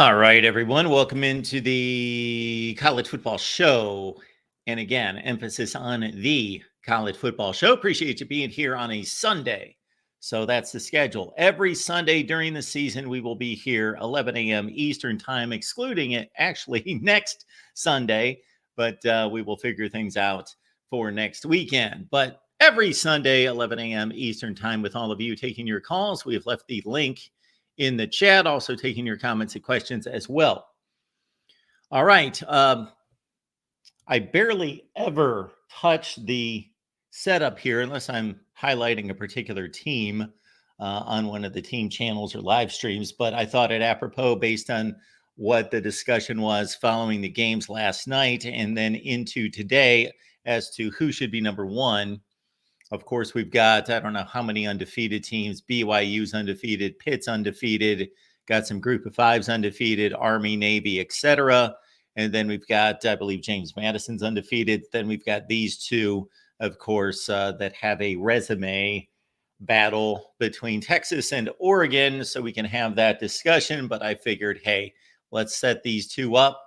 All right, everyone. Welcome into the college football show. And again, emphasis on the college football show. Appreciate you being here on a Sunday. So that's the schedule. Every Sunday during the season, we will be here 11 a.m. Eastern time, excluding it actually next Sunday. But we will figure things out for next weekend. But every Sunday, 11 a.m. Eastern time, with all of you taking your calls, we have left the link in the chat, also taking your comments and questions as well. All right. I barely ever touch the setup here unless I'm highlighting a particular team on one of the team channels or live streams. But I thought it apropos based on what the discussion was following the games last night and then into today as to who should be number one. Of course, we've got, I don't know how many undefeated teams. BYU's undefeated, Pitt's undefeated, got some group of fives undefeated, Army, Navy, etc. And then we've got, I believe, James Madison's undefeated. Then we've got these two, of course, that have a resume battle between Texas and Oregon. So we can have that discussion. But I figured, hey, let's set these two up.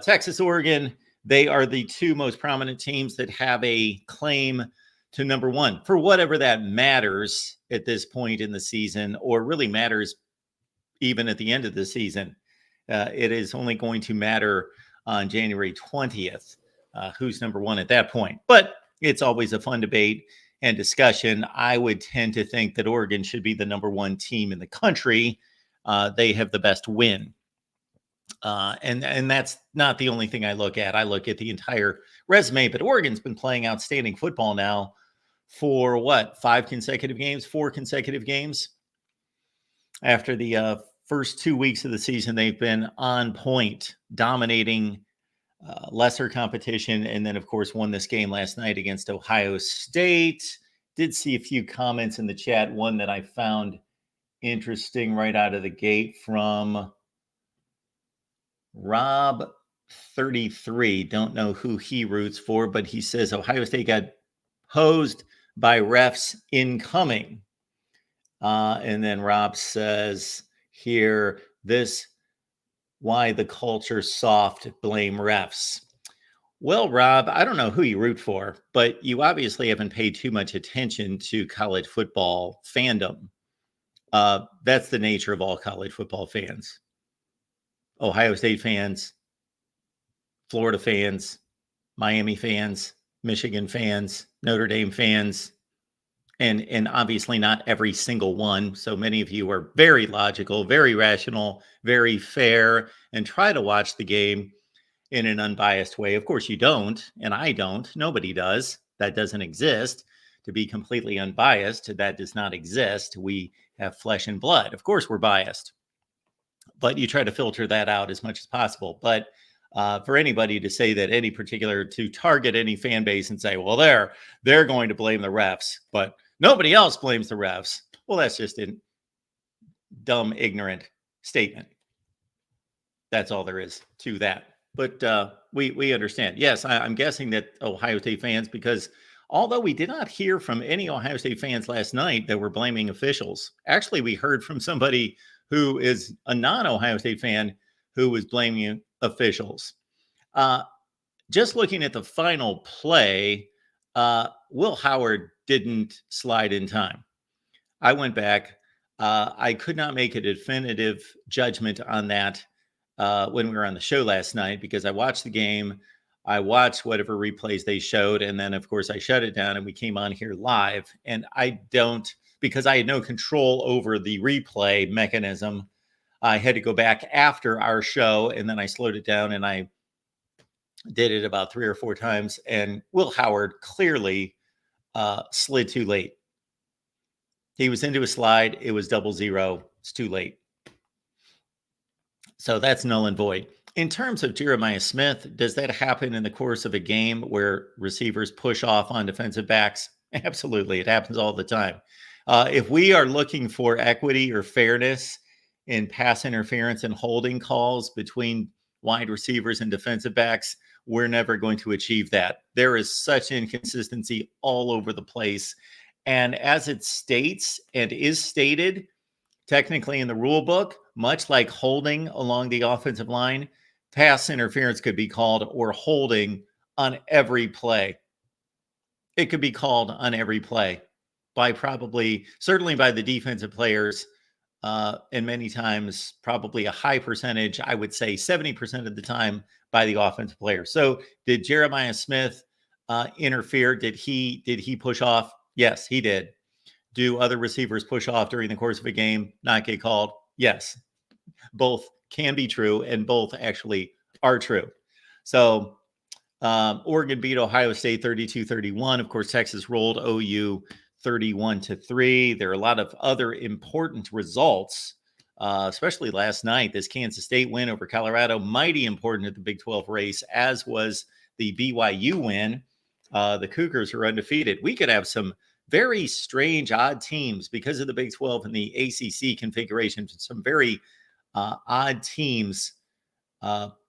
Texas, Oregon, they are the two most prominent teams that have a claim to number one, for whatever that matters at this point in the season, or really matters even at the end of the season. It is only going to matter on January 20th, who's number one at that point. But it's always a fun debate and discussion. I would tend to think that Oregon should be the number one team in the country. They have the best win. And that's not the only thing I look at. I look at the entire resume, but Oregon's been playing outstanding football now for what, 4 consecutive games. After the first 2 weeks of the season, they've been on point, dominating lesser competition. And then, of course, won this game last night against Ohio State. Did see a few comments in the chat. One that I found interesting right out of the gate from Rob 33. Don't know who he roots for, but he says Ohio State got hosed by refs incoming. And then Rob says here, this why the culture soft, blame refs. Well, Rob, I don't know who you root for, but you obviously haven't paid too much attention to college football fandom. That's the nature of all college football fans. Ohio State fans, Florida fans, Miami fans, Michigan fans, Notre Dame fans, and obviously not every single one. So many of you are very logical, very rational, very fair, and try to watch the game in an unbiased way. Of course, you don't, and I don't. Nobody does. That doesn't exist. To be completely unbiased, that does not exist. We have flesh and blood. Of course, we're biased, but you try to filter that out as much as possible. But for anybody to say that to target any fan base and say, well, they're going to blame the refs, but nobody else blames the refs. Well, that's just a dumb, ignorant statement. That's all there is to that. But we understand. Yes, I'm guessing that Ohio State fans, because although we did not hear from any Ohio State fans last night that were blaming officials, actually we heard from somebody who is a non-Ohio State fan who was blaming officials. Just looking at the final play, Will Howard didn't slide in time. I went back. I could not make a definitive judgment on that when we were on the show last night, because I watched the game. I watched whatever replays they showed. And then, of course, I shut it down and we came on here live. And because I had no control over the replay mechanism, I had to go back after our show, and then I slowed it down and I did it about 3 or 4 times. And Will Howard clearly slid too late. He was into a slide. It was 0-0. It's too late. So that's null and void. In terms of Jeremiah Smith, does that happen in the course of a game where receivers push off on defensive backs? Absolutely. It happens all the time. If we are looking for equity or fairness in pass interference and holding calls between wide receivers and defensive backs, we're never going to achieve that. There is such inconsistency all over the place. And as it states and is stated, technically in the rule book, much like holding along the offensive line, pass interference could be called or holding on every play. It could be called on every play by certainly by the defensive players, and many times, probably a high percentage, I would say 70% of the time, by the offensive player. So did Jeremiah Smith interfere? Did he push off? Yes, he did. Do other receivers push off during the course of a game, not get called? Yes. Both can be true, and both actually are true. So Oregon beat Ohio State 32-31. Of course, Texas rolled OU 31-3. There are a lot of other important results, especially last night. This Kansas State win over Colorado, mighty important at the Big 12 race, as was the BYU win. The Cougars are undefeated. We could have some very strange, odd teams because of the Big 12 and the ACC configuration. Some very odd teams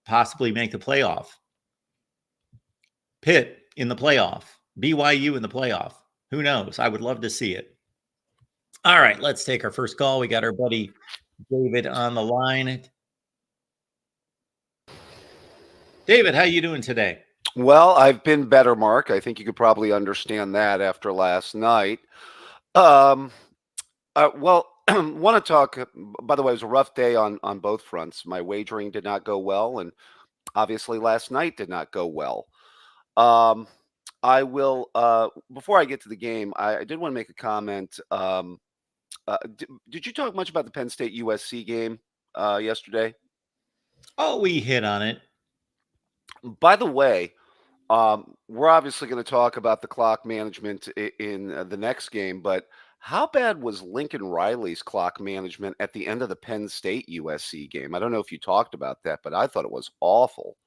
possibly make the playoff. Pitt in the playoff, BYU in the playoff. Who knows? I would love to see it. All right, let's take our first call. We got our buddy David on the line. David, how you doing today? Well, I've been better, Mark. I think you could probably understand that after last night. Want to talk, by the way, it was a rough day on both fronts. My wagering did not go well, and obviously last night did not go well. I will, before I get to the game, I did want to make a comment. Did you talk much about the Penn State USC game yesterday? Oh, we hit on it. By the way, we're obviously going to talk about the clock management in the next game, but how bad was Lincoln Riley's clock management at the end of the Penn State USC game? I don't know if you talked about that, but I thought it was awful.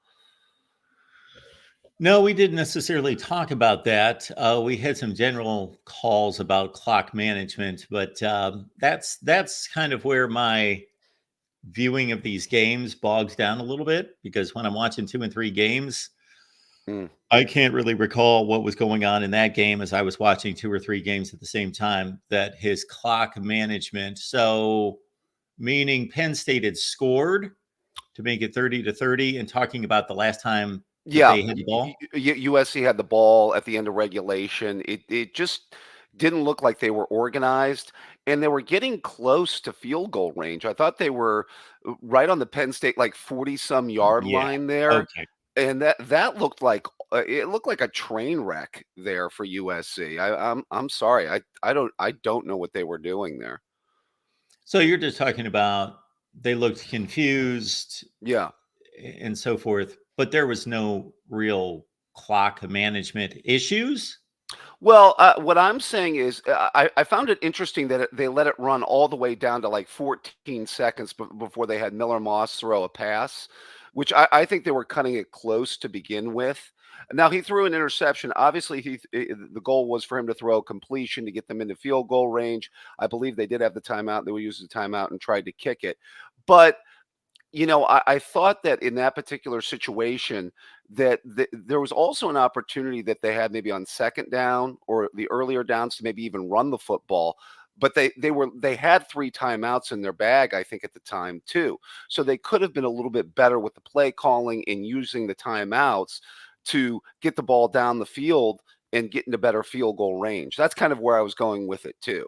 No, we didn't necessarily talk about that. We had some general calls about clock management, but that's kind of where my viewing of these games bogs down a little bit, because when I'm watching 2 and 3 games, I can't really recall what was going on in that game as I was watching 2 or 3 games at the same time. That his clock management, so meaning Penn State had scored to make it 30-30, and talking about the last time. Yeah, they had the ball. USC had the ball at the end of regulation. It just didn't look like they were organized, and they were getting close to field goal range. I thought they were right on the Penn State, like 40-some yard line there. Okay. And that looked like it looked like a train wreck there for USC. I'm sorry. I don't know what they were doing there. So you're just talking about they looked confused. Yeah. And so forth, but there was no real clock management issues. Well, what I'm saying is I found it interesting that they let it run all the way down to like 14 seconds before they had Miller Moss throw a pass, which I think they were cutting it close to begin with. Now, he threw an interception. Obviously, the goal was for him to throw a completion to get them into field goal range. I believe they did have the timeout. They would use the timeout and tried to kick it. But I thought that in that particular situation that there was also an opportunity that they had maybe on second down or the earlier downs to maybe even run the football. But they had 3 timeouts in their bag, I think, at the time too. So they could have been a little bit better with the play calling and using the timeouts to get the ball down the field and get into better field goal range. That's kind of where I was going with it too.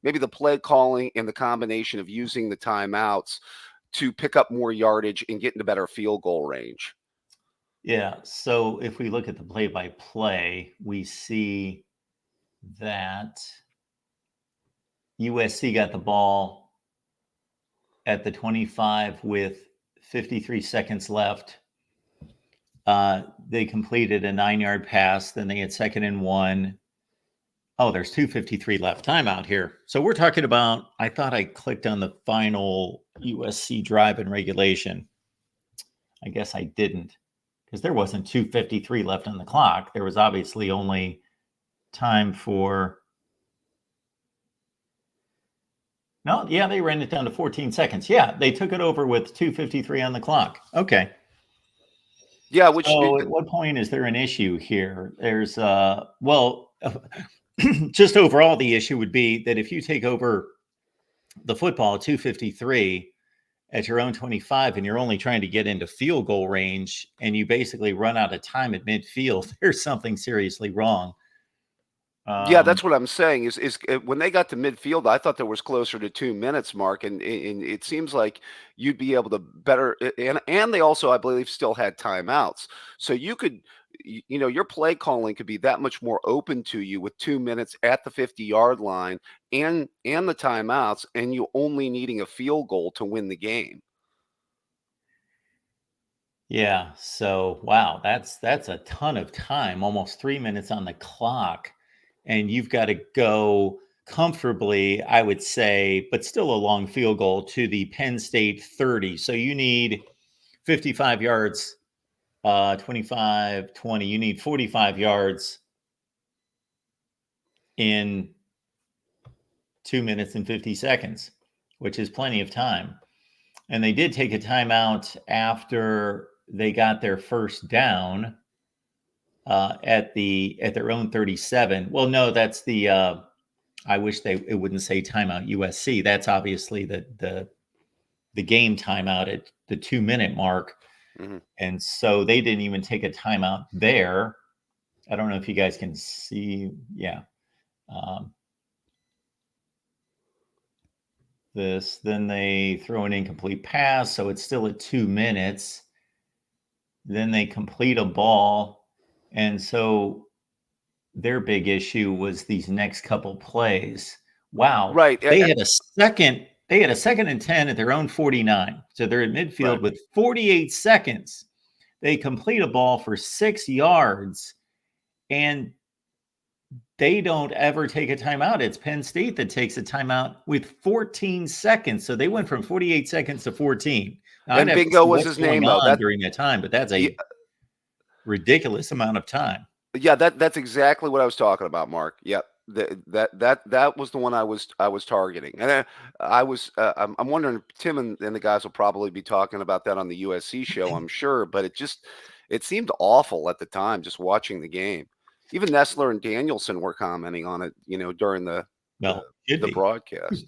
Maybe the play calling and the combination of using the timeouts to pick up more yardage and get into better field goal range. Yeah. So if we look at the play-by-play, we see that USC got the ball at the 25 with 53 seconds left. They completed a 9-yard pass. Then they had 2nd and 1. Oh, there's 2:53 left. Timeout here. So we're talking about, I thought I clicked on the final USC drive in regulation. I guess I didn't, because there wasn't 2:53 left on the clock. There was obviously only time for. No, yeah, they ran it down to 14 seconds. Yeah, they took it over with 2:53 on the clock. Okay. Yeah, so at what point is there an issue here? There's just overall the issue would be that if you take over the football at 2:53 at your own 25, and you're only trying to get into field goal range, and you basically run out of time at midfield, there's something seriously wrong. Yeah, that's what I'm saying is when they got to midfield, I thought there was closer to 2 minutes, Mark, and it seems like you'd be able to better and they also, I believe, still had timeouts. So you could your play calling could be that much more open to you with 2 minutes at the 50-yard line and the timeouts, and you only needing a field goal to win the game. Yeah. So, wow, that's a ton of time, almost 3 minutes on the clock. And you've got to go comfortably, I would say, but still a long field goal to the Penn State 30. So you need 55 yards, 25, 20. You need 45 yards in 2 minutes and 50 seconds, which is plenty of time. And they did take a timeout after they got their first down at their own 37. Well, no, that's the I wish it wouldn't say timeout USC. That's obviously the game timeout at the 2 minute mark. Mhm. And so they didn't even take a timeout there. I don't know if you guys can see. Yeah. Then they throw an incomplete pass. So it's still at 2 minutes. Then they complete a ball. And so their big issue was these next couple plays. Wow. Right. They had a second and 10 at their own 49. So they're at midfield Right. with 48 seconds. They complete a ball for 6 yards, and they don't ever take a timeout. It's Penn State that takes a timeout with 14 seconds. So they went from 48 seconds to 14. Now, And Bingo was his name, though. During that time, but that's a ridiculous amount of time. Yeah, that's exactly what I was talking about, Mark. Yep. That was the one I was targeting. And I'm wondering, Tim and the guys will probably be talking about that on the USC show, I'm sure, but it seemed awful at the time just watching the game. Even Nessler and Danielson were commenting on it, during the broadcast.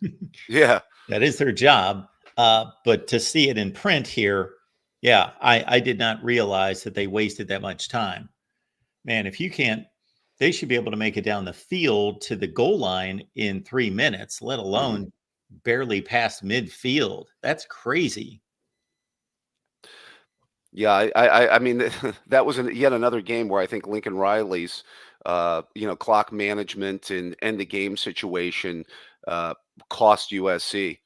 Yeah. That is their job. But to see it in print here, yeah, I did not realize that they wasted that much time. Man, if you can't, they should be able to make it down the field to the goal line in 3 minutes, let alone barely past midfield. That's crazy. Yeah, I mean, that was yet another game where I think Lincoln Riley's, clock management and the game situation cost USC.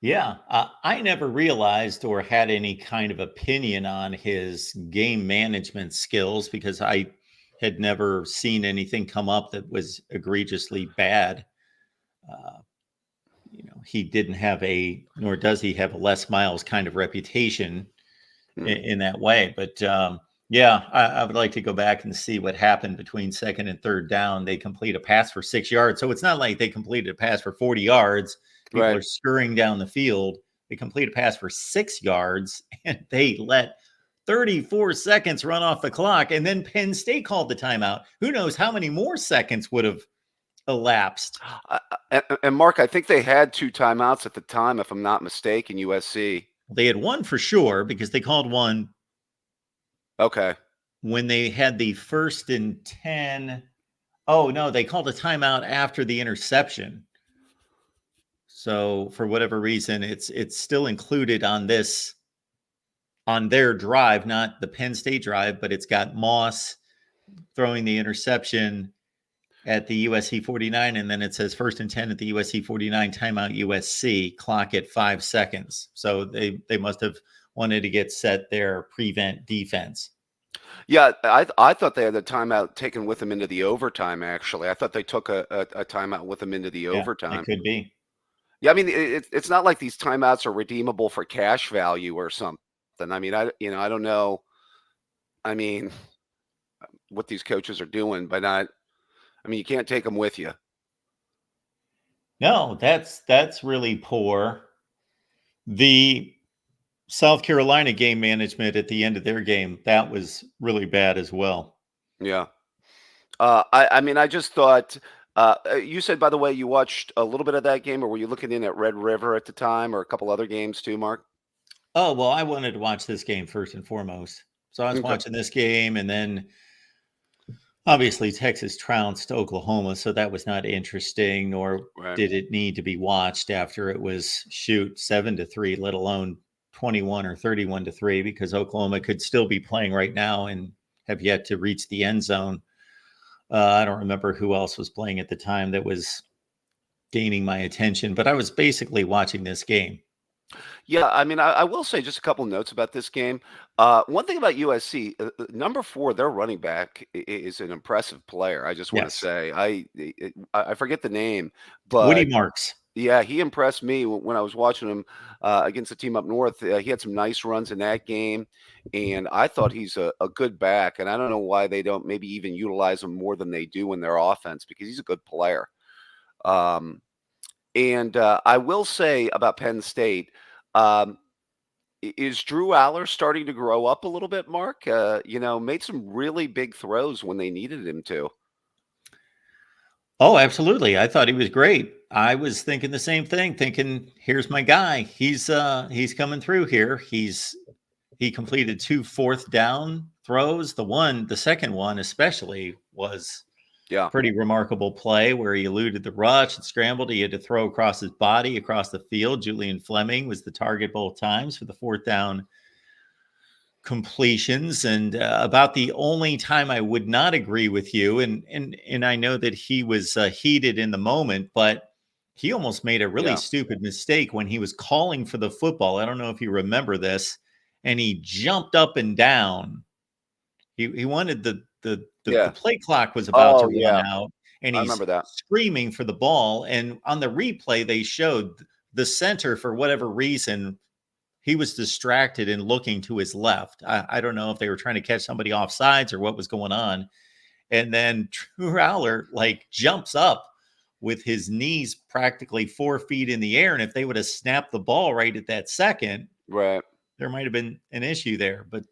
Yeah, I never realized or had any kind of opinion on his game management skills because I had never seen anything come up that was egregiously bad. He didn't have nor does he have a Les Miles kind of reputation in that way. But yeah, I would like to go back and see what happened between second and third down. They complete a pass for 6 yards. So it's not like they completed a pass for 40 yards. People are scurrying down the field. They complete a pass for 6 yards, and they let 34 seconds run off the clock. And then Penn State called the timeout. Who knows how many more seconds would have elapsed. And Mark, I think they had 2 timeouts at the time, if I'm not mistaken, USC. They had one for sure because they called one. Okay. When they had the 1st and 10. Oh, no, they called a timeout after the interception. So for whatever reason, it's still included on their drive, not the Penn State drive, but it's got Moss throwing the interception at the USC 49, and then it says 1st and 10 at the USC 49, timeout USC, clock at 5 seconds. So they must have wanted to get set their prevent defense. Yeah, I thought they had the timeout taken with them into the overtime, actually. I thought they took a timeout with them into the overtime. It could be. Yeah, I mean, it's not like these timeouts are redeemable for cash value or something. I mean, I don't know. I mean, what these coaches are doing, but you can't take them with you. No, that's really poor. The South Carolina game management at the end of their game, that was really bad as well. Yeah. I just thought You said, by the way, you watched a little bit of that game, or were you looking in at Red River at the time, or a couple other games too, Mark? Oh, well, I wanted to watch this game first and foremost. So I was Okay. watching this game, and then obviously Texas trounced Oklahoma, so that was not interesting, nor Right. did it need to be watched after it was 7-3, let alone 21 or 31-3, because Oklahoma could still be playing right now and have yet to reach the end zone. I don't remember who else was playing at the time that was gaining my attention, but I was basically watching this game. Yeah, I mean, I will say just a couple notes about this game. One thing about USC, number 4, their running back is an impressive player. I just want to Yes. say, I forget the name, Woody but Marks. yeah, he impressed me when I was watching him against the team up north. He had some nice runs in that game, and I thought he's a good back. And I don't know why they don't maybe even utilize him more than they do in their offense, because he's a good player. Um, and I will say about Penn State. Um, is Drew Aller starting to grow up a little bit, Mark? Made some really big throws when they needed him to. Oh, absolutely. I thought he was great. I was thinking the same thing, thinking, here's my guy. He's coming through here. He completed 2 fourth down throws. The second one especially was Yeah. pretty remarkable play where he eluded the rush and scrambled. He had to throw across his body across the field. Julian Fleming was the target both times for the fourth down completions. And about the only time I would not agree with you, and I know that he was heated in the moment, but he almost made a really Yeah. stupid mistake when he was calling for the football. I don't know if you remember this, and he jumped up and down. He wanted the Yeah. play clock was about to Oh, run yeah. out, and I he's remember that. screaming for the ball. And on the replay, they showed the center, for whatever reason, he was distracted and looking to his left. I don't know if they were trying to catch somebody off sides or what was going on. And then Drew Aller like jumps up with his knees practically 4 feet in the air. And if they would have snapped the ball right at that second, Right. there might have been an issue there. But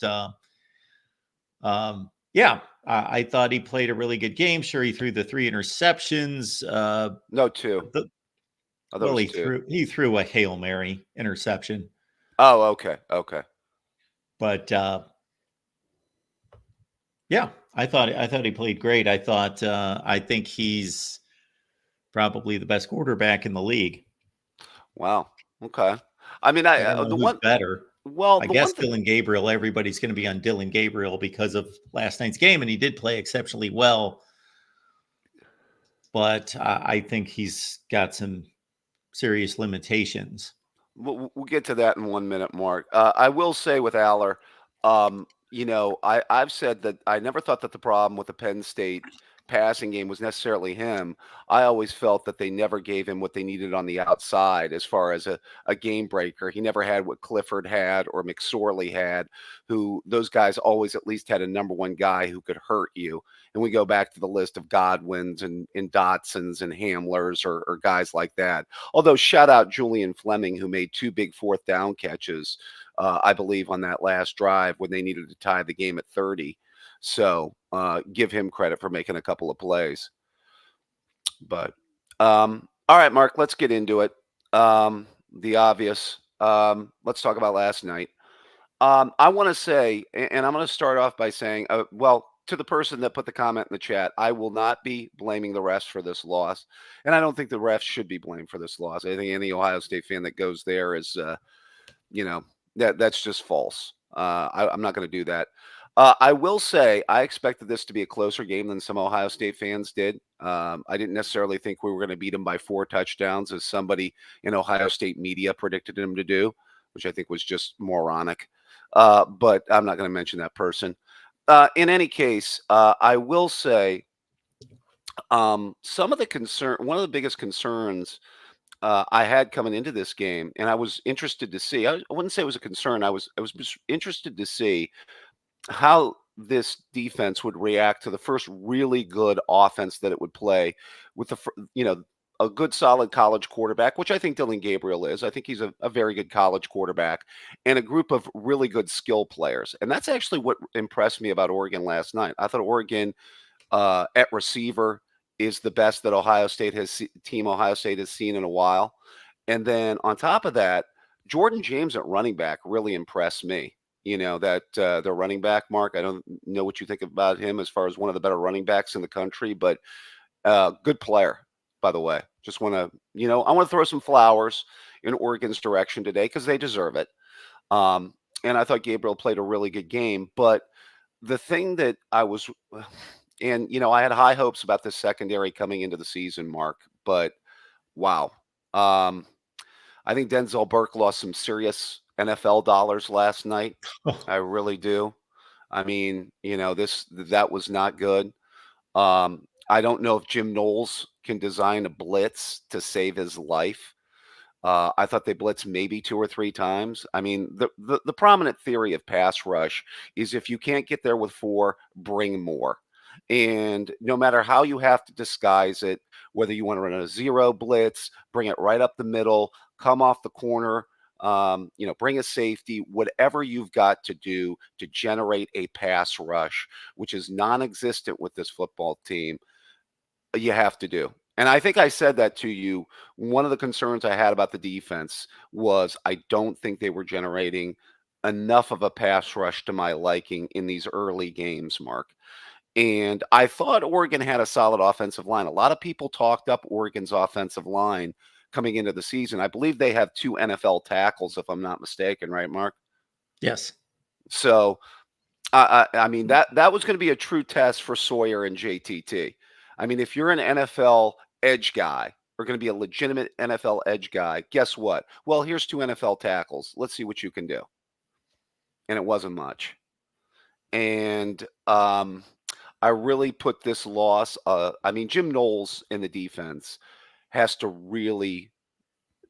yeah, I thought he played a really good game. Sure, he threw the 3 interceptions. No, 2. The, I thought it well, was he 2. threw a Hail Mary interception, Oh, okay. Okay. but yeah, I thought he played great. I think he's probably the best quarterback in the league. Wow. Okay. I mean, I don't know the who's one, better. well, I the one guess thing, Dylan Gabriel. Everybody's going to be on Dylan Gabriel because of last night's game, and he did play exceptionally well. But I think he's got some serious limitations. we'll get to that in 1 minute, Mark. I will say with Aller, I've said that I never thought that the problem with the Penn State passing game was necessarily him. I always felt that they never gave him what they needed on the outside as far as a game breaker. He never had what Clifford had or McSorley had, who those guys always at least had a number one guy who could hurt you. And we go back to the list of Godwins and Dotsons and Hamlers or guys like that. Although shout out Julian Fleming, who made 2 big fourth down catches, I believe, on that last drive when they needed to tie the game at 30. So give him credit for making a couple of plays. But all right, Mark, let's get into it. The obvious. Let's talk about last night. I want to say, and I'm going to start off by saying, well, to the person that put the comment in the chat, I will not be blaming the refs for this loss. And I don't think the refs should be blamed for this loss. I think any Ohio State fan that goes there is, that's just false. I'm not going to do that. I will say I expected this to be a closer game than some Ohio State fans did. I didn't necessarily think we were going to beat them by 4 touchdowns, as somebody in Ohio State media predicted them to do, which I think was just moronic. But I'm not going to mention that person. In any case, I will say one of the biggest concerns I had coming into this game, and I was interested to see. I wouldn't say it was a concern. I was just interested to see how this defense would react to the first really good offense that it would play with a good solid college quarterback, which I think Dylan Gabriel is. I think he's a very good college quarterback, and a group of really good skill players. And that's actually what impressed me about Oregon last night. I thought Oregon at receiver is the best that Ohio State has seen in a while. And then on top of that, Jordan James at running back really impressed me. That their running back, Mark, I don't know what you think about him as far as one of the better running backs in the country, but good player, by the way. Just want to, I want to throw some flowers in Oregon's direction today because they deserve it. And I thought Gabriel played a really good game. But the thing that I was, and, I had high hopes about this secondary coming into the season, Mark, but wow. I think Denzel Burke lost some serious NFL dollars last night. I really do. I mean, that was not good. I don't know if Jim Knowles can design a blitz to save his life. I thought they blitzed maybe 2 or 3 times. I mean, the prominent theory of pass rush is if you can't get there with 4, bring more. And no matter how you have to disguise it, whether you want to run a zero blitz, bring it right up the middle, come off the corner, bring a safety, whatever you've got to do to generate a pass rush, which is non-existent with this football team, you have to do. And I think I said that to you. One of the concerns I had about the defense was I don't think they were generating enough of a pass rush to my liking in these early games, Mark. And I thought Oregon had a solid offensive line. A lot of people talked up Oregon's offensive line coming into the season. I believe they have 2 NFL tackles, if I'm not mistaken, right, Mark? Yes. So, I mean, that was going to be a true test for Sawyer and JTT. I mean, if you're an NFL edge guy or going to be a legitimate NFL edge guy, guess what? Well, here's 2 NFL tackles. Let's see what you can do. And it wasn't much. And I really put this loss. I mean, Jim Knowles in the defense has to really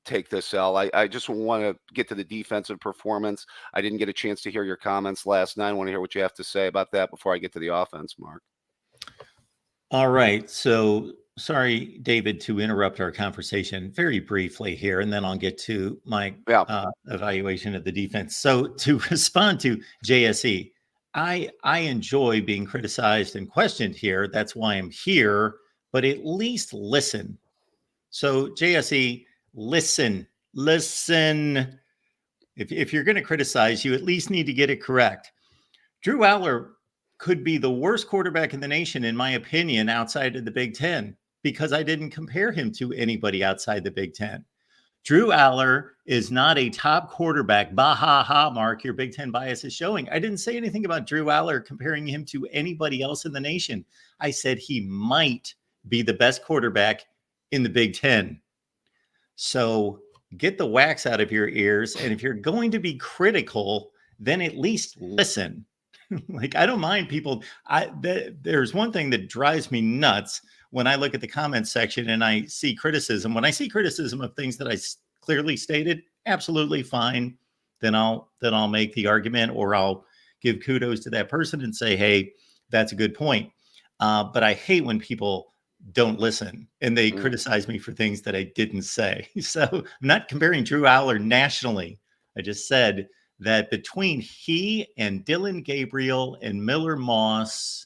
take this L. I just want to get to the defensive performance. I didn't get a chance to hear your comments last night. I want to hear what you have to say about that before I get to the offense, Mark. All right. So sorry, David, to interrupt our conversation very briefly here, and then I'll get to my evaluation of the defense. So to respond to JSE, I enjoy being criticized and questioned here. That's why I'm here, but at least listen. So JSE, listen. If you're going to criticize, you at least need to get it correct. Drew Aller could be the worst quarterback in the nation, in my opinion, outside of the Big Ten, because I didn't compare him to anybody outside the Big Ten. Drew Aller is not a top quarterback. Bah, ha, ha, Mark, your Big Ten bias is showing. I didn't say anything about Drew Aller comparing him to anybody else in the nation. I said he might be the best quarterback in the Big Ten. So get the wax out of your ears. And if you're going to be critical, then at least listen. Like, I don't mind people. There's one thing that drives me nuts when I look at the comments section and I see criticism. When I see criticism of things that I clearly stated, absolutely fine. Then I'll make the argument, or I'll give kudos to that person and say, hey, that's a good point. But I hate when people don't listen and they criticize me for things that I didn't say. So I'm not comparing Drew Aller nationally. I just said that between he and Dylan Gabriel and Miller Moss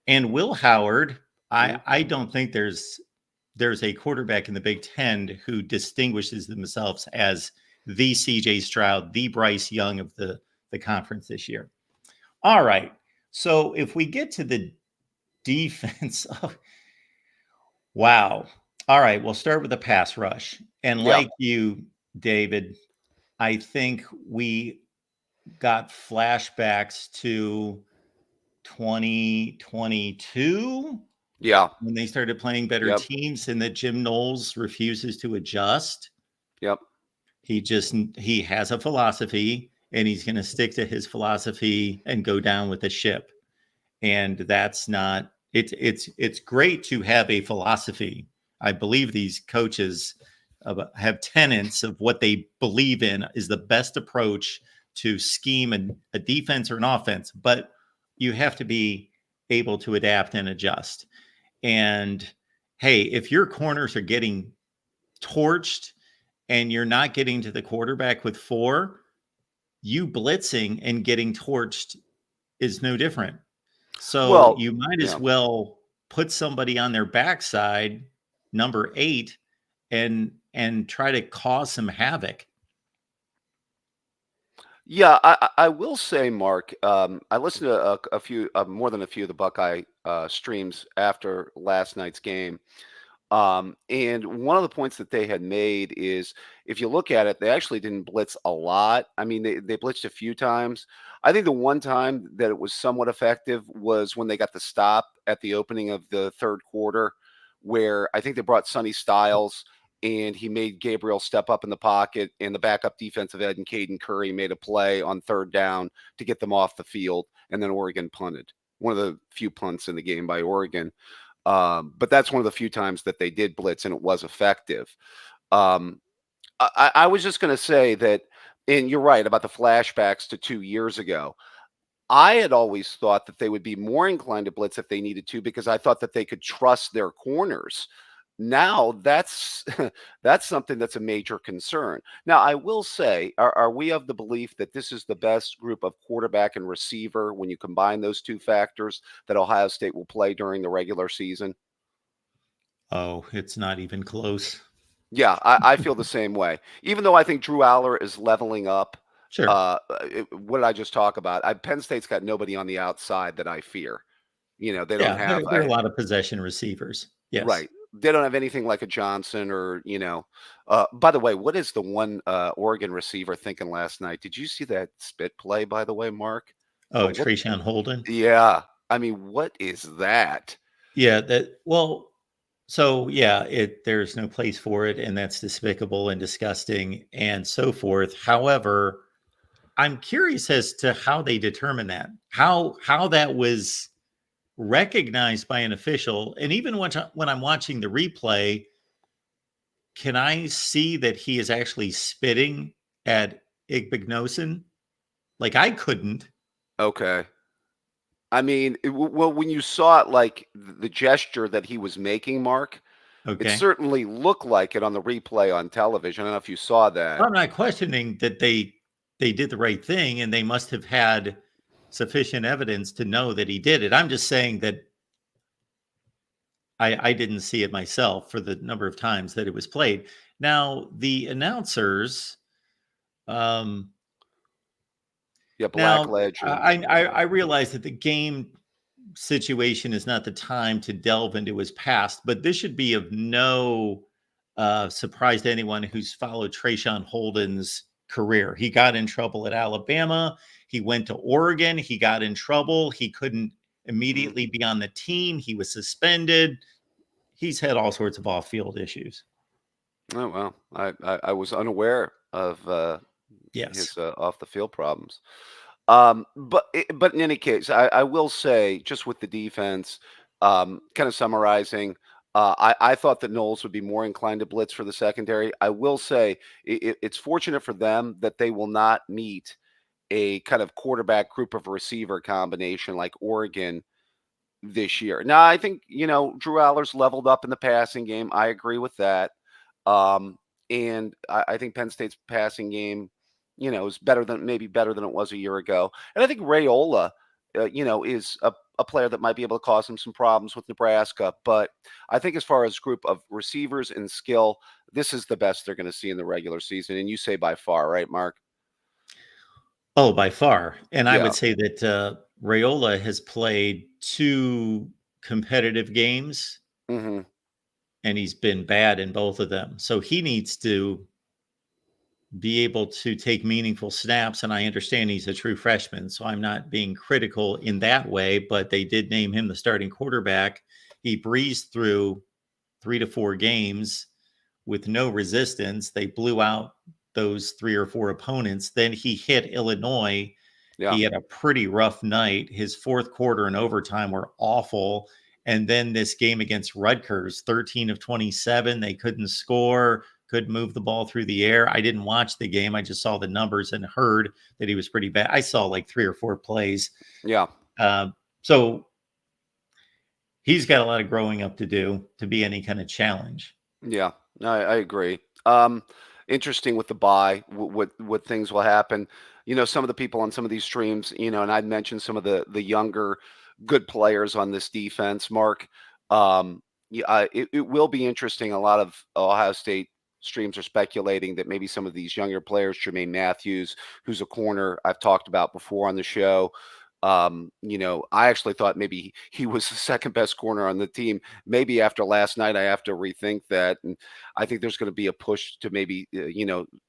and Will Howard, I don't think there's a quarterback in the Big Ten who distinguishes themselves as the CJ Stroud, the Bryce Young of the conference this year. All right. So if we get to the defense, wow. All right. We'll start with the pass rush. And like you, David, I think we got flashbacks to 2022. Yeah. When they started playing better teams, and that Jim Knowles refuses to adjust. Yep. He has a philosophy, and he's going to stick to his philosophy and go down with the ship. And that's not, it's great to have a philosophy. I believe these coaches have tenets of what they believe in is the best approach to scheme a defense or an offense, but you have to be able to adapt and adjust. And hey, if your corners are getting torched and you're not getting to the quarterback with 4, you blitzing and getting torched is no different. So you might as well put somebody on their backside, number 8, and try to cause some havoc. Yeah, I will say, Mark, I listened to a few, more than a few of the Buckeye streams after last night's game. And one of the points that they had made is if you look at it, they actually didn't blitz a lot. I mean, they blitzed a few times. I think the one time that it was somewhat effective was when they got the stop at the opening of the third quarter, where I think they brought Sonny Styles and he made Gabriel step up in the pocket, and the backup defensive end and Caden Curry made a play on third down to get them off the field, and then Oregon punted. One of the few punts in the game by Oregon. But that's one of the few times that they did blitz and it was effective. I was just going to say that, and you're right about the flashbacks to 2 years ago. I had always thought that they would be more inclined to blitz if they needed to because I thought that they could trust their corners. Now that's that's something that's a major concern. Now I will say, are we of the belief that this is the best group of quarterback and receiver when you combine those two factors that Ohio State will play during the regular season? Oh, it's not even close. Yeah, I feel the same way. Even though I think Drew Aller is leveling up. Sure. What did I just talk about? Penn State's got nobody on the outside that I fear. They don't Yeah, have there are a lot of possession receivers. Yes. right. They don't have anything like a Johnson or. By the way, what is the one Oregon receiver thinking last night? Did you see that spit play, by the way, Mark? Oh, Trayshawn Holden? Yeah. I mean, what is that? Yeah, so yeah, there's no place for it, and that's despicable and disgusting and so forth. However, I'm curious as to how they determine that, how that was recognized by an official. And even when I'm watching the replay, can I see that he is actually spitting at Igbinosun? Like I couldn't. Okay. I mean, well, when you saw it, like the gesture that he was making, Mark, it Okay. certainly looked like it on the replay on television. I don't know if you saw that. I'm not questioning that they did the right thing and they must have had sufficient evidence to know that he did it. I'm just saying that I didn't see it myself for the number of times that it was played. Now, the announcers, Yeah, now Blackledge. I realize that the game situation is not the time to delve into his past, but this should be of no surprise to anyone who's followed Trayshawn Holden's career. He got in trouble at Alabama. He went to Oregon. He got in trouble. He couldn't immediately be on the team. He was suspended. He's had all sorts of off-field issues. Oh well, I was unaware of Yes. his off the field problems. But in any case, I will say just with the defense, kind of summarizing. I thought that Knowles would be more inclined to blitz for the secondary. I will say it's fortunate for them that they will not meet a kind of quarterback group of receiver combination like Oregon this year. Now, I think, Drew Aller's leveled up in the passing game. I agree with that. And I think Penn State's passing game, is maybe better than it was a year ago. And I think Raiola, is a player that might be able to cause him some problems with Nebraska. But I think as far as group of receivers and skill, this is the best they're going to see in the regular season. And you say by far, right, Mark? Oh, by far. And I Yeah. would say that Raiola has played 2 competitive games, Mm-hmm. and he's been bad in both of them. So he needs to be able to take meaningful snaps. And I understand he's a true freshman, so I'm not being critical in that way, but they did name him the starting quarterback. He breezed through 3 to 4 games with no resistance. They blew out those 3 or 4 opponents. Then he hit Illinois. Yeah. He had a pretty rough night. His fourth quarter and overtime were awful. And then this game against Rutgers, 13 of 27, they couldn't score, couldn't move the ball through the air. I didn't watch the game. I just saw the numbers and heard that he was pretty bad. I saw like 3 or 4 plays. Yeah. So he's got a lot of growing up to do to be any kind of challenge. Yeah, I agree. Interesting with the bye, what things will happen. Some of the people on some of these streams, and I'd mentioned some of the younger good players on this defense. Mark, It will be interesting. A lot of Ohio State streams are speculating that maybe some of these younger players, Jermaine Matthews, who's a corner I've talked about before on the show. I actually thought maybe he was the second best corner on the team. Maybe after last night, I have to rethink that. And I think there's going to be a push to maybe,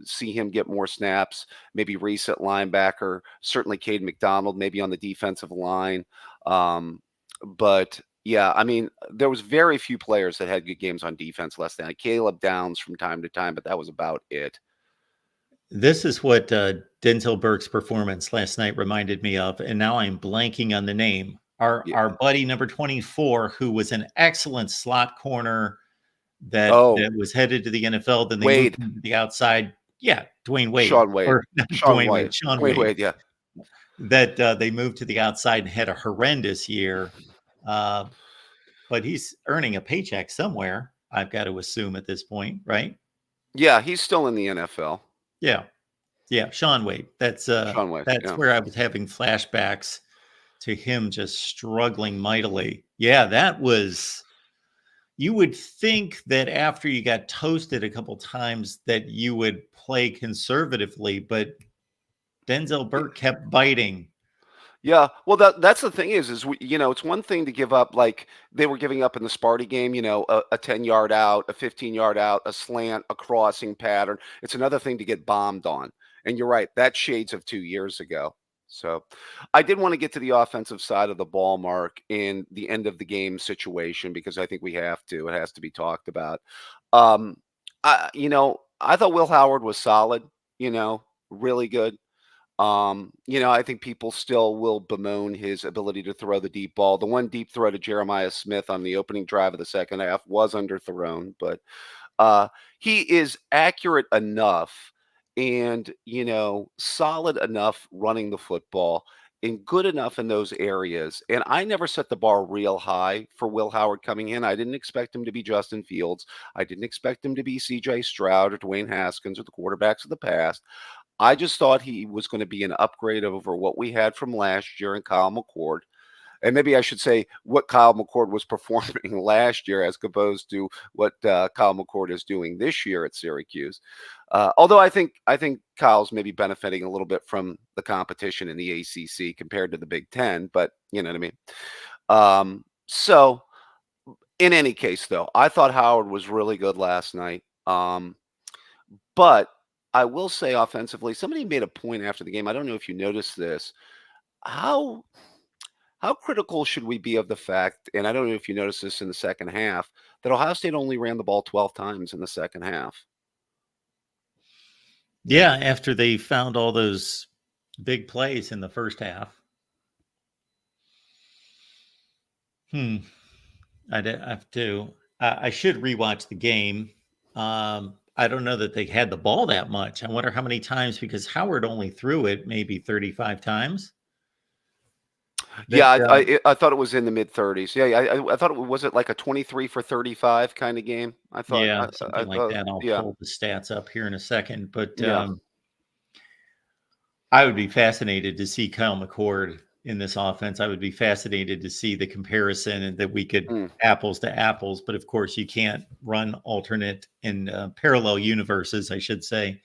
see him get more snaps, maybe recent linebacker, certainly Cade McDonald, maybe on the defensive line. But yeah, I mean, there was very few players that had good games on defense last night. Caleb Downs from time to time, but that was about it. This is what Denzel Burke's performance last night reminded me of, and now I'm blanking on the name. Our buddy number 24, who was an excellent slot corner that was headed to the NFL. Then they Wade. moved him to the outside. Yeah, Dwayne Wade. Sean Wade. Or not Dwayne Wade. Sean Wade. Wade, yeah. That they moved to the outside and had a horrendous year. But he's earning a paycheck somewhere, I've got to assume at this point, right? Yeah, he's still in the NFL. Yeah. Sean Wade. That's Sean Wade, where I was having flashbacks to him just struggling mightily. Yeah, that was. You would think that after you got toasted a couple times that you would play conservatively, but Denzel Burke kept biting. Yeah, well, that's the thing is it's one thing to give up like they were giving up in the Sparty game, a 10-yard out, a 15-yard out, a slant, a crossing pattern. It's another thing to get bombed on. And you're right, that's shades of 2 years ago. So I did want to get to the offensive side of the ball, Mark, in the end of the game situation, because I think we have to. It has to be talked about. I thought Will Howard was solid, really good. I think people still will bemoan his ability to throw the deep ball. The one deep throw to Jeremiah Smith on the opening drive of the second half was underthrown, but he is accurate enough and, solid enough running the football and good enough in those areas. And I never set the bar real high for Will Howard coming in. I didn't expect him to be Justin Fields. I didn't expect him to be CJ Stroud or Dwayne Haskins or the quarterbacks of the past. I just thought he was going to be an upgrade over what we had from last year in Kyle McCord. And maybe I should say what Kyle McCord was performing last year as opposed to what Kyle McCord is doing this year at Syracuse. Although I think Kyle's maybe benefiting a little bit from the competition in the ACC compared to the Big Ten, but you know what I mean? So in any case, though, I thought Howard was really good last night. But I will say offensively, somebody made a point after the game. I don't know if you noticed this. How critical should we be of the fact, and I don't know if you noticed this in the second half, that Ohio State only ran the ball 12 times in the second half? Yeah, after they found all those big plays in the first half. I should rewatch the game. I don't know that they had the ball that much. I wonder how many times, because Howard only threw it maybe 35 times. I thought it was in the mid 30s. Yeah, I thought was it like a 23 for 35 kind of game? I thought, something like that. I'll pull the stats up here in a second, but I would be fascinated to see Kyle McCord in this offense. I would be fascinated to see the comparison and that we could apples to apples, but of course you can't run alternate and parallel universes, I should say.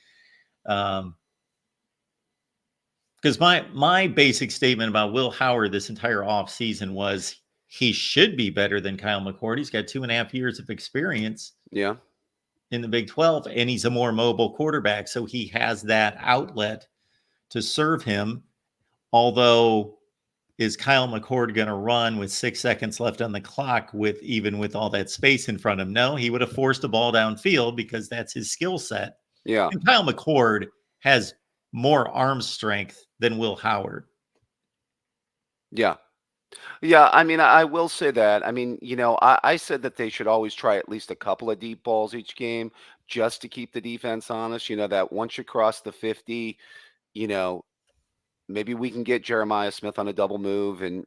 Because my basic statement about Will Howard this entire offseason was he should be better than Kyle McCord. He's got 2.5 years of experience in the Big 12, and he's a more mobile quarterback, so he has that outlet to serve him. Although, is Kyle McCord going to run with 6 seconds left on the clock with all that space in front of him? No, he would have forced the ball downfield because that's his skill set. Yeah. And Kyle McCord has more arm strength than Will Howard. Yeah. Yeah, I mean, I will say that. I mean, I said that they should always try at least a couple of deep balls each game just to keep the defense honest. That once you cross the 50, maybe we can get Jeremiah Smith on a double move and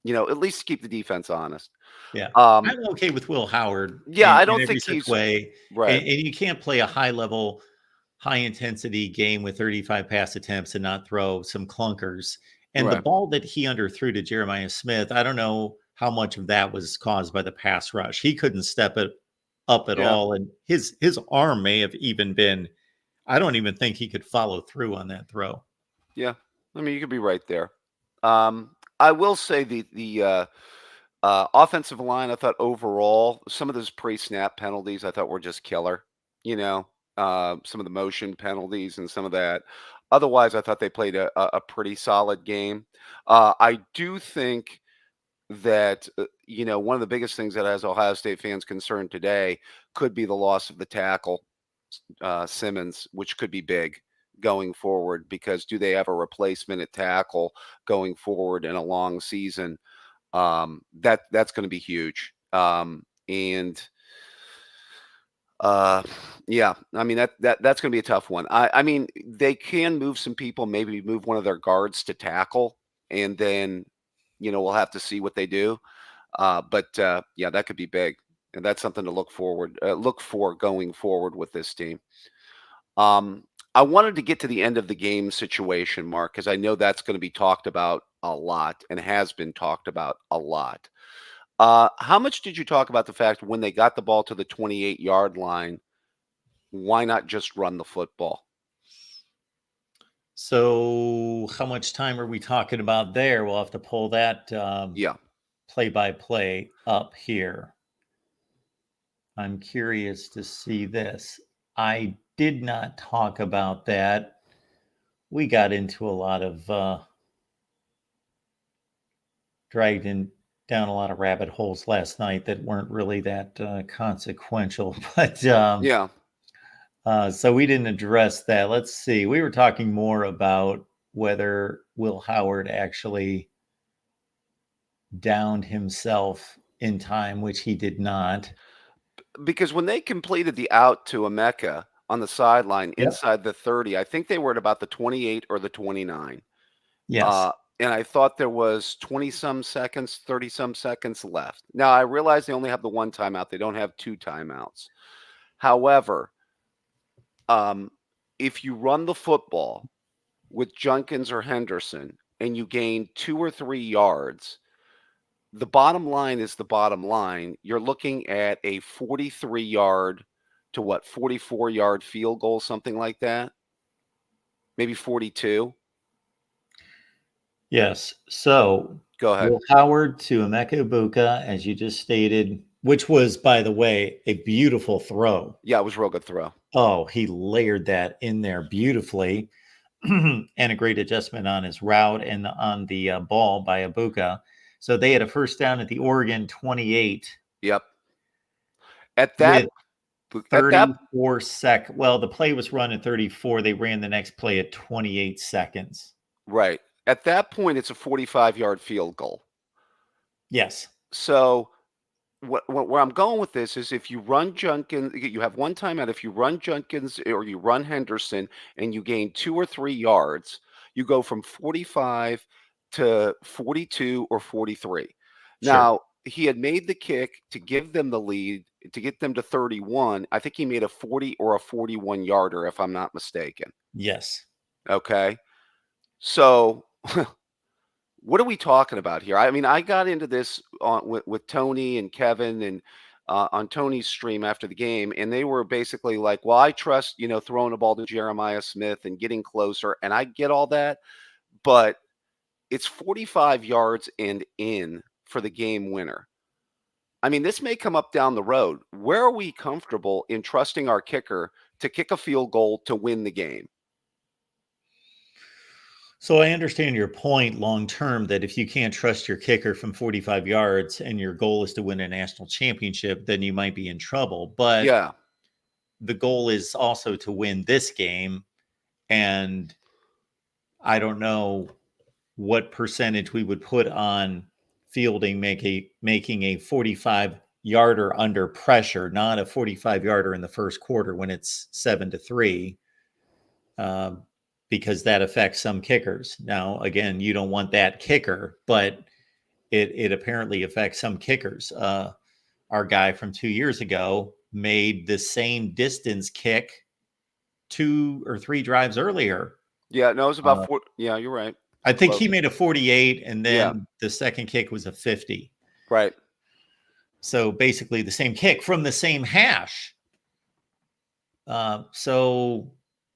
at least keep the defense honest. Yeah. I'm okay with Will Howard. Yeah, I don't think he's way. Right. And you can't play a high-level, high-intensity game with 35 pass attempts and not throw some clunkers. And the ball that he underthrew to Jeremiah Smith, I don't know how much of that was caused by the pass rush. He couldn't step it up at Yeah. all. And his arm may have even been, I don't even think he could follow through on that throw. Yeah. I mean, you could be right there. I will say the offensive line, I thought overall, some of those pre-snap penalties I thought were just killer. Some of the motion penalties and some of that. Otherwise, I thought they played a pretty solid game. I do think that one of the biggest things that has Ohio State fans concerned today could be the loss of the tackle, Simmons, which could be big going forward, because do they have a replacement at tackle going forward in a long season? That's going to be huge. And yeah, I mean that's going to be a tough one. I mean, they can move some people, maybe move one of their guards to tackle, and then we'll have to see what they do. But yeah, that could be big, and that's something to look for going forward with this team. I wanted to get to the end of the game situation, Mark, because I know that's going to be talked about a lot and has been talked about a lot. How much did you talk about the fact when they got the ball to the 28-yard line, why not just run the football? So how much time are we talking about there? We'll have to pull that Yeah. play-by-play up here. I'm curious to see this. I did not talk about that. We got into a lot of dragged down a lot of rabbit holes last night that weren't really that consequential. But Yeah. so we didn't address that. Let's see. We were talking more about whether Will Howard actually downed himself in time, which he did not. Because when they completed the out to Emeka on the sideline Yep. inside the 30, I think they were at about the 28 or the 29. Yes. And I thought there was 20-some seconds, 30-some seconds left. Now, I realize they only have the one timeout. They don't have two timeouts. However, if you run the football with Junkins or Henderson and you gain 2 or 3 yards, the bottom line is the bottom line. You're looking at a 43-yard to 44-yard field goal, something like that. Maybe 42. Yes. So Go ahead. Will Howard to Emeka Ibuka, as you just stated, which was, by the way, a beautiful throw. Yeah, it was a real good throw. Oh, he layered that in there beautifully. And a great adjustment on his route and on the ball by Ibuka. So they had a first down at the Oregon 28. Yep. At that 34 seconds. Well, the play was run at 34. They ran the next play at 28 seconds. Right. At that point, it's a 45-yard field goal. Yes. So where I'm going with this is if you run Junkins, you have one timeout. If you run Junkins or you run Henderson and you gain 2 or 3 yards, you go from 45 to 42 or 43. Sure. Now, he had made the kick to give them the lead, to get them to 31. I think he made a 40 or a 41-yarder, if I'm not mistaken. Yes. Okay. So what are we talking about here? I mean, I got into this with Tony and Kevin and on Tony's stream after the game, and they were basically like, well, I trust, throwing the ball to Jeremiah Smith and getting closer, and I get all that, but it's 45 yards and in for the game winner. I mean, this may come up down the road. Where are we comfortable in trusting our kicker to kick a field goal to win the game? So I understand your point long term that if you can't trust your kicker from 45 yards and your goal is to win a national championship, then you might be in trouble. But yeah, the goal is also to win this game. And I don't know what percentage we would put on fielding making a 45-yarder under pressure, not a 45-yarder in the first quarter when it's 7-3. Because that affects some kickers. Now, again, you don't want that kicker, but it apparently affects some kickers. Our guy from 2 years ago made the same distance kick 2 or 3 drives earlier. Yeah, no, it was about yeah, you're right. I think he made a 48, and then Yeah. the second kick was a 50. Right. So basically the same kick from the same hash. So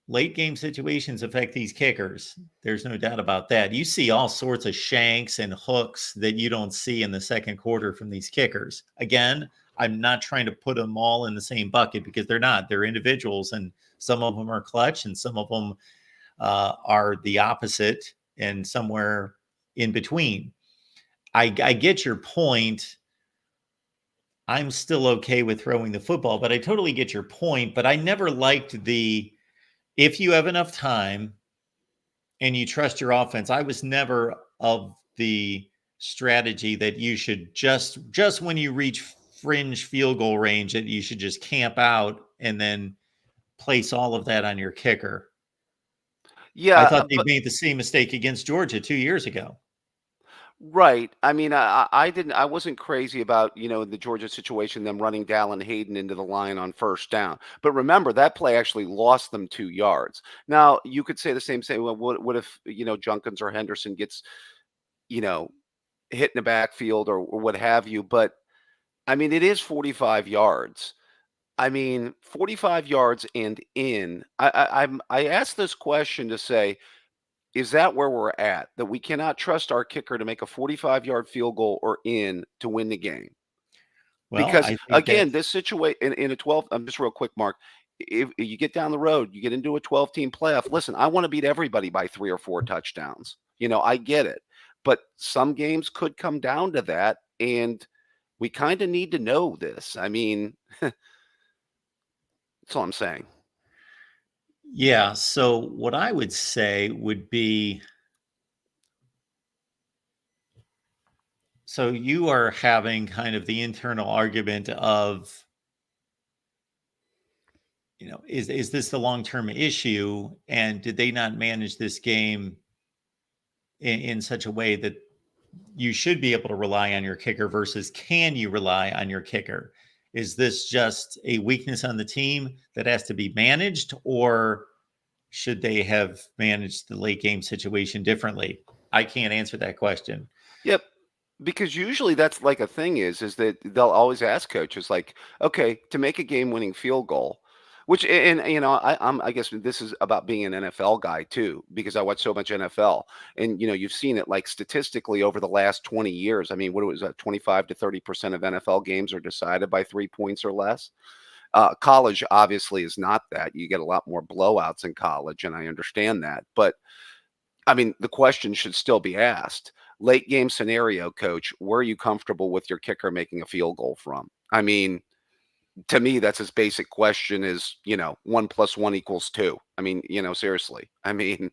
late game situations affect these kickers. There's no doubt about that. You see all sorts of shanks and hooks that you don't see in the second quarter from these kickers. Again, I'm not trying to put them all in the same bucket because they're not. They're individuals, and some of them are clutch and some of them are the opposite and somewhere in between. I get your point. I'm still okay with throwing the football, but I totally get your point. But I never liked if you have enough time and you trust your offense. I was never of the strategy that you should just when you reach fringe field goal range, that you should just camp out and then place all of that on your kicker. I Yeah, thought they made the same mistake against Georgia 2 years ago. right. I mean, I wasn't crazy about, the Georgia situation, them running Dallin Hayden into the line on first down. But remember, that play actually lost them 2 yards. Now, you could say the same thing. Well, what if, Junkins or Henderson gets, hit in the backfield or what have you? But I mean, it is 45 yards. I mean, 45 yards and in. I asked this question to say, is that where we're at? That we cannot trust our kicker to make a 45-yard field goal or in to win the game? Well, Because I think again, that's this situation in a 12, I'm just real quick, Mark. If you get down the road, you get into a 12-team playoff. Listen, I want to beat everybody by 3 or 4 touchdowns. I get it. But some games could come down to that, and we kind of need to know this. I mean, that's all I'm saying. yeah. So what I would say would be, so you are having kind of the internal argument of, is this the long-term issue? And did they not manage this game in such a way that you should be able to rely on your kicker versus can you rely on your kicker? Is this just a weakness on the team that has to be managed, or should they have managed the late game situation differently? I can't answer that question. Yep. Because usually that's like a thing is that they'll always ask coaches like, okay, to make a game-winning field goal, which and I guess this is about being an NFL guy too, because I watch so much NFL, and you've seen it like statistically over the last 20 years. I mean, what was that? 25 to 30% of NFL games are decided by 3 points or less. College obviously is not that. You get a lot more blowouts in college, and I understand that, but I mean, the question should still be asked. Late game scenario, coach, where are you comfortable with your kicker making a field goal from? I mean, to me, that's as basic question as, 1 + 1 = 2. I mean, seriously. I mean,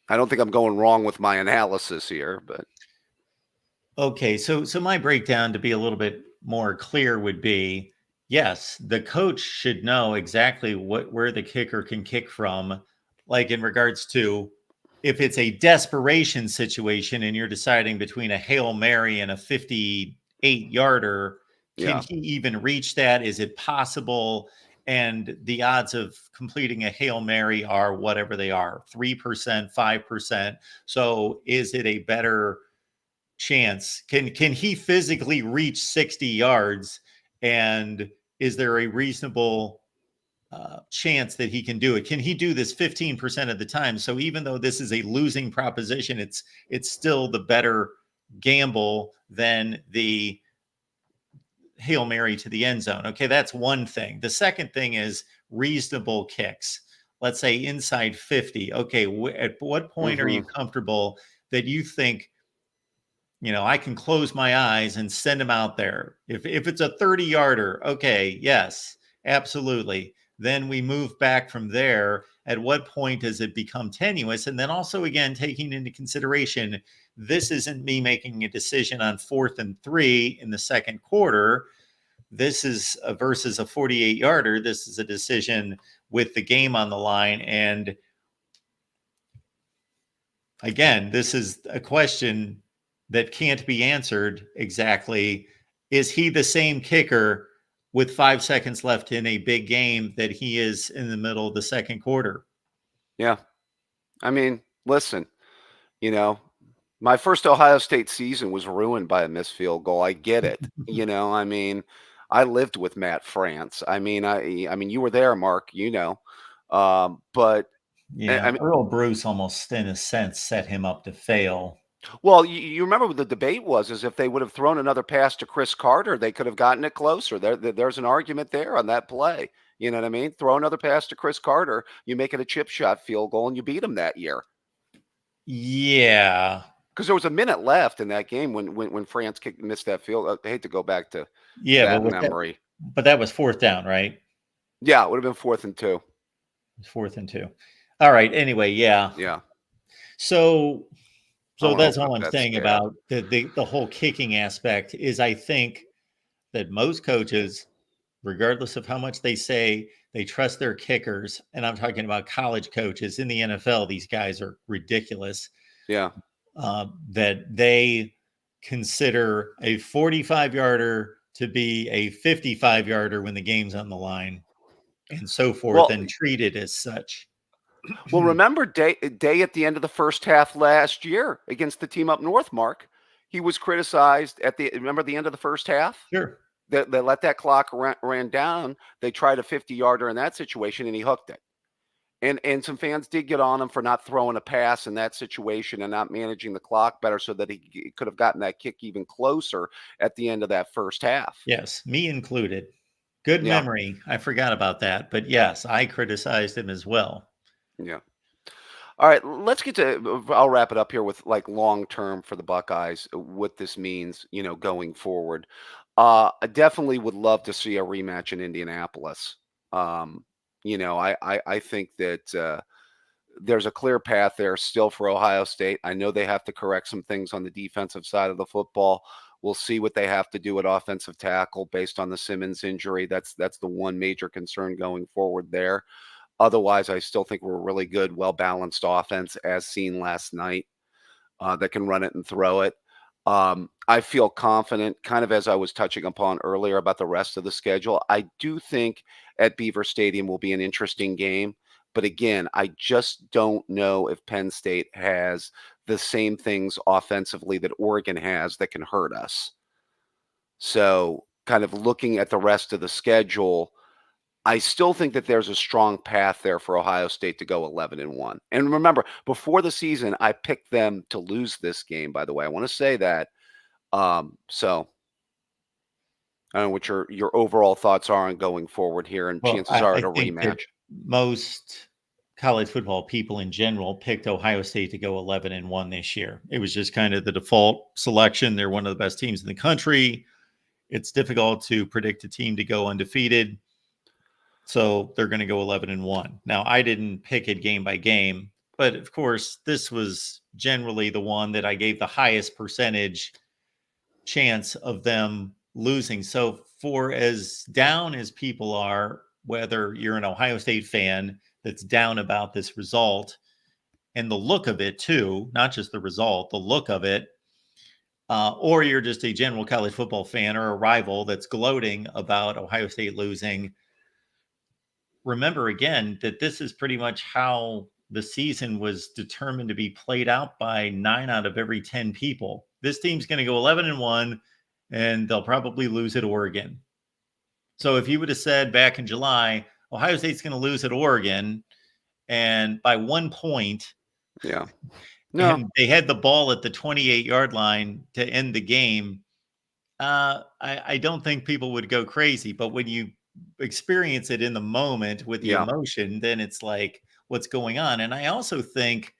I don't think I'm going wrong with my analysis here, but Okay, so my breakdown, to be a little bit more clear, would be yes, the coach should know exactly where the kicker can kick from, like in regards to if it's a desperation situation and you're deciding between a Hail Mary and a 58-yarder, can yeah. he even reach that? Is it possible? And the odds of completing a Hail Mary are whatever they are, 3%, 5%. So is it a better chance? Can he physically reach 60 yards? And is there a reasonable chance that he can do it? Can he do this 15% of the time? So even though this is a losing proposition, it's still the better gamble than the Hail Mary to the end zone. Okay, that's one thing. The second thing is reasonable kicks. Let's say inside 50. Okay, at what point are you Mhm. comfortable that you think, I can close my eyes and send him out there? If it's a 30-yarder, okay, yes, absolutely. Then we move back from there. At what point does it become tenuous? And then also, again, taking into consideration, this isn't me making a decision on 4th and 3 in the second quarter. This is versus a 48-yarder. This is a decision with the game on the line. And again, this is a question that can't be answered exactly. Is he the same kicker with 5 seconds left in a big game that he is in the middle of the second quarter? Yeah. I mean, listen, you know, My first Ohio State season was ruined by a missed field goal. I get it. I mean, I lived with Matt France. I mean, you were there, Mark. But I Yeah, mean, Earl Bruce almost, in a sense, set him up to fail. well, you remember what the debate was? Is if they would have thrown another pass to Chris Carter, they could have gotten it closer. There's an argument there on that play. You know what I mean? Throw another pass to Chris Carter, you make it a chip shot field goal, and you beat him that year. Yeah, Because there was a minute left in that game when France missed that field. I hate to go back to yeah, that memory. but that was fourth down, right? Yeah, it would have been 4th and 2. It was 4th and 2. All right. Anyway, yeah. Yeah, So I so want to that's open all up I'm that saying stat. about the whole kicking aspect is I think that most coaches, regardless of how much they say they trust their kickers, and I'm talking about college coaches in the NFL, these guys are ridiculous. Yeah. That they consider a 45-yarder to be a 55-yarder when the game's on the line, and so forth, Well, and treat it as such. remember Day at the end of the first half last year against the team up north, Mark. He was criticized remember the end of the first half? Sure. They let that clock ran down. They tried a 50-yarder in that situation, and he hooked it. And some fans did get on him for not throwing a pass in that situation and not managing the clock better so that he could have gotten that kick even closer at the end of that first half. Yes, me included. Good Yeah. memory. I forgot about that. But yes, I criticized him as well. Yeah. All right, let's get to. I'll wrap it up here with like long term for the Buckeyes, what this means, going forward. I definitely would love to see a rematch in Indianapolis. I think that there's a clear path there still for Ohio State. I know they have to correct some things on the defensive side of the football. We'll see what they have to do at offensive tackle based on the Simmons injury. That's the one major concern going forward there. Otherwise, I still think we're a really good, well-balanced offense as seen last night that can run it and throw it. I feel confident, kind of as I was touching upon earlier about the rest of the schedule. I do think at Beaver Stadium will be an interesting game. But again, I just don't know if Penn State has the same things offensively that Oregon has that can hurt us. So kind of looking at the rest of the schedule, I still think that there's a strong path there for Ohio State to go 11-1. And remember, before the season, I picked them to lose this game, by the way. I want to say that. So I don't know what your overall thoughts are on going forward here, and Well, chances are I at a think that rematch. most college football people in general picked Ohio State to go 11-1 this year. It was just kind of the default selection. They're one of the best teams in the country. It's difficult to predict a team to go undefeated. So they're going to go 11-1. Now, I didn't pick it game by game, but of course, this was generally the one that I gave the highest percentage chance of them losing. So for as down as people are, whether you're an Ohio State fan that's down about this result and the look of it too, not just the result, the look of it, or you're just a general college football fan or a rival that's gloating about Ohio State losing, remember again that this is pretty much how the season was determined to be played out by 9 out of every 10 people. This team's going to go 11-1 and they'll probably lose at Oregon. So if you would have said back in July, Ohio State's going to lose at Oregon and by 1 point, Yeah. No. and they had the ball at the 28-yard line to end the game, I don't think people would go crazy. But when you experience it in the moment with the Yeah. emotion, then it's like, what's going on? And I also think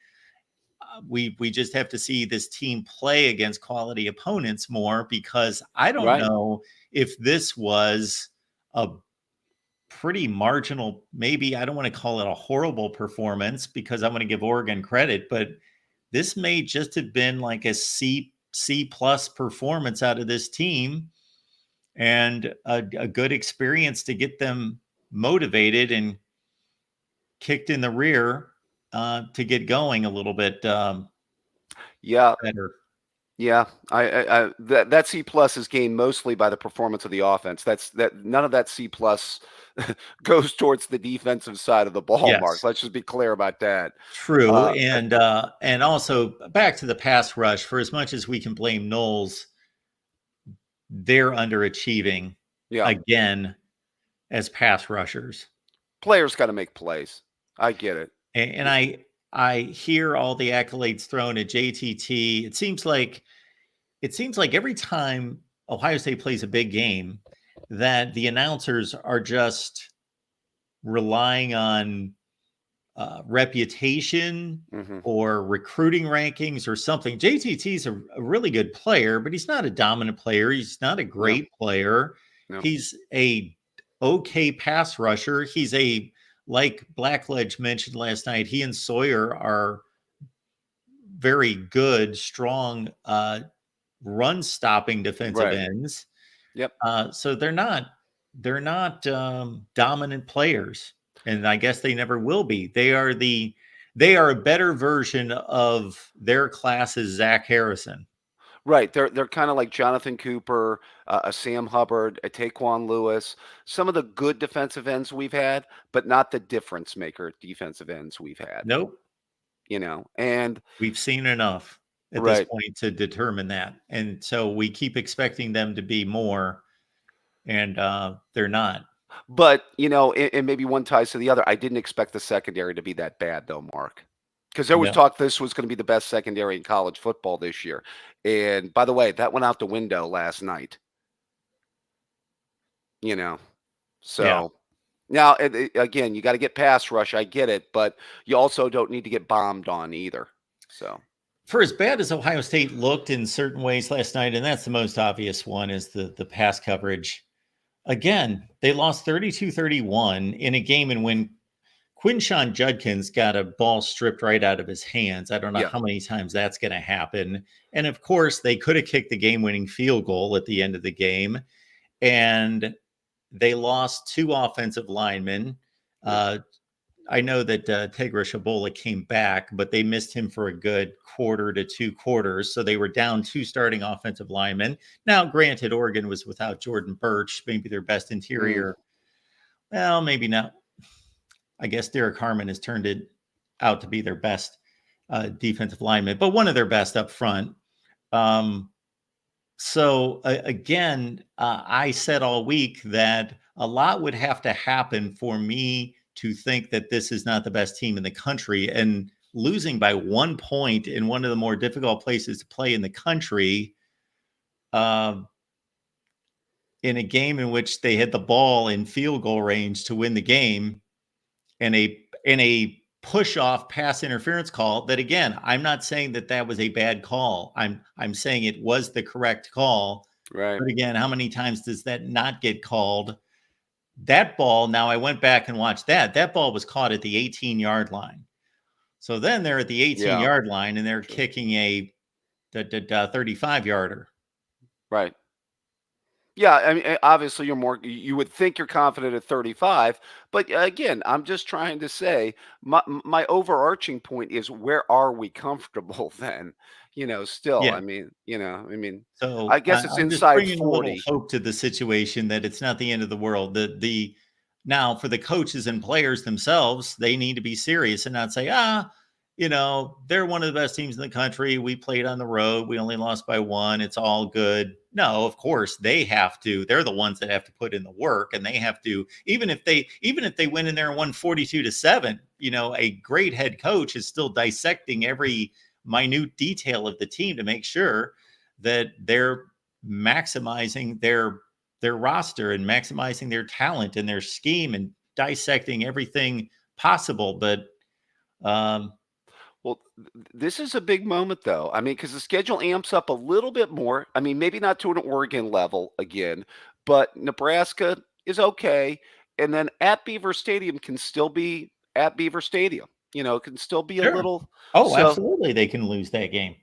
we just have to see this team play against quality opponents more, because I don't Right. know if this was a pretty marginal, maybe I don't want to call it a horrible performance because I want to give Oregon credit, but this may just have been like a C plus performance out of this team and a good experience to get them motivated and kicked in the rear to get going a little bit Yeah. better. Yeah, that C plus is gained mostly by the performance of the offense. That none of that C plus goes towards the defensive side of the ball, Mark. Yes. Let's just be clear about that. True, Uh, and also back to the pass rush. For as much as we can blame Knowles, they're underachieving yeah, again as pass rushers. players got to make plays. I get it. And I hear all the accolades thrown at JTT. It seems like every time Ohio State plays a big game, that the announcers are just relying on reputation Hmm. or recruiting rankings or something. JTT is a really good player, but he's not a dominant player. He's not a No, great player. no, He's a okay pass rusher. He's a like Blackledge mentioned last night. He and Sawyer are very good, strong run stopping defensive right. ends. Yep. So they're not dominant players, and I guess they never will be. They are a better version of their class's Zach Harrison. Right. They're kind of like Jonathan Cooper, a Sam Hubbard, a Taquan Lewis, some of the good defensive ends we've had, but not the difference maker defensive ends we've had. Nope, And we've seen enough at this right. point to determine that, and so we keep expecting them to be more, and they're not. But, and maybe one ties to the other. I didn't expect the secondary to be that bad, though, Mark, because there was No, talk this was going to be the best secondary in college football this year. And by the way, that went out the window last night, you know. yeah. So now, again, you got to get pass rush. I get it, but you also don't need to get bombed on either. So, For as bad as Ohio State looked in certain ways last night, and that's the most obvious one, is the pass coverage. Again, they lost 32-31 in a game in when Quinshawn Judkins got a ball stripped right out of his hands. I don't know yeah, how many times that's going to happen. And of course, they could have kicked the game-winning field goal at the end of the game, and they lost two offensive linemen. yeah, I know that Tegra Shabola came back, but they missed him for a good quarter to two quarters. So they were down two starting offensive linemen. Now, granted, Oregon was without Jordan Birch, maybe their best mm, interior. Well, maybe not. I guess Derek Harmon has turned it out to be their best defensive lineman, but one of their best up front. Um, again, I said all week that a lot would have to happen for me to think that this is not the best team in the country. And losing by 1 point in one of the more difficult places to play in the country, uh, in a game in which they hit the ball in field goal range to win the game, and a push off pass interference call that, again, I'm not saying that that was a bad call. I'm saying it was the correct call. right, But again, how many times does that not get called? That ball, now I went back and watched that. That ball was caught at the 18-yard line. So then they're at the yeah, 18-yard line and they're sure, kicking a 35-yarder. right. Yeah, I mean, obviously, you would think you're confident at 35, but again, I'm just trying to say my overarching point is where are we comfortable then? Still, Yeah. I So guess it's I'm just inside bringing a little 40. hope to the situation that it's not the end of the world. The now for the coaches and players themselves, they need to be serious and not say, they're one of the best teams in the country. We played on the road. We only lost by one. It's all good. No, of course they have to. They're the ones that have to put in the work, and they have to. Even if they went in there and won 42-7, a great head coach is still dissecting every minute detail of the team to make sure that they're maximizing their roster and maximizing their talent and their scheme and dissecting everything possible. But um, Well, this is a big moment, though. I mean, because the schedule amps up a little bit more. I mean, maybe not to an Oregon level again, but Nebraska is okay. And then at Beaver Stadium can still be at Beaver Stadium. It can still be a sure. little. Oh, So, absolutely, they can lose that game.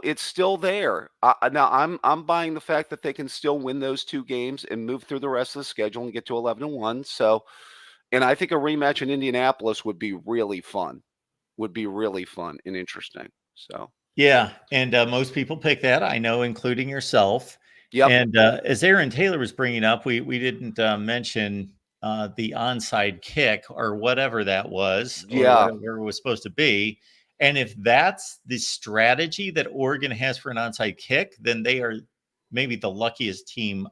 it's still there. Now, I'm buying the fact that they can still win those two games and move through the rest of the schedule and get to 11-1. So, and I think a rematch in Indianapolis would be really fun and interesting. So, Yeah, and most people pick that, I know, including yourself. Yep. And as Aaron Taylor was bringing up, we didn't mention the onside kick or whatever that was, or Yeah. whatever it was supposed to be. And if that's the strategy that Oregon has for an onside kick, then they are maybe the luckiest team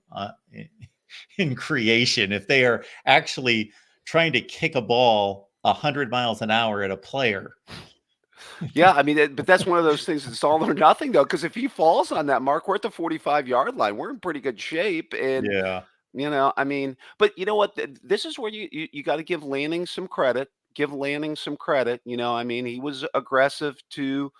in creation. If they are actually trying to kick a ball 100 miles an hour at a player. Yeah, I mean, but that's one of those things. It's all or nothing, though, because if he falls on that mark, we're at the 45-yard line. We're in pretty good shape, and Yeah. I mean, but you know what? This is where you got to give Lanning some credit. Give Lanning some credit. I mean, he was aggressive to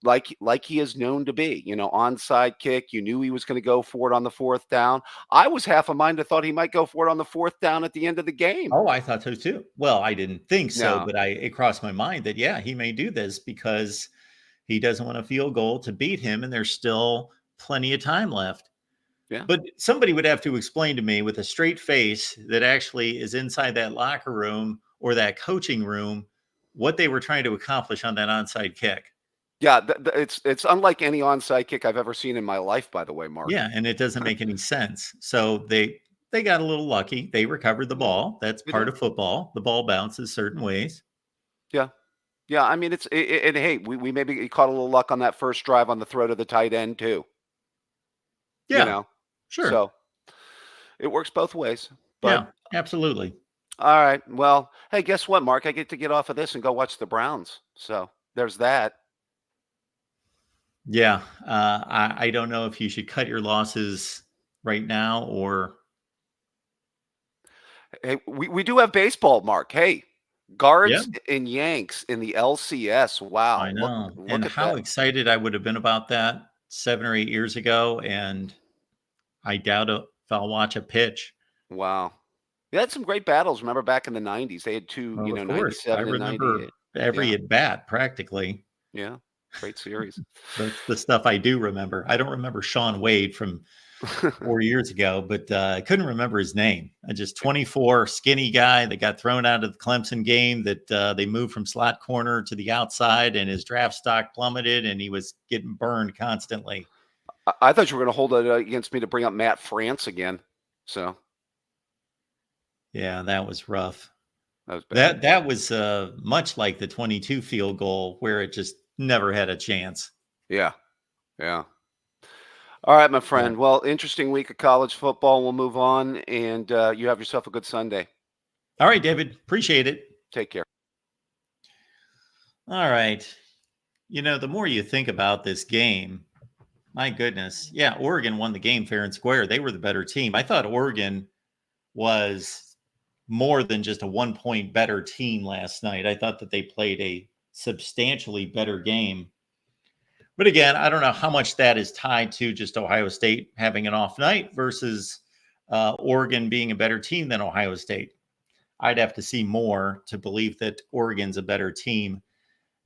like he is known to be. Onside kick. You knew he was going to go for it on the fourth down. I was half a mind. I thought he might go for it on the fourth down at the end of the game. Oh, I thought so too. Well, I didn't think so, No, but it crossed my mind that, yeah, he may do this because he doesn't want a field goal to beat him, and there's still plenty of time left. yeah. But somebody would have to explain to me with a straight face that actually is inside that locker room or that coaching room what they were trying to accomplish on that onside kick. Yeah, it's unlike any onside kick I've ever seen in my life, by the way, Mark. Yeah, and it doesn't make any sense. So they got a little lucky. They recovered the Yeah, ball. That's they part did. of football. The ball bounces certain ways. Yeah. Yeah, I mean, and hey, we maybe caught a little luck on that first drive on the throw to the tight end too, you Yeah, know? sure. So, it works both ways. But Yeah, absolutely. all right. Well, hey, guess what, Mark? I get to get off of this and go watch the Browns. So, there's that. Yeah, I don't know if you should cut your losses right now or Hey, we do have baseball, Mark. Hey, yeah, Guards and Yanks in the LCS. Wow. I Look know. And look at how that. excited I would have been about that 7 or 8 years ago, and I doubt if I'll watch a pitch. Wow. They had some great battles. Remember back in the 90s, they had two, Well, of course, I 97 and remember 98. every Yeah. at bat practically. Yeah. Great series. That's the stuff I do remember. I don't remember Sean Wade from 4 years ago, but I couldn't remember his name. I just 24 skinny guy that got thrown out of the Clemson game that they moved from slot corner to the outside, and his draft stock plummeted, and he was getting burned constantly. I thought you were going to hold it against me to bring up Matt France again. So Yeah, that was rough. that was bad. That was much like the 22 field goal where it just never had a chance. Yeah. Yeah. All right, my Yeah. friend. Well, interesting week of college football. We'll move on, and you have yourself a good Sunday. All right, David. Appreciate it. Take care. All right. The more you think about this game, my goodness. Yeah, Oregon won the game fair and square. They were the better team. I thought Oregon was more than just a 1 point better team last night. I thought that they played a substantially better game. But again, I don't know how much that is tied to just Ohio State having an off night versus Oregon being a better team than Ohio State. I'd have to see more to believe that Oregon's a better team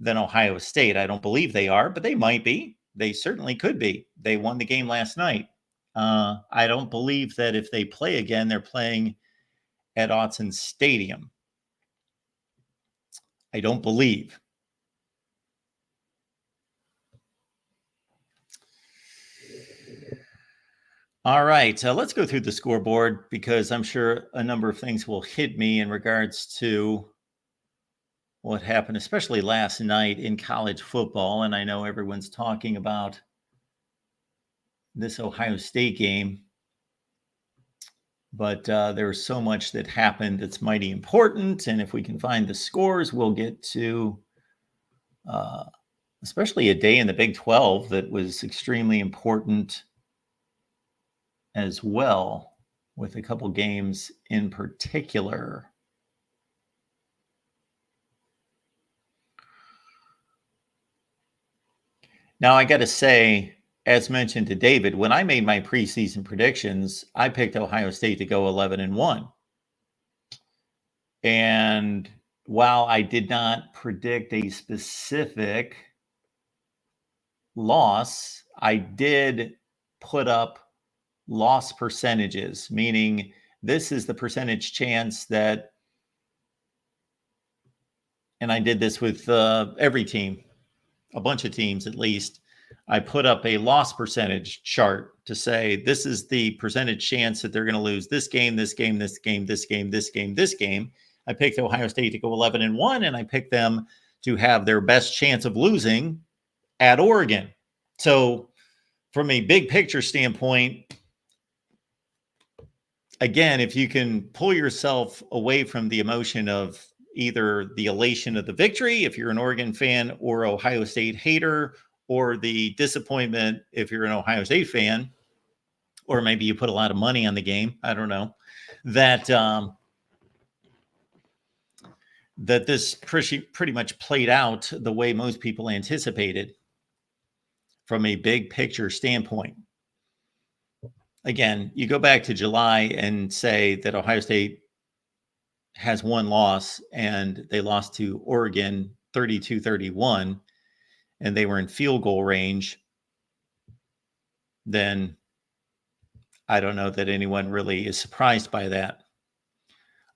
than Ohio State. I don't believe they are, but they might be. They certainly could be. They won the game last night. I don't believe that if they play again, they're playing at Autzen Stadium. I don't believe. All right, let's go through the scoreboard because I'm sure a number of things will hit me in regards to what happened, especially last night in college football. And I know everyone's talking about this Ohio State game, but there's so much that happened that's mighty important. And if we can find the scores, we'll get to especially a day in the Big 12 that was extremely important as well, with a couple games in particular. Now, I got to say, as mentioned to David, when I made my preseason predictions, I picked Ohio State to go 11-1. And while I did not predict a specific loss, I did put up loss percentages, meaning this is the percentage chance that, and I did this with every team, a bunch of teams at least, I put up a loss percentage chart to say this is the percentage chance that they're going to lose this game, this game, this game, this game, this game, this game. I picked Ohio State to go 11-1, and I picked them to have their best chance of losing at Oregon. So from a big picture standpoint, again, if you can pull yourself away from the emotion of either the elation of the victory, if you're an Oregon fan, or Ohio State hater, or the disappointment if you're an Ohio State fan, or maybe you put a lot of money on the game, I don't know, that that this pretty much played out the way most people anticipated from a big picture standpoint. Again, you go back to July and say that Ohio State has one loss, and they lost to Oregon 32-31, and they were in field goal range, then I don't know that anyone really is surprised by that.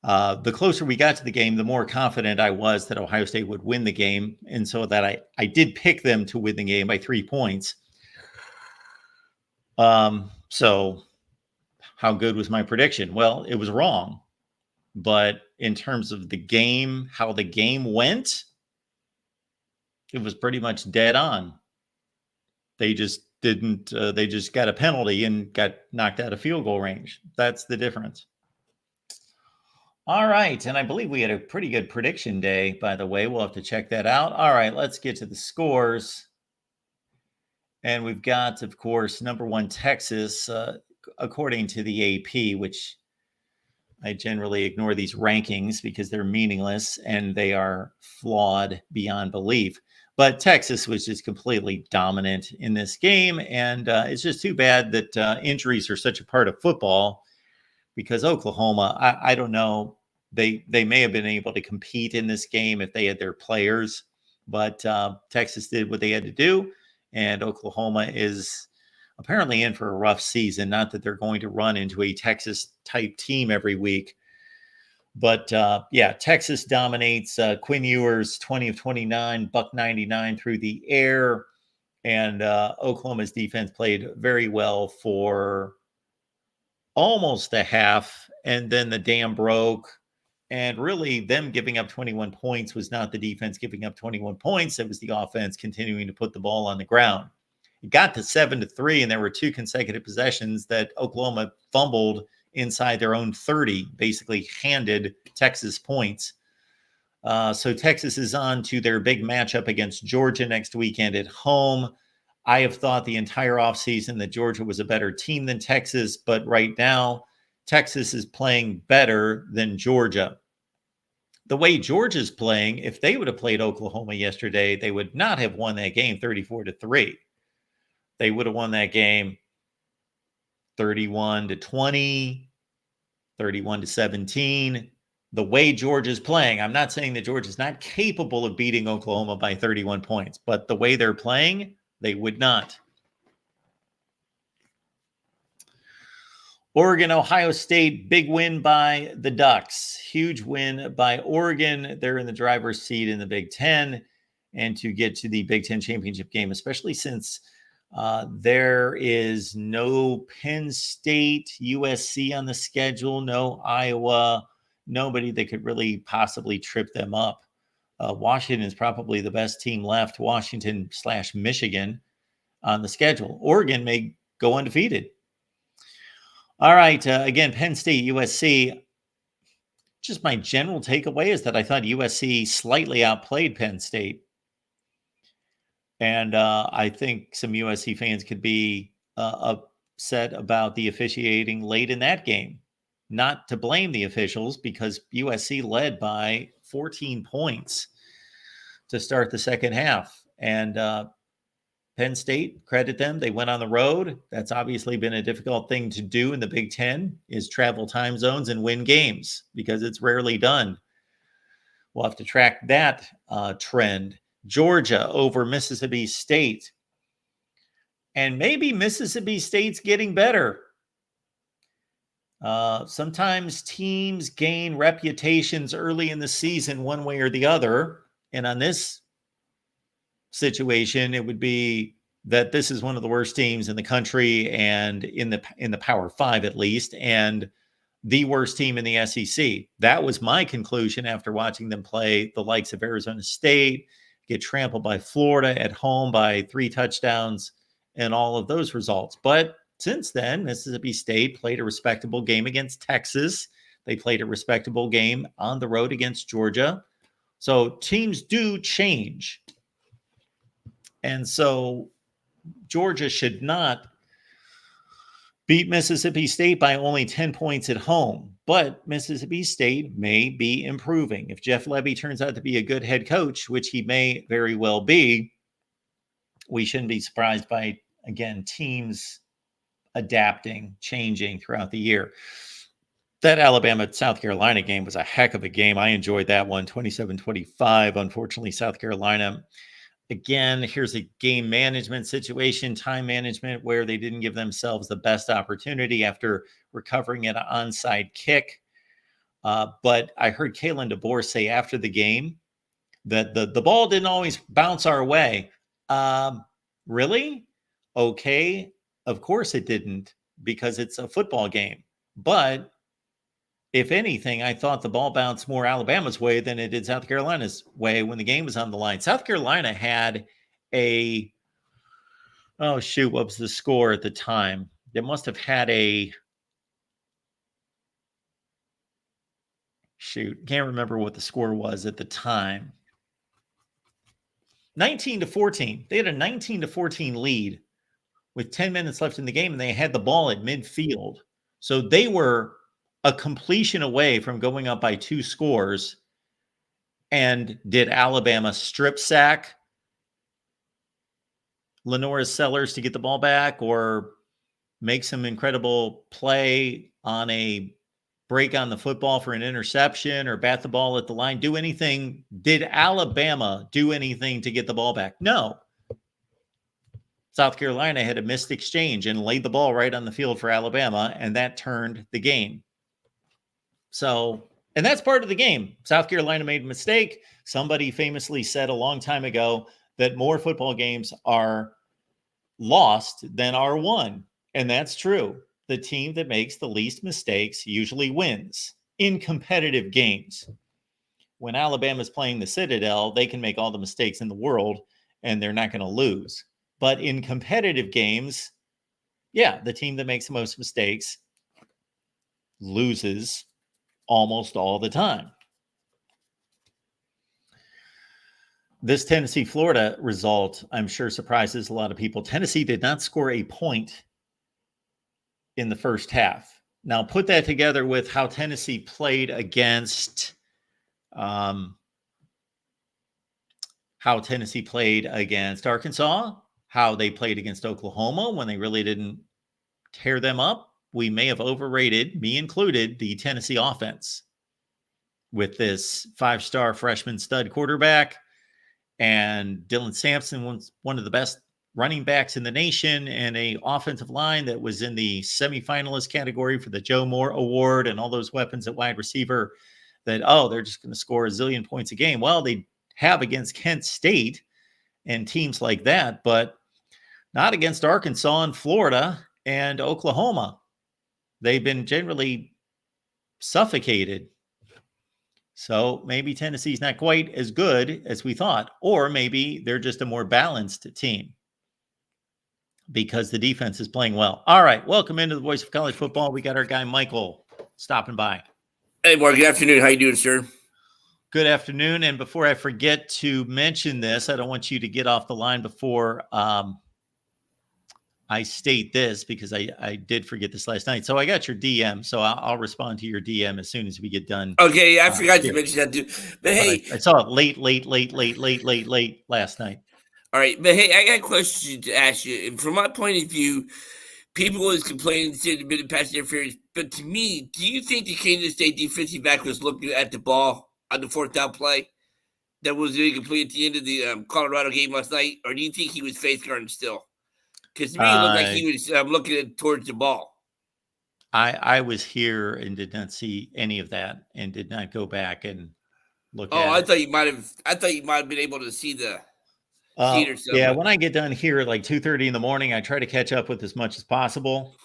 The closer we got to the game, the more confident I was that Ohio State would win the game. And so that I did pick them to win the game by 3 points. So how good was my prediction? Well, it was wrong. But in terms of the game, how the game went, it was pretty much dead on. They just didn't, they just got a penalty and got knocked out of field goal range. That's the difference. All right. And I believe we had a pretty good prediction day, by the way. We'll have to check that out. All right. Let's get to the scores. And we've got, of course, number 1, Texas, according to the AP, which I generally ignore these rankings because they're meaningless and they are flawed beyond belief. But Texas was just completely dominant in this game. And it's just too bad that injuries are such a part of football, because Oklahoma, I don't know, they may have been able to compete in this game if they had their players. But Texas did what they had to do. And Oklahoma is apparently in for a rough season. Not that they're going to run into a Texas-type team every week. But, yeah, Texas dominates. Quinn Ewers, 20 of 29, buck 99 through the air. And Oklahoma's defense played very well for almost a half. And then the dam broke. And really, them giving up 21 points was not the defense giving up 21 points. It was the offense continuing to put the ball on the ground. It got to 7-3, and there were 2 consecutive possessions that Oklahoma fumbled inside their own 30, basically handed Texas points. So Texas is on to their big matchup against Georgia next weekend at home. I have thought the entire offseason that Georgia was a better team than Texas, but right now, Texas is playing better than Georgia. The way Georgia's playing, if they would have played Oklahoma yesterday, they would not have won that game 34-3. They would have won that game 31-20, 31-17. The way Georgia's playing, I'm not saying that Georgia's not capable of beating Oklahoma by 31 points, but the way they're playing, they would not. Oregon, Ohio State, big win by the Ducks. Huge win by Oregon. They're in the driver's seat in the Big Ten, and to get to the Big Ten championship game, especially since there is no Penn State, USC on the schedule, no Iowa, nobody that could really possibly trip them up. Washington is probably the best team left, Washington/Michigan on the schedule. Oregon may go undefeated. All right. Again, Penn State, USC. Just my general takeaway is that I thought USC slightly outplayed Penn State. And I think some USC fans could be upset about the officiating late in that game. Not to blame the officials, because USC led by 14 points to start the second half. And Penn State, credit them, they went on the road. That's obviously been a difficult thing to do in the Big Ten, is travel time zones and win games, because it's rarely done. We'll have to track that trend. Georgia over Mississippi State. And maybe Mississippi State's getting better. Sometimes teams gain reputations early in the season one way or the other. And on this situation, it would be that this is one of the worst teams in the country and in the Power Five at least, and the worst team in the SEC. That was my conclusion after watching them play the likes of Arizona State, get trampled by Florida at home by 3 touchdowns, and all of those results. But since then, Mississippi State played a respectable game against Texas. They played a respectable game on the road against Georgia. So teams do change. And so Georgia should not beat Mississippi State by only 10 points at home. But Mississippi State may be improving. If Jeff Lebby turns out to be a good head coach, which he may very well be, we shouldn't be surprised by, again, teams adapting, changing throughout the year. That Alabama-South Carolina game was a heck of a game. I enjoyed that one, 27-25. Unfortunately, South Carolina, again, here's a game management situation, time management, where they didn't give themselves the best opportunity after recovering an onside kick. But I heard Kalen DeBoer say after the game that the ball didn't always bounce our way. Really? Okay. Of course it didn't, because it's a football game. But if anything, I thought the ball bounced more Alabama's way than it did South Carolina's way when the game was on the line. South Carolina had what was the score at the time? They must have had can't remember what the score was at the time. 19-14. They had a 19-14 lead with 10 minutes left in the game, and they had the ball at midfield. So they were a completion away from going up by 2 scores. And did Alabama strip sack Lenora Sellers to get the ball back, or make some incredible play on a break on the football for an interception, or bat the ball at the line? Do anything? Did Alabama do anything to get the ball back? No. South Carolina had a missed exchange and laid the ball right on the field for Alabama, and that turned the game. So, and that's part of the game. South Carolina made a mistake. Somebody famously said a long time ago that more football games are lost than are won. And that's true. The team that makes the least mistakes usually wins in competitive games. When Alabama's playing the Citadel, they can make all the mistakes in the world and they're not going to lose. But in competitive games, the team that makes the most mistakes loses almost all the time. This Tennessee-Florida result, I'm sure, surprises a lot of people. Tennessee did not score a point in the first half. Now, put that together with how Tennessee played against Arkansas, how they played against Oklahoma when they really didn't tear them up. We may have overrated, me included, the Tennessee offense with this 5-star freshman stud quarterback. And Dylan Sampson was one of the best running backs in the nation, and a offensive line that was in the semifinalist category for the Joe Moore Award, and all those weapons at wide receiver that, they're just going to score a zillion points a game. Well, they have against Kent State and teams like that, but not against Arkansas and Florida and Oklahoma. They've been generally suffocated. So maybe Tennessee's not quite as good as we thought, or maybe they're just a more balanced team because the defense is playing well. All right, welcome into the Voice of College Football. We got our guy Michael stopping by. Hey, Mark, good afternoon. How you doing, sir? Good afternoon. And before I forget to mention this, I don't want you to get off the line before I state this, because I did forget this last night. So I got your DM, so I'll respond to your DM as soon as we get done. Okay, I forgot to mention that too. But hey, I saw it late last night. All right, but hey, I got a question to ask you. And from my point of view, people always complain that there's been pass interference. But to me, do you think the Kansas State defensive back was looking at the ball on the 4th down play that was incomplete at the end of the Colorado game last night? Or do you think he was face guarding still? Because to me, it looked like he was looking towards the ball. I was here and did not see any of that, and did not go back and look at it. I thought you might have been able to see the seat or Yeah, something. when I get done here at like 2:30 in the morning, I try to catch up with as much as possible.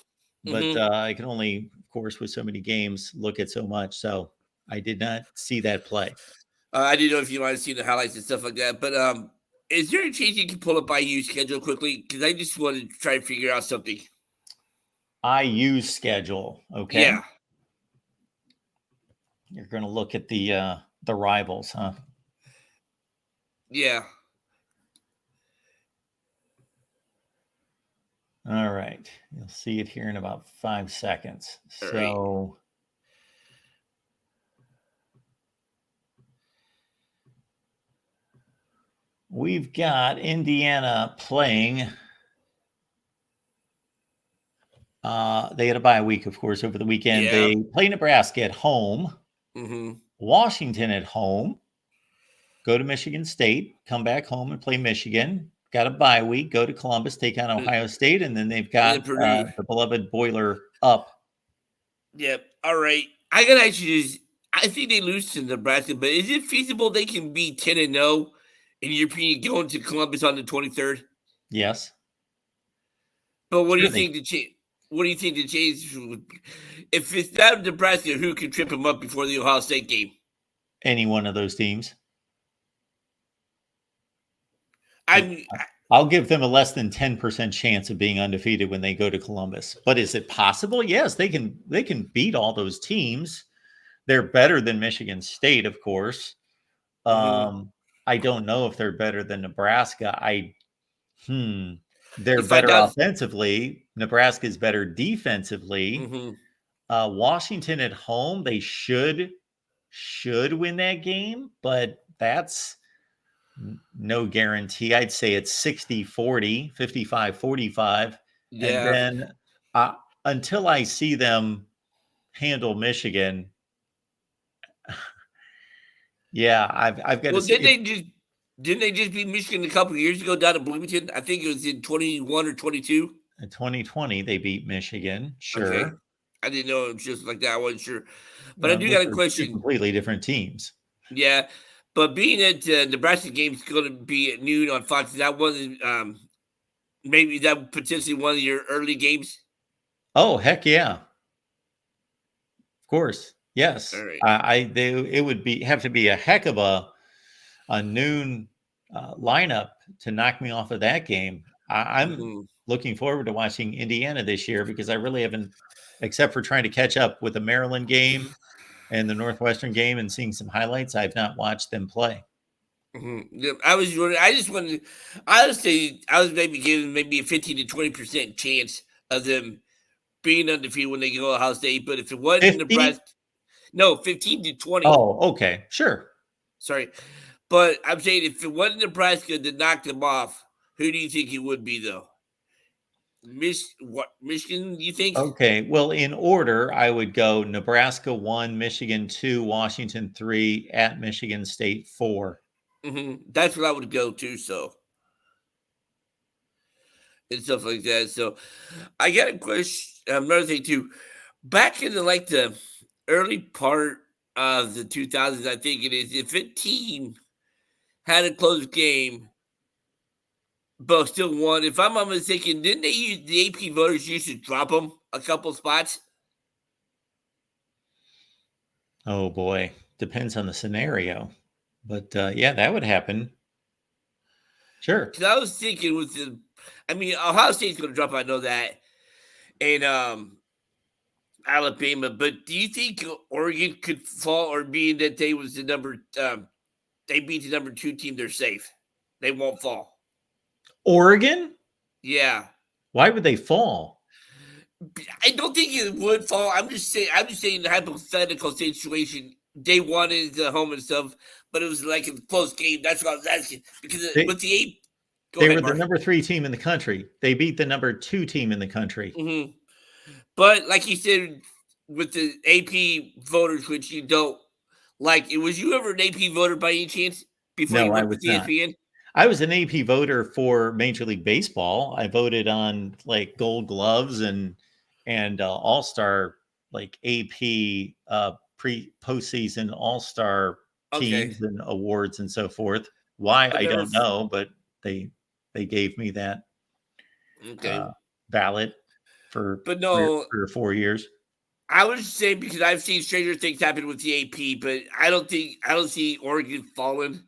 But Mhm. I can only, of course, with so many games, look at so much. So I did not see that play. I didn't know if you wanted to see the highlights and stuff like that, but is there a chance you can pull up IU schedule quickly? Because I just wanted to try to figure out something. IU schedule. Okay. Yeah, You're going to look at the rivals, huh? yeah. All right. You'll see it here in about 5 seconds. All right. So we've got Indiana playing. They had a bye week, of course, over the weekend. Yeah. They play Nebraska at home, Mm-hmm. Washington at home, go to Michigan State, come back home and play Michigan. Got a bye week, go to Columbus, take on Ohio State, and then they've got Purdue. the beloved Boiler up. Yep. All right. I gotta ask you this. I think they lose to Nebraska, but is it feasible they can be 10-0 in your opinion going to Columbus on the 23rd? Yes. But what do Sure you think what do you think the change would be? If it's not Nebraska, who can trip them up before the Ohio State game? Any one of those teams. I'll give them a less than 10% chance of being undefeated when they go to Columbus. But is it possible? Yes, they can beat all those teams. They're better than Michigan State, of course. I don't know if they're better than Nebraska. They're better offensively. Nebraska's better defensively. Washington at home, they should win that game, but that's no guarantee. I'd say it's 60-40, 55-45. Yeah. And then until I see them handle Michigan, yeah, I've got to see. Didn't they just beat Michigan a couple of years ago down at Bloomington? I think it was in 21 or 22. In 2020, they beat Michigan. Sure. Okay. I didn't know it was just like that. I wasn't sure. But I do got a question. Completely different teams. Yeah. But being that Nebraska game is going to be at noon on Fox, is that one maybe that potentially one of your early games? Oh, heck yeah. Of course. Yes. All right. It would have to be a heck of a noon lineup to knock me off of that game. I'm looking forward to watching Indiana this year because I really haven't, except for trying to catch up with the Maryland game and the Northwestern game and seeing some highlights, I've not watched them play. I just wanted, honestly, I was maybe giving maybe a 15 to 20% chance of them being undefeated when they go to Ohio State. But if it wasn't Nebraska, no, 15 to 20. Oh, okay. Sure. Sorry. But I'm saying if it wasn't Nebraska that knocked them off, who do you think it would be, though? Michigan, you think? Okay. Well, in order, I would go Nebraska 1, Michigan 2, Washington 3, at Michigan State 4. That's what I would go to, so. And stuff like that. So I got a question. Another thing, too. Back in the early part of the 2000s, I think it is, if a team had a close game, but still won. If I'm not mistaken, didn't they use the AP voters used to drop them a couple spots? Oh boy, depends on the scenario, but yeah, that would happen. Sure. Because I was thinking Ohio State's going to drop. I know that, and Alabama. But do you think Oregon could fall, or being that they was they beat the number 2 team, they're safe? They won't fall. Oregon? Yeah. Why would they fall? I don't think it would fall. I'm just saying the hypothetical situation. They wanted the home and stuff, but it was like a close game. That's what I was asking. Because with the 8, they were the number 3 team in the country. They beat the number 2 team in the country. But like you said, with the AP voters, which you don't like, was you ever an AP voter by any chance before you went with ESPN? I was an AP voter for Major League Baseball. I voted on Gold Gloves and All-Star AP postseason All-Star teams and awards and so forth. Why I don't know, but they gave me that Okay. ballot for But no, 3 or 4 years. I would say because I've seen stranger things happen with the AP, but I don't see Oregon falling.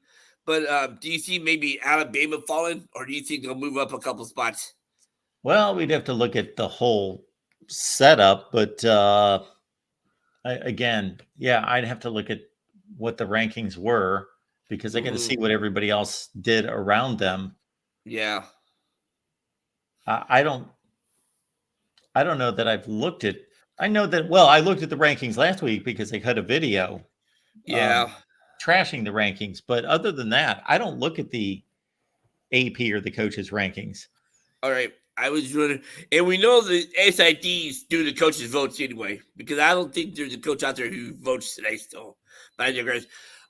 But do you see maybe Alabama falling, or do you think they'll move up a couple spots? Well, we'd have to look at the whole setup, but again, yeah, I'd have to look at what the rankings were because I got to Mhm. see what everybody else did around them. Yeah. I don't know that I've looked at. I know that. Well, I looked at the rankings last week because they cut a video Yeah. trashing the rankings. But other than that, I don't look at the AP or the coaches' rankings. All right. I was wondering, and we know the SIDs do the coaches' votes anyway, because I don't think there's a coach out there who votes today still. But I digress.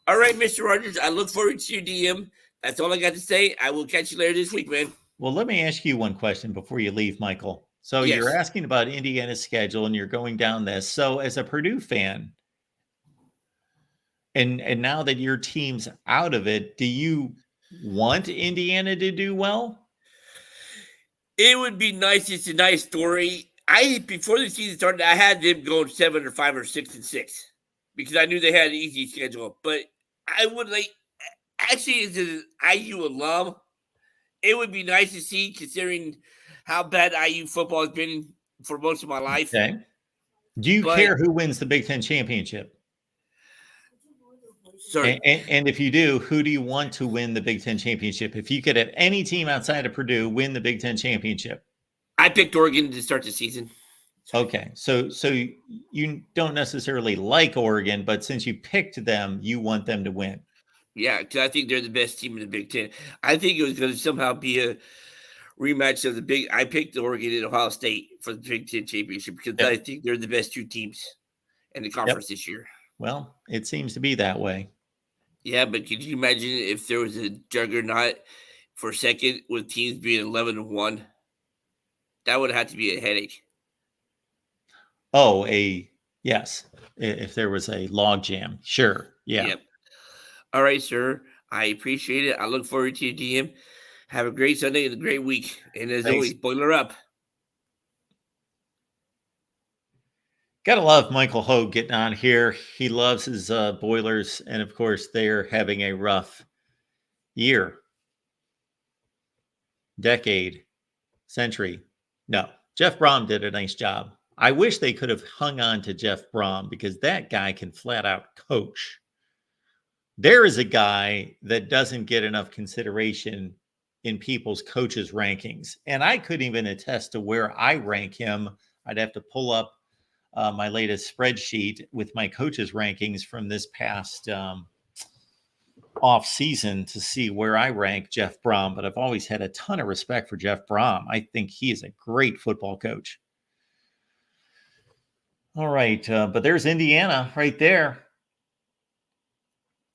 All right, Mr. Rogers, I look forward to your DM. That's all I got to say. I will catch you later this week, man. Well, let me ask you one question before you leave, Michael. So you're Yes. asking about Indiana's schedule and you're going down this. So as a Purdue fan, and now that your team's out of it, do you want Indiana to do well? It would be nice. It's a nice story. Before the season started, I had them going 7 or 5 or 6-6 because I knew they had an easy schedule. But I would actually, as an IU alum, it would be nice to see considering how bad IU football has been for most of my life. Okay. Do you care who wins the Big Ten championship? Sorry. And if you do, who do you want to win the Big Ten championship? If you could have any team outside of Purdue win the Big Ten championship. I picked Oregon to start the season. Okay. So you don't necessarily like Oregon, but since you picked them, you want them to win. Yeah, because I think they're the best team in the Big Ten. I think it was going to somehow be a rematch of the big. I picked Oregon and Ohio State for the Big Ten championship because I think they're the best two teams in the conference this year. Well, it seems to be that way. Yeah, but could you imagine if there was a juggernaut for second with teams being 11-1? That would have to be a headache. Oh, yes. If there was a log jam, sure. Yeah. Yep. All right, sir. I appreciate it. I look forward to your DM. Have a great Sunday and a great week. And as always, boiler up. Gotta love Michael Hogue getting on here. He loves his Boilers, and of course, they're having a rough year, decade, century. No, Jeff Brom did a nice job. I wish they could have hung on to Jeff Brom because that guy can flat out coach. There is a guy that doesn't get enough consideration in people's coaches' rankings, and I couldn't even attest to where I rank him. I'd have to pull up my latest spreadsheet with my coaches' rankings from this past off season to see where I rank Jeff Brom. But I've always had a ton of respect for Jeff Brom. I think he is a great football coach. All right, but there's Indiana right there.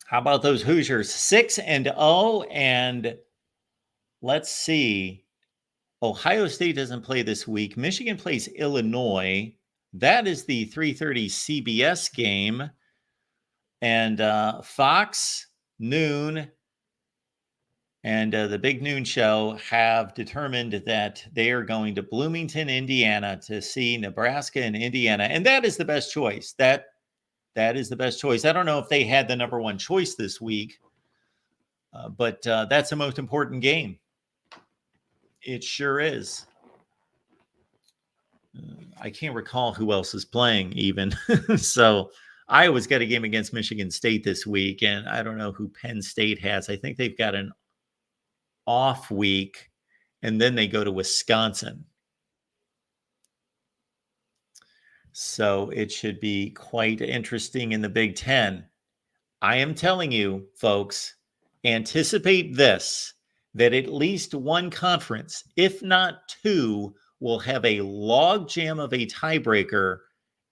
How about those Hoosiers? 6-0, and let's see. Ohio State doesn't play this week. Michigan plays Illinois. That is the 3:30 CBS game. And Fox, noon, and the Big Noon Show have determined that they are going to Bloomington, Indiana to see Nebraska and Indiana. And that is the best choice. That is the best choice. I don't know if they had the number one choice this week, but that's the most important game. It sure is. I can't recall who else is playing even. So Iowa's got a game against Michigan State this week, and I don't know who Penn State has. I think they've got an off week, and then they go to Wisconsin. So it should be quite interesting in the Big Ten. I am telling you, folks, anticipate this, that at least one conference, if not two, will have a log jam of a tiebreaker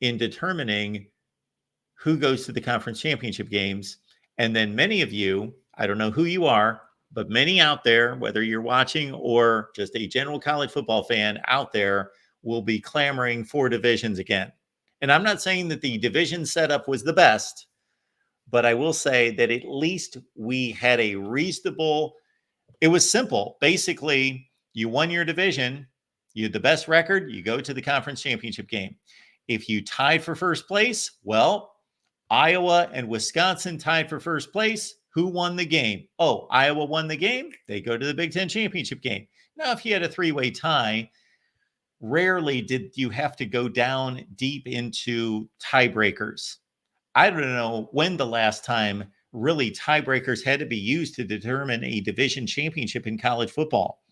in determining who goes to the conference championship games. And then many of you, I don't know who you are, but many out there, whether you're watching or just a general college football fan out there, will be clamoring for divisions again. And I'm not saying that the division setup was the best, but I will say that at least we had a reasonable it was simple. Basically, you won your division, you had the best record, you go to the conference championship game. If you tied for first place, well, Iowa and Wisconsin tied for first place. Who won the game? Oh, Iowa won the game. They go to the Big Ten championship game. Now, if you had a three-way tie, rarely did you have to go down deep into tiebreakers. I don't know when the last time really tiebreakers had to be used to determine a division championship in college football.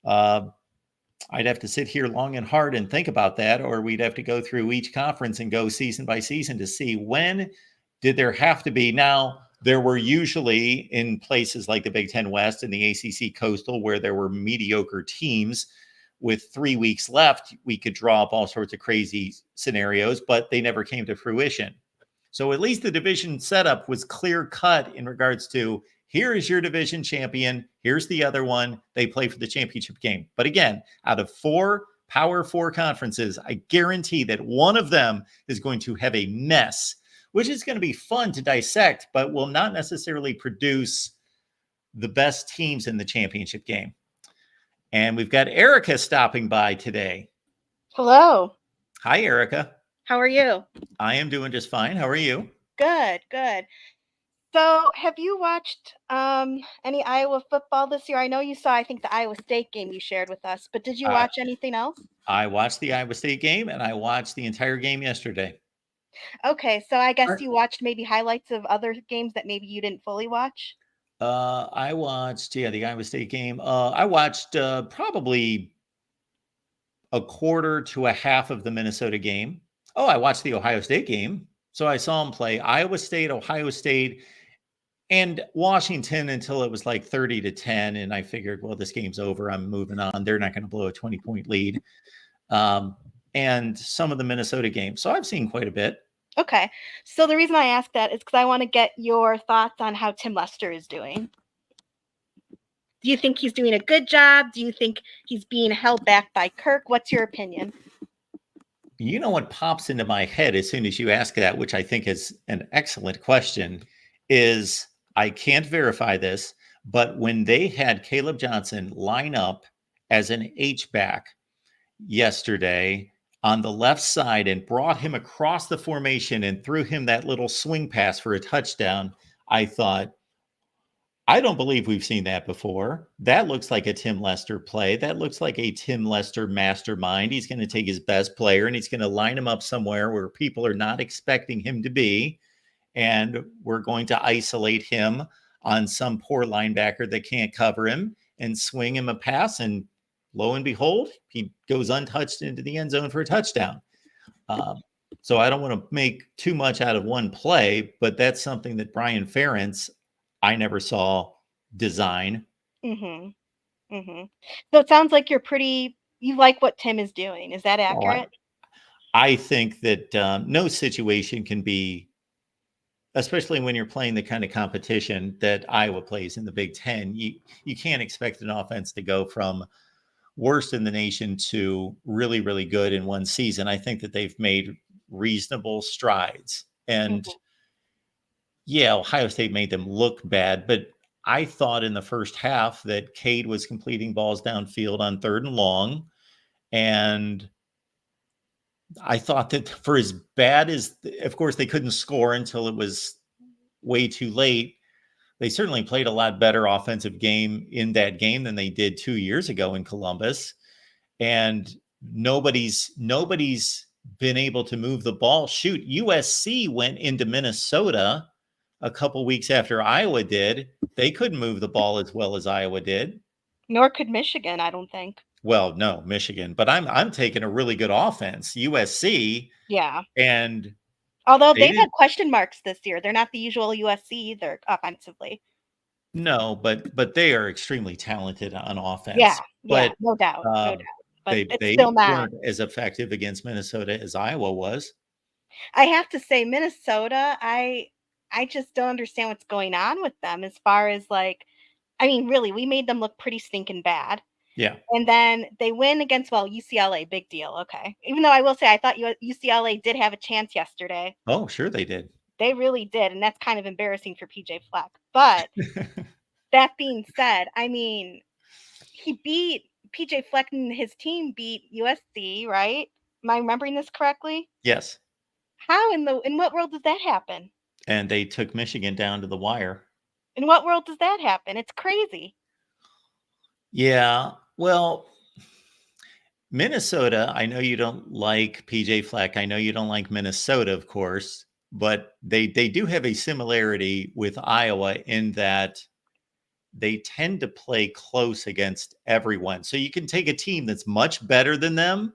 I'd have to sit here long and hard and think about that, or we'd have to go through each conference and go season by season to see when did there have to be. Now, there were usually in places like the Big Ten West and the ACC Coastal where there were mediocre teams with 3 weeks left, we could draw up all sorts of crazy scenarios, but they never came to fruition. So at least the division setup was clear cut in regards to here is your division champion. Here's the other one. They play for the championship game. But again, out of 4 Power 4 conferences, I guarantee that one of them is going to have a mess, which is going to be fun to dissect, but will not necessarily produce the best teams in the championship game. And we've got Erica stopping by today. Hello. Hi, Erica. How are you? I am doing just fine. How are you? Good, good. So have you watched any Iowa football this year? I know you saw, I think, the Iowa State game you shared with us, but did you watch anything else? I watched the Iowa State game, and I watched the entire game yesterday. Okay, so I guess you watched maybe highlights of other games that maybe you didn't fully watch? I watched, the Iowa State game. I watched probably a quarter to a half of the Minnesota game. Oh, I watched the Ohio State game. So I saw them play Iowa State, Ohio State, and Washington until it was like 30-10. And I figured, well, this game's over. I'm moving on. They're not going to blow a 20-point lead. And some of the Minnesota games. So I've seen quite a bit. Okay. So the reason I ask that is because I want to get your thoughts on how Tim Lester is doing. Do you think he's doing a good job? Do you think he's being held back by Kirk? What's your opinion? You know what pops into my head as soon as you ask that, which I think is an excellent question, is I can't verify this, but when they had Caleb Johnson line up as an H-back yesterday on the left side and brought him across the formation and threw him that little swing pass for a touchdown, I thought, I don't believe we've seen that before. That looks like a Tim Lester play. That looks like a Tim Lester mastermind. He's going to take his best player and he's going to line him up somewhere where people are not expecting him to be. And we're going to isolate him on some poor linebacker that can't cover him and swing him a pass. And lo and behold, he goes untouched into the end zone for a touchdown. So I don't want to make too much out of one play, but that's something that Brian Ferentz, I never saw design. Mm-hmm. Mm-hmm. So it sounds like you like what Tim is doing. Is that accurate? I think that no situation can be, especially when you're playing the kind of competition that Iowa plays in the Big Ten, you can't expect an offense to go from worst in the nation to really, really good in one season. I think that they've made reasonable strides. And yeah, Ohio State made them look bad, but I thought in the first half that Cade was completing balls downfield on 3rd and long. And I thought that for as bad as, of course, they couldn't score until it was way too late. They certainly played a lot better offensive game in that game than they did 2 years ago in Columbus. And nobody's been able to move the ball. Shoot, USC went into Minnesota a couple weeks after Iowa did. They couldn't move the ball as well as Iowa did. Nor could Michigan, I don't think. Well, no, Michigan, but I'm taking a really good offense, USC. Yeah. And although they've had question marks this year, they're not the usual USC either offensively. No, but they are extremely talented on offense. Yeah, but no doubt. But they still not weren't as effective against Minnesota as Iowa was. I have to say, Minnesota, I just don't understand what's going on with them as far as really, we made them look pretty stinking bad. Yeah. And then they win against, UCLA, big deal. Okay. Even though I will say, I thought UCLA did have a chance yesterday. Oh, sure they did. They really did. And that's kind of embarrassing for PJ Fleck. But That being said, I mean, he beat PJ Fleck and his team beat USC, right? Am I remembering this correctly? Yes. How in what world does that happen? And they took Michigan down to the wire. In what world does that happen? It's crazy. Yeah. Well, Minnesota, I know you don't like PJ Fleck. I know you don't like Minnesota, of course, but they do have a similarity with Iowa in that they tend to play close against everyone. So you can take a team that's much better than them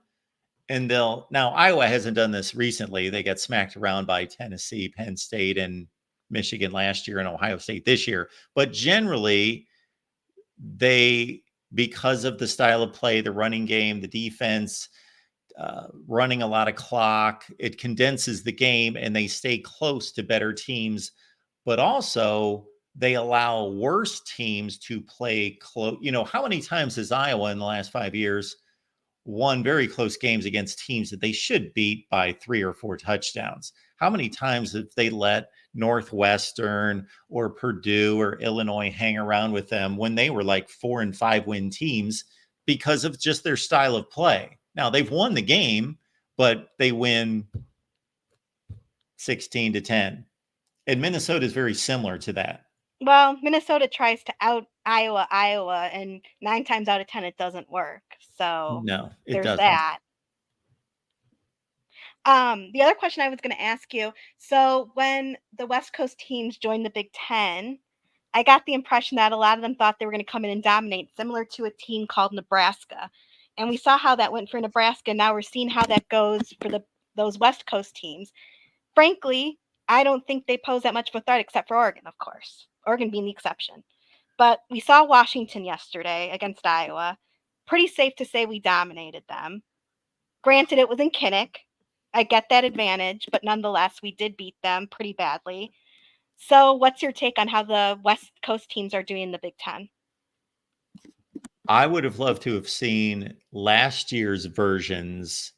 and now Iowa hasn't done this recently. They got smacked around by Tennessee, Penn State, and Michigan last year and Ohio State this year. But generally, because of the style of play, the running game, the defense, running a lot of clock, it condenses the game and they stay close to better teams. But also, they allow worse teams to play close. How many times has Iowa in the last 5 years won very close games against teams that they should beat by 3 or 4 touchdowns? How many times have they let Northwestern or Purdue or Illinois hang around with them when they were like 4 and 5 win teams because of just their style of play? Now they've won the game, but they win 16-10. And Minnesota is very similar to that. Well, Minnesota tries to out Iowa, and 9 times out of 10 it doesn't work. So No, it there's doesn't. that. The other question I was going to ask you, so when the West Coast teams joined the Big Ten, I got the impression that a lot of them thought they were going to come in and dominate, similar to a team called Nebraska. And we saw how that went for Nebraska. Now we're seeing how that goes for those West Coast teams. Frankly, I don't think they pose that much of a threat, except for Oregon, of course. Oregon being the exception. But we saw Washington yesterday against Iowa. Pretty safe to say we dominated them. Granted, it was in Kinnick. I get that advantage, but nonetheless, we did beat them pretty badly. So what's your take on how the West Coast teams are doing in the Big Ten? I would have loved to have seen last year's versions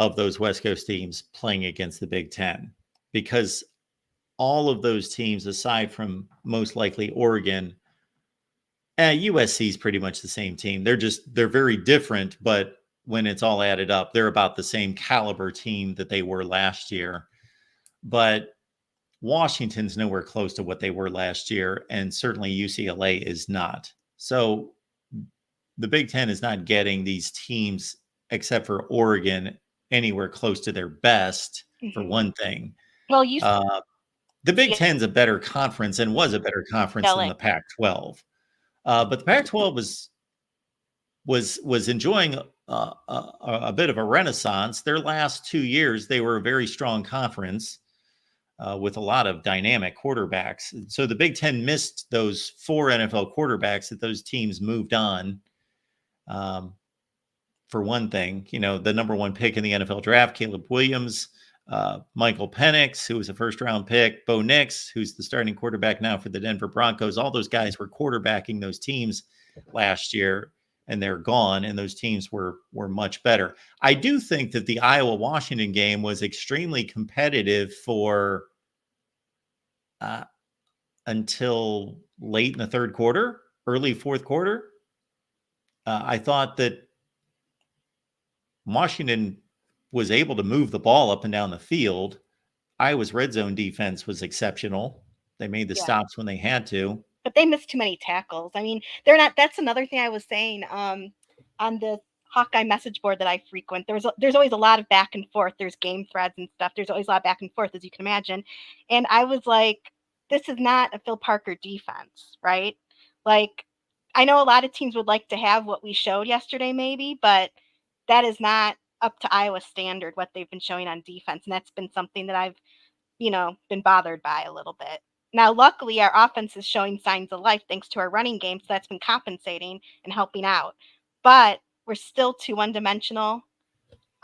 of those West Coast teams playing against the Big Ten, because all of those teams, aside from most likely Oregon, USC is pretty much the same team. They're very different, but when it's all added up, they're about the same caliber team that they were last year. But Washington's nowhere close to what they were last year, and certainly UCLA is not. So the Big Ten is not getting these teams, except for Oregon, anywhere close to their best, for one thing. Well, the Big Ten's a better conference and was a better conference than the Pac-12. But the Pac-12 was enjoying a bit of a renaissance. Their last 2 years, they were a very strong conference with a lot of dynamic quarterbacks. So the Big Ten missed those 4 NFL quarterbacks that those teams moved on. For one thing, the number 1 pick in the NFL draft, Caleb Williams, Michael Penix, who was a first-round pick, Bo Nix, who's the starting quarterback now for the Denver Broncos. All those guys were quarterbacking those teams last year, and they're gone, and those teams were much better. I do think that the Iowa-Washington game was extremely competitive for until late in the third quarter, early fourth quarter. I thought that Washington was able to move the ball up and down the field. Iowa's red zone defense was exceptional. They made the stops when they had to. But they missed too many tackles. I mean, they're not. That's another thing I was saying on the Hawkeye message board that I frequent. There's always a lot of back and forth. There's game threads and stuff. There's always a lot of back and forth, as you can imagine. And I was like, this is not a Phil Parker defense, right? Like, I know a lot of teams would like to have what we showed yesterday, maybe, but that is not up to Iowa standard, what they've been showing on defense. And that's been something that I've, been bothered by a little bit. Now, luckily, our offense is showing signs of life thanks to our running game, so that's been compensating and helping out. But we're still too one-dimensional.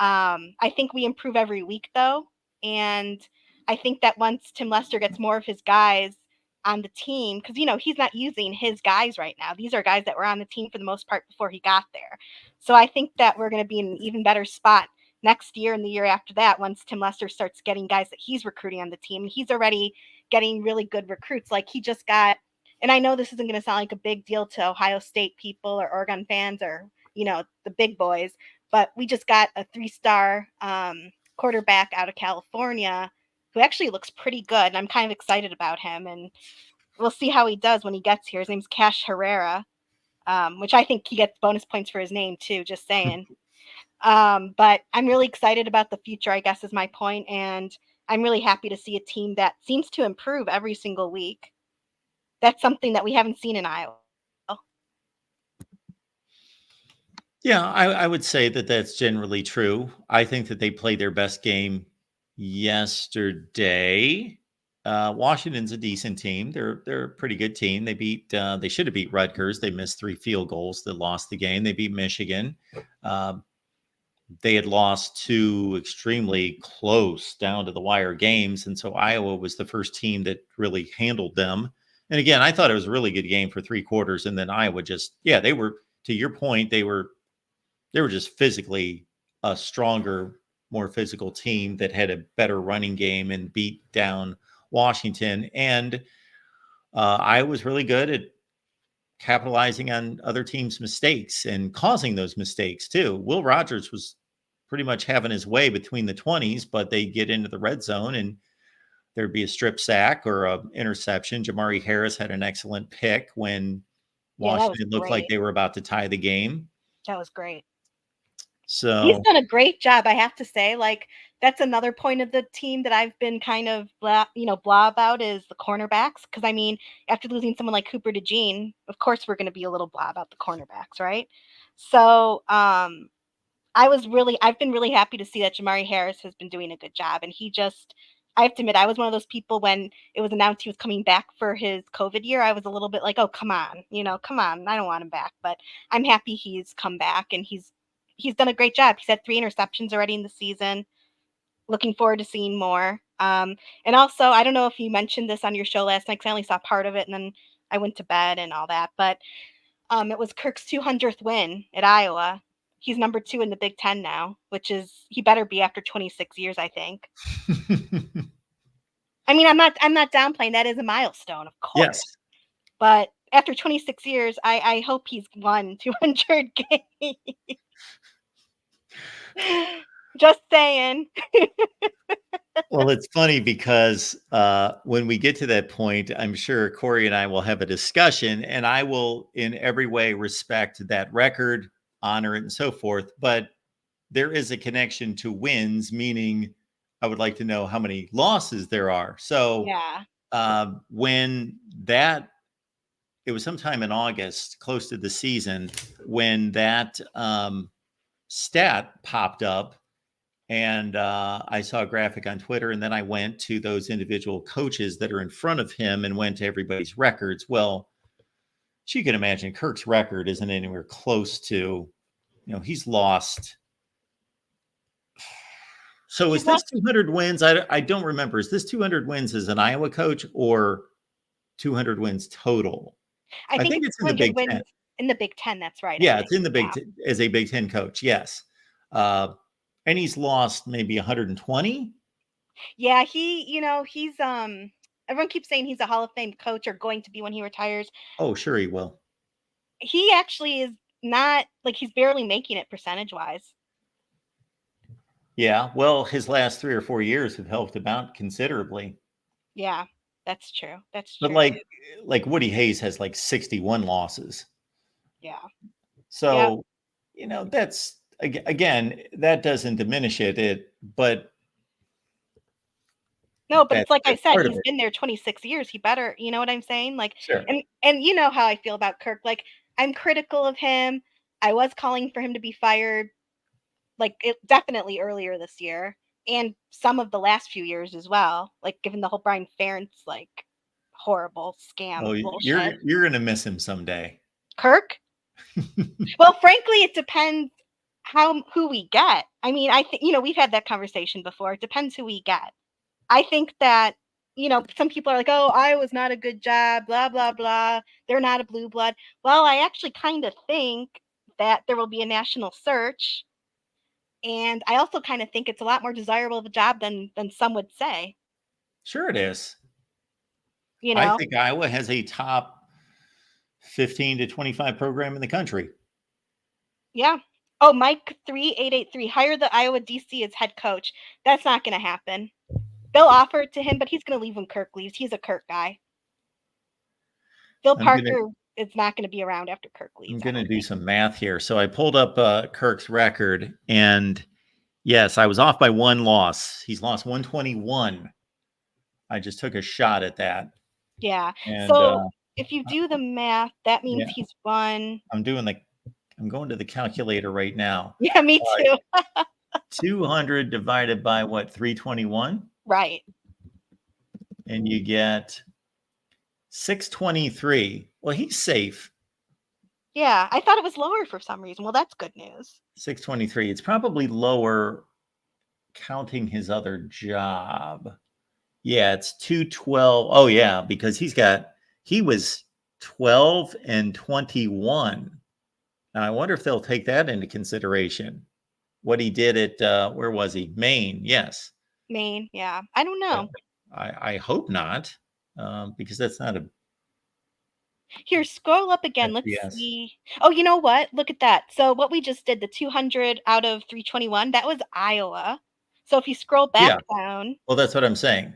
I think we improve every week, though. And I think that once Tim Lester gets more of his guys on the team, because, he's not using his guys right now. These are guys that were on the team for the most part before he got there. So I think that we're going to be in an even better spot next year and the year after that once Tim Lester starts getting guys that he's recruiting on the team. He's already getting really good recruits. Like, he just got and I know this isn't going to sound like a big deal to Ohio State people or Oregon fans or, the big boys, but we just got a 3-star quarterback out of California who actually looks pretty good. And I'm kind of excited about him, and we'll see how he does when he gets here. His name's Cash Herrera, which I think he gets bonus points for his name too, just saying. But I'm really excited about the future, I guess is my point. And I'm really happy to see a team that seems to improve every single week. That's something that we haven't seen in Iowa. Yeah, I would say that that's generally true. I think that they played their best game yesterday. Washington's a decent team. They're a pretty good team. They should have beat Rutgers. They missed 3 field goals that lost the game. They beat Michigan. They had lost 2 extremely close down to the wire games. And so Iowa was the first team that really handled them. And again, I thought it was a really good game for 3 quarters. And then Iowa they were, to your point, they were just physically a stronger, more physical team that had a better running game and beat down Washington. And Iowa was really good at capitalizing on other teams' mistakes and causing those mistakes too. Will Rogers was pretty much having his way between the 20s, but they get into the red zone and there'd be a strip sack or an interception. Jamari Harris had an excellent pick when Washington looked like they were about to tie the game. That was great. So he's done a great job, I have to say. Like, that's another point of the team that I've been kind of blah about is the cornerbacks. Because I mean, after losing someone like Cooper DeJean, of course we're going to be a little blah about the cornerbacks, right? So I've been really happy to see that Jamari Harris has been doing a good job, and I have to admit, I was one of those people when it was announced he was coming back for his COVID year. I was a little bit like, oh, come on, I don't want him back. But I'm happy he's come back, and he's done a great job. He's had 3 interceptions already in the season. Looking forward to seeing more. And also, I don't know if you mentioned this on your show last night, because I only saw part of it, and then I went to bed and all that. But it was Kirk's 200th win at Iowa. He's number 2 in the Big Ten now, which is he better be after 26 years, I think. I mean, I'm not downplaying. That is a milestone, of course. Yes. But after 26 years, I hope he's won 200 games. Just saying. Well, it's funny because when we get to that point, I'm sure Corey and I will have a discussion, and I will in every way respect that record, honor it, and so forth. But there is a connection to wins, meaning I would like to know how many losses there are. So when it was sometime in August, close to the season, when that stat popped up, and I saw a graphic on Twitter, and then I went to those individual coaches that are in front of him and went to everybody's records. Well, so you can imagine Kirk's record isn't anywhere close to, he's lost. So is this 200 wins? I don't remember. Is this 200 wins as an Iowa coach or 200 wins total? I think it's in the Big Ten. In the Big Ten, that's right. Yeah, it's in the Big Ten as a Big Ten coach. Yes. And he's lost maybe 120. Yeah, he's everyone keeps saying he's a Hall of Fame coach or going to be when he retires. Oh, sure he will. He actually is not, like, he's barely making it percentage-wise. Yeah, well, his last 3 or 4 years have helped him out considerably. Yeah, that's true. But like Woody Hayes has like 61 losses. Yeah. So, that's, again, that doesn't diminish it, but no, but it's like I said, he's been there 26 years. He better, you know what I'm saying? Like, sure. And you know how I feel about Kirk. Like, I'm critical of him. I was calling for him to be fired, like, definitely earlier this year, and some of the last few years as well. Like, given the whole Brian Ferentz, like, horrible scam. Oh, bullshit. you're gonna miss him someday, Kirk. Well, frankly, it depends who we get. I mean, I think we've had that conversation before. It depends who we get. I think that some people are like, oh, Iowa's not a good job, blah blah blah. They're not a blue blood. Well, I actually kind of think that there will be a national search, and I also kind of think it's a lot more desirable of a job than some would say. Sure it is. I think Iowa has a top 15 to 25 program in the country. Yeah. Oh, Mike 3883, hire the Iowa DC as head coach. That's not going to happen. They'll offer it to him, but he's going to leave when Kirk leaves. He's a Kirk guy. Phil Parker is not going to be around after Kirk leaves. I'm going to do some math here. So I pulled up Kirk's record, and yes, I was off by one loss. He's lost 121. I just took a shot at that. Yeah. And, so if you do the math, that means he's won. I'm going to the calculator right now. Yeah, me too. 200 divided by what? 321? Right. And you get 623. Well, he's safe. Yeah, I thought it was lower for some reason. Well, that's good news. 623. It's probably lower counting his other job. Yeah, it's 212. Oh, yeah, because he was 12 and 21. Now, I wonder if they'll take that into consideration. What he did at, where was he? Maine, yes. Maine, yeah. I don't know. I hope not, because that's not a... Here, scroll up again. Let's see. Oh, you know what? Look at that. So what we just did, the 200 out of 321, that was Iowa. So if you scroll back down. Well, that's what I'm saying.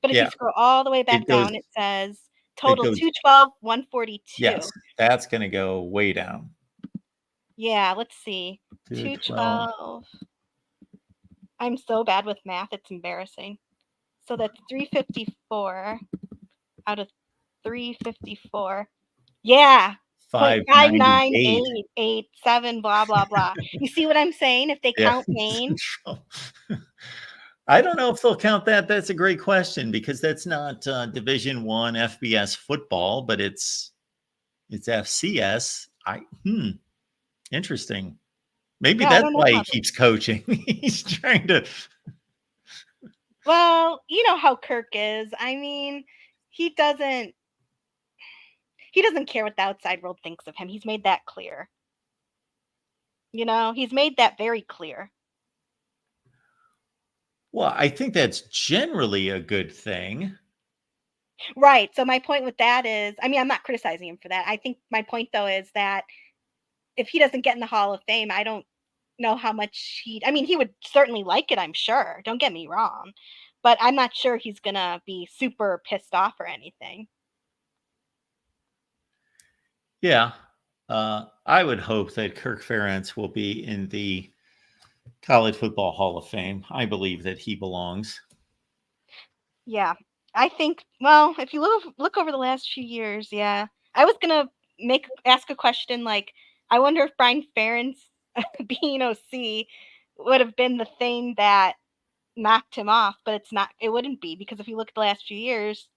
But if you scroll all the way back down, it says total 212, 142. Yes, that's going to go way down. Yeah, let's see. 212. I'm so bad with math, it's embarrassing. So that's 354 out of 354. Yeah. 59887, blah, blah, blah. You see what I'm saying? If they count Maine. I don't know if they'll count that. That's a great question, because that's not Division I FBS football, but it's FCS. Interesting. Maybe that's why he keeps coaching. He's trying to. Well, you know how Kirk is. I mean, he doesn't care what the outside world thinks of him. He's made that clear. You know, he's made that very clear. Well, I think that's generally a good thing. Right. So my point with that is, I mean, I'm not criticizing him for that. I think my point, though, is that if he doesn't get in the Hall of Fame, I don't know how much he would certainly like it, I'm sure. Don't get me wrong. But I'm not sure he's going to be super pissed off or anything. Yeah. I would hope that Kirk Ferentz will be in the College Football Hall of Fame. I believe that he belongs. Yeah. I think, well, if you look over the last few years, yeah. I was going to ask a question like, I wonder if Brian Ferentz being OC would have been the thing that knocked him off, but it's not. It wouldn't be, because if you look at the last few years,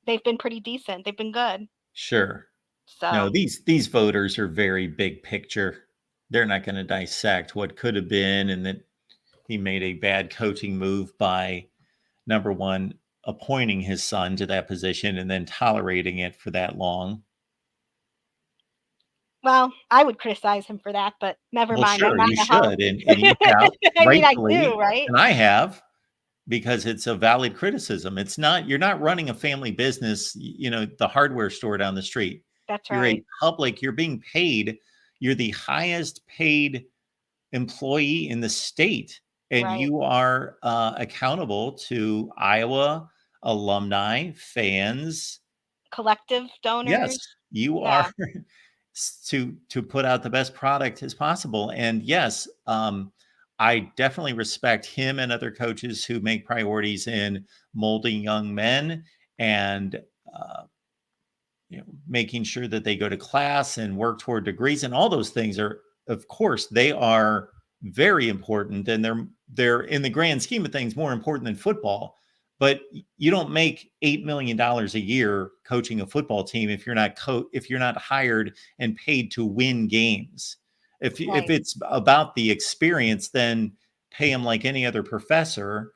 they've been pretty decent. They've been good. Sure. So no, these voters are very big picture. They're not going to dissect what could have been, and that he made a bad coaching move by, number one, appointing his son to that position and then tolerating it for that long. Well, I would criticize him for that, but never mind. Sure, you should, and you have. I mean, I do, right? And I have, because it's a valid criticism. It's not, you're not running a family business, you know, the hardware store down the street. That's right. You're a public, you're being paid. You're the highest paid employee in the state, and you are accountable to Iowa alumni, fans, collective donors. Yes, you are. to put out the best product as possible. And yes, I definitely respect him and other coaches who make priorities in molding young men and making sure that they go to class and work toward degrees, and all those things are, of course, they are very important, and they're in the grand scheme of things more important than football. But you don't make $8 million a year coaching a football team if you're not hired and paid to win games. If it's about the experience, then pay them like any other professor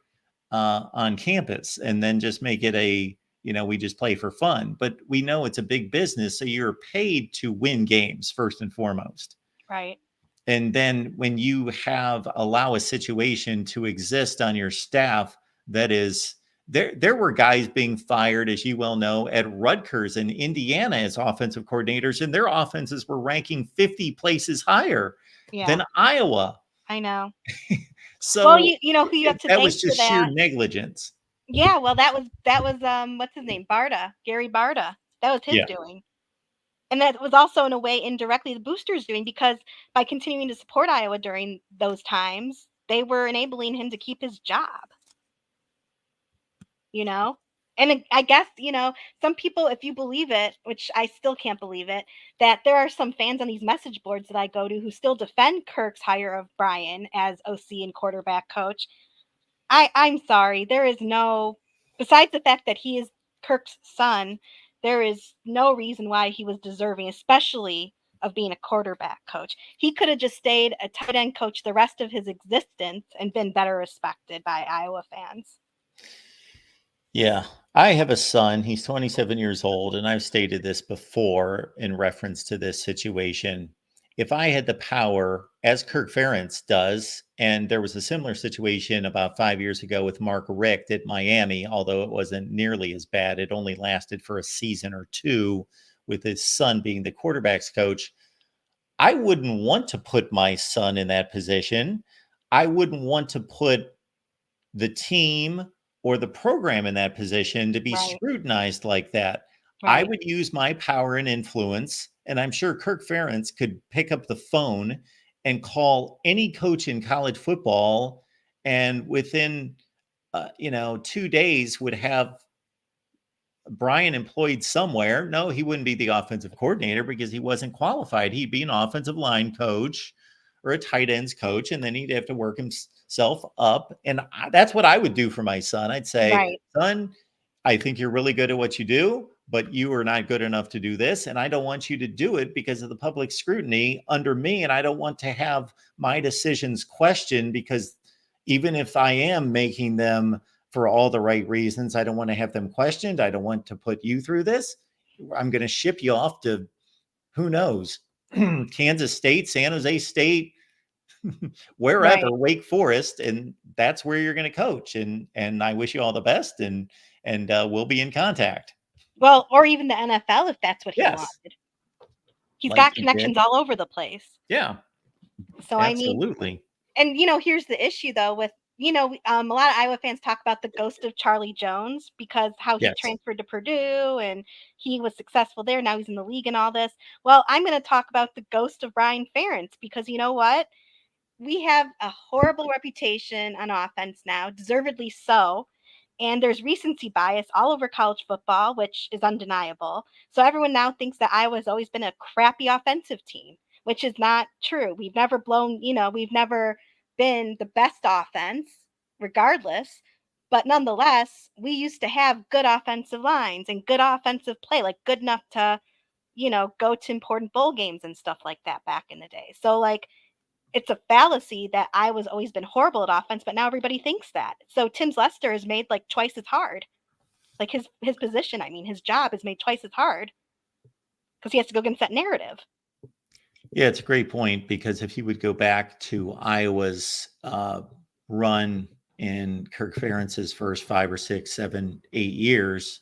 on campus, and then just make it we just play for fun. But we know it's a big business, so you're paid to win games first and foremost. Right. And then when you allow a situation to exist on your staff that is there were guys being fired, as you well know, at Rutgers and Indiana as offensive coordinators, and their offenses were ranking 50 places higher than Iowa. I know. So Well, you know who you have to that thank was for just sheer that. negligence. Yeah, well, that was what's his name? Gary Barta. That was his Yeah. doing. And that was also, in a way, indirectly the boosters doing, because by continuing to support Iowa during those times, they were enabling him to keep his job. You know? And I guess, some people, if you believe it, which I still can't believe it, that there are some fans on these message boards that I go to who still defend Kirk's hire of Brian as OC and quarterback coach. I'm sorry. There is no, besides the fact that he is Kirk's son, there is no reason why he was deserving, especially of being a quarterback coach. He could have just stayed a tight end coach the rest of his existence and been better respected by Iowa fans. Yeah. I have a son. He's 27 years old, and I've stated this before in reference to this situation. If I had the power, as Kirk Ferentz does, and there was a similar situation about 5 years ago with Mark Richt at Miami, although it wasn't nearly as bad. It only lasted for a season or two with his son being the quarterback's coach. I wouldn't want to put my son in that position. I wouldn't want to put the team or the program in that position to be Right. scrutinized like that. I Right. would use my power and influence, and I'm sure Kirk Ferentz could pick up the phone and call any coach in college football, and within 2 days would have Brian employed somewhere. No, he wouldn't be the offensive coordinator because he wasn't qualified. He'd be an offensive line coach or a tight ends coach, and then he'd have to work himself up. And that's what I would do for my son. I'd say, Right. son, I think you're really good at what you do, but you are not good enough to do this. And I don't want you to do it because of the public scrutiny under me. And I don't want to have my decisions questioned, because even if I am making them for all the right reasons, I don't want to have them questioned. I don't want to put you through this. I'm going to ship you off to, who knows, Kansas State, San Jose State, wherever, Right. Wake Forest, and that's where you're going to coach. And I wish you all the best, and we'll be in contact. Well, or even the NFL, if that's what he Yes. wanted. He's Like got he connections did. all over the place. Yeah, So, I mean, absolutely. and here's the issue though with, a lot of Iowa fans talk about the ghost of Charlie Jones, because how he Yes. transferred to Purdue and he was successful there. Now he's in the league and all this. Well, I'm going to talk about the ghost of Brian Ferentz, because you know what? We have a horrible reputation on offense now, deservedly so. And there's recency bias all over college football, which is undeniable. So everyone now thinks that Iowa's always been a crappy offensive team, which is not true. We've never we've never been the best offense, regardless. But nonetheless, we used to have good offensive lines and good offensive play, like good enough to, go to important bowl games and stuff like that back in the day. So, like, it's a fallacy that Iowa's always been horrible at offense, but now everybody thinks that. So Tim Lester is made like twice as hard. Like his position, his job is made twice as hard because he has to go against that narrative. Yeah, it's a great point, because if you would go back to Iowa's run in Kirk Ferentz's first 5 or 6, 7, 8 years,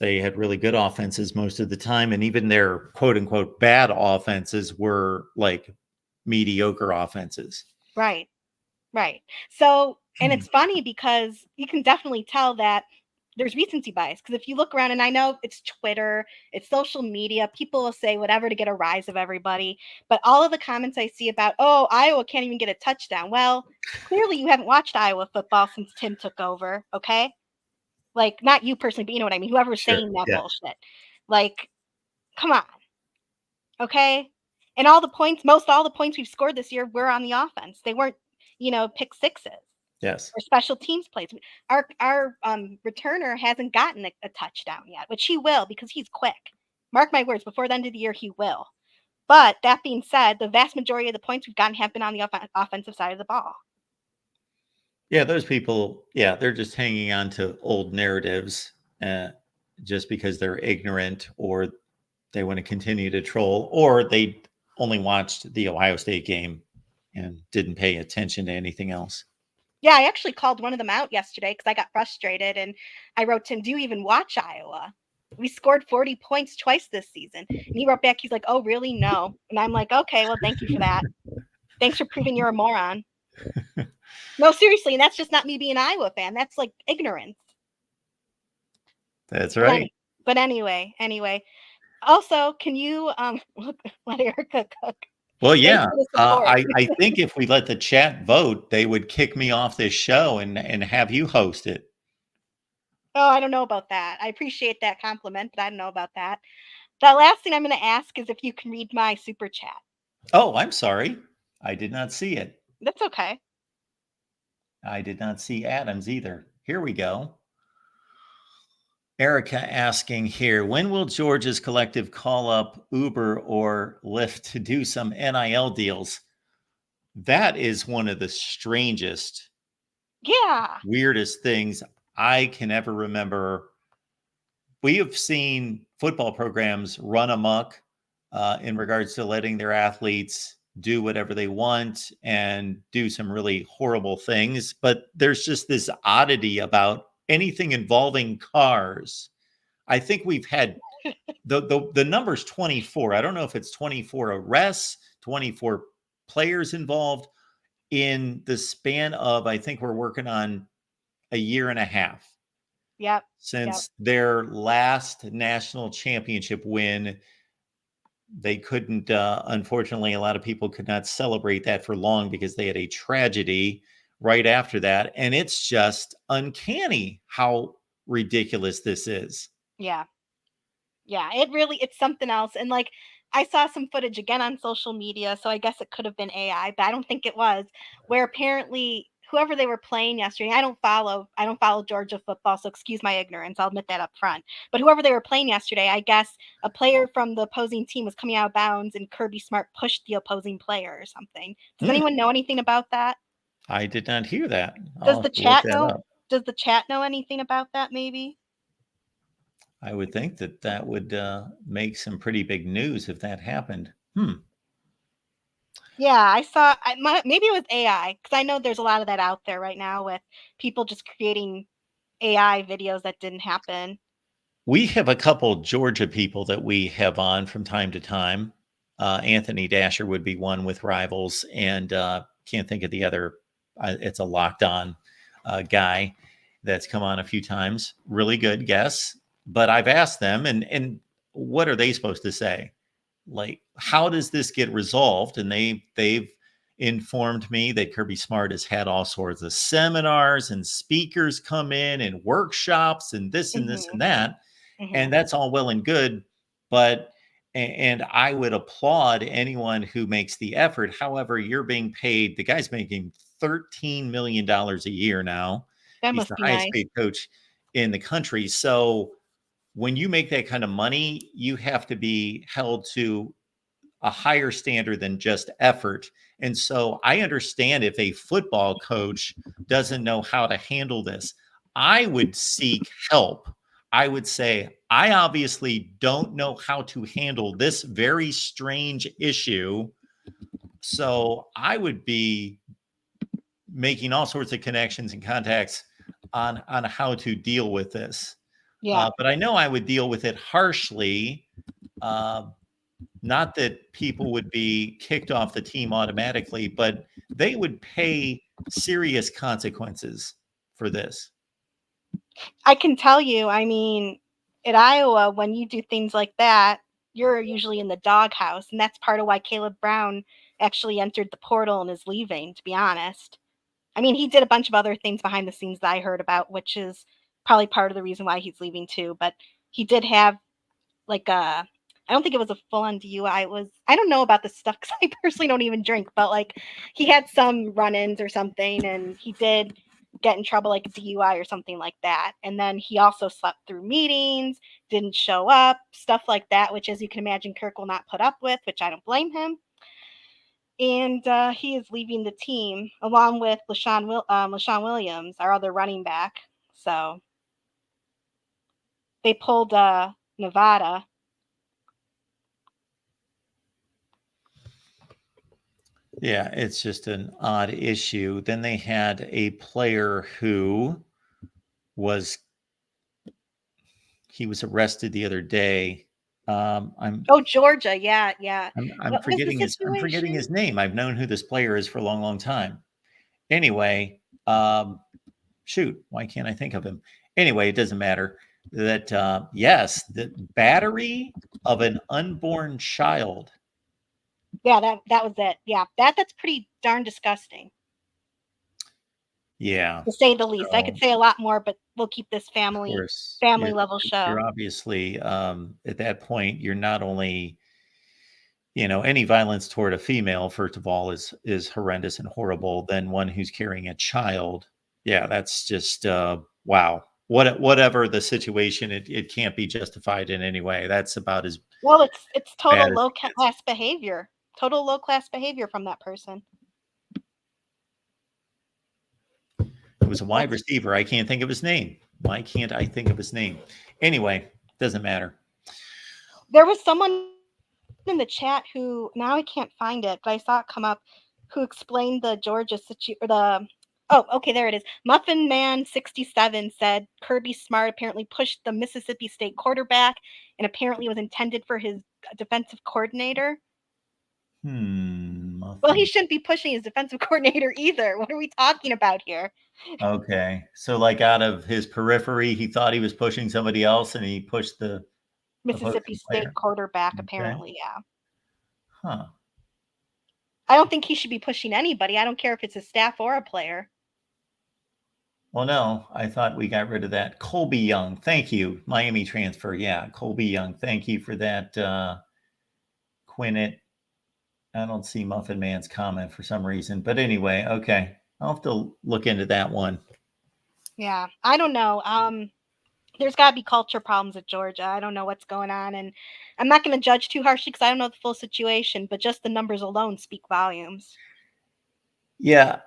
they had really good offenses most of the time. And even their quote unquote bad offenses were like mediocre offenses. Right. Right. So, and it's funny because you can definitely tell that there's recency bias, because if you look around, and I know it's Twitter, it's social media, people will say whatever to get a rise of everybody, but all of the comments I see about, oh, Iowa can't even get a touchdown. Well, clearly you haven't watched Iowa football since Tim took over, okay? Like, not you personally, but you know what I mean, whoever's Sure, saying that yeah. bullshit. Like, come on, okay? And all the points we've scored this year were on the offense. They weren't, pick sixes. Yes. Or special teams plays. Our returner hasn't gotten a touchdown yet, which he will, because he's quick. Mark my words, before the end of the year, he will. But that being said, the vast majority of the points we've gotten have been on the offensive side of the ball. Yeah, those people, they're just hanging on to old narratives just because they're ignorant, or they want to continue to troll, or they only watched the Ohio State game and didn't pay attention to anything else. Yeah, I actually called one of them out yesterday because I got frustrated, and I wrote to him, "Do you even watch Iowa? We scored 40 points twice this season." And he wrote back, he's like, "Oh, really? No." And I'm like, "Okay, well, thank you for that. Thanks for proving you're a moron." No, seriously, and that's just not me being an Iowa fan. That's like ignorance. That's But, right. but anyway. Also, can you let Erica cook? Well, Thanks yeah. for the support. I think if we let the chat vote, they would kick me off this show and have you host it. Oh, I don't know about that. I appreciate that compliment, but I don't know about that. The last thing I'm going to ask is if you can read my super chat. Oh, I'm sorry. I did not see it. That's okay. I did not see Adams either. Here we go. Erica asking here, when will Georgia's collective call up Uber or Lyft to do some NIL deals? That is one of the strangest, Yeah. weirdest things I can ever remember. We have seen football programs run amok in regards to letting their athletes do whatever they want and do some really horrible things. But there's just this oddity about anything involving cars. I think we've had the number's 24. I don't know if it's 24 arrests, 24 players involved in the span of, I think we're working on a year and a half. Yep. Since their last national championship win. They couldn't, unfortunately, a lot of people could not celebrate that for long because they had a tragedy right after that. And it's just uncanny how ridiculous this is. Yeah. Yeah. It's something else. And like, I saw some footage again on social media, so I guess it could have been AI, but I don't think it was, where apparently whoever they were playing yesterday, I don't follow Georgia football, so excuse my ignorance. I'll admit that up front. But whoever they were playing yesterday, I guess a player from the opposing team was coming out of bounds and Kirby Smart pushed the opposing player or something. Does anyone know anything about that? I did not hear that. Does I'll the have to look chat that know? up. Does the chat know anything about that maybe? I would think that that would make some pretty big news if that happened. Yeah, I saw. Maybe it was AI because I know there's a lot of that out there right now with people just creating AI videos that didn't happen. We have a couple Georgia people that we have on from time to time. Anthony Dasher would be one with Rivals, and can't think of the other. It's a locked on guy that's come on a few times. Really good guess. But I've asked them, and what are they supposed to say? Like, how does this get resolved? And they've informed me that Kirby Smart has had all sorts of seminars and speakers come in and workshops and this and this and that. And that's all well and good, but and I would applaud anyone who makes the effort. However, you're being paid. The guy's making $13 million a year now. That He's must the be highest nice. paid coach in the country. So when you make that kind of money, you have to be held to a higher standard than just effort. And so I understand if a football coach doesn't know how to handle this, I would seek help. I would say, I obviously don't know how to handle this very strange issue. So I would be making all sorts of connections and contacts on how to deal with this. Yeah. But I know I would deal with it harshly. Not that people would be kicked off the team automatically, but they would pay serious consequences for this. I can tell you, I mean, at Iowa, when you do things like that, you're usually in the doghouse. And that's part of why Caleb Brown actually entered the portal and is leaving, to be honest. I mean, he did a bunch of other things behind the scenes that I heard about, which is probably part of the reason why he's leaving too. But he did have like I don't think it was a full-on DUI. It was, I don't know about this stuff because I personally don't even drink, but like he had some run-ins or something, and he did get in trouble like a DUI or something like that. And then he also slept through meetings, didn't show up, stuff like that, which, as you can imagine, Kirk will not put up with, which I don't blame him. And he is leaving the team along with LaShawn Williams, our other running back. So they pulled Nevada. Yeah, it's just an odd issue. Then they had a player who was arrested the other day. I'm Oh, Georgia. Yeah, yeah. I'm What was the forgetting situation? his name. I've known who this player is for a long, long time. Anyway, shoot, why can't I think of him? Anyway, it doesn't matter. That yes, the battery of an unborn child. Yeah, that was it. Yeah, that's pretty darn disgusting, Yeah, to say the least. I could so, say a lot more, but we'll keep this of family course, level you're show. obviously at that point. You're not only any violence toward a female, first of all, is horrendous and horrible. Then one who's carrying a child, yeah, that's just wow. Whatever the situation, it can't be justified in any way. That's about as Well, it's total bad as low it gets. class behavior. Total low class behavior from that person. It was a wide receiver. I can't think of his name. Why can't I think of his name? Anyway, doesn't matter. There was someone in the chat who, now I can't find it, but I saw it come up, who explained the Georgia situation. Oh, okay, there it is. Muffin Man 67 said Kirby Smart apparently pushed the Mississippi State quarterback and apparently was intended for his defensive coordinator. Well, he shouldn't be pushing his defensive coordinator either. What are we talking about here? Okay, so like out of his periphery, he thought he was pushing somebody else, and he pushed the Mississippi opposing State player. quarterback, Okay. apparently, yeah. Huh. I don't think he should be pushing anybody. I don't care if it's a staff or a player. Well, no, I thought we got rid of that. Colby Young, thank you. Miami transfer, yeah. Colby Young, thank you for that. Quinnett. I don't see Muffin Man's comment for some reason, but anyway, okay. I'll have to look into that one. Yeah, I don't know. There's got to be culture problems at Georgia. I don't know what's going on, and I'm not going to judge too harshly because I don't know the full situation, but just the numbers alone speak volumes. Yeah,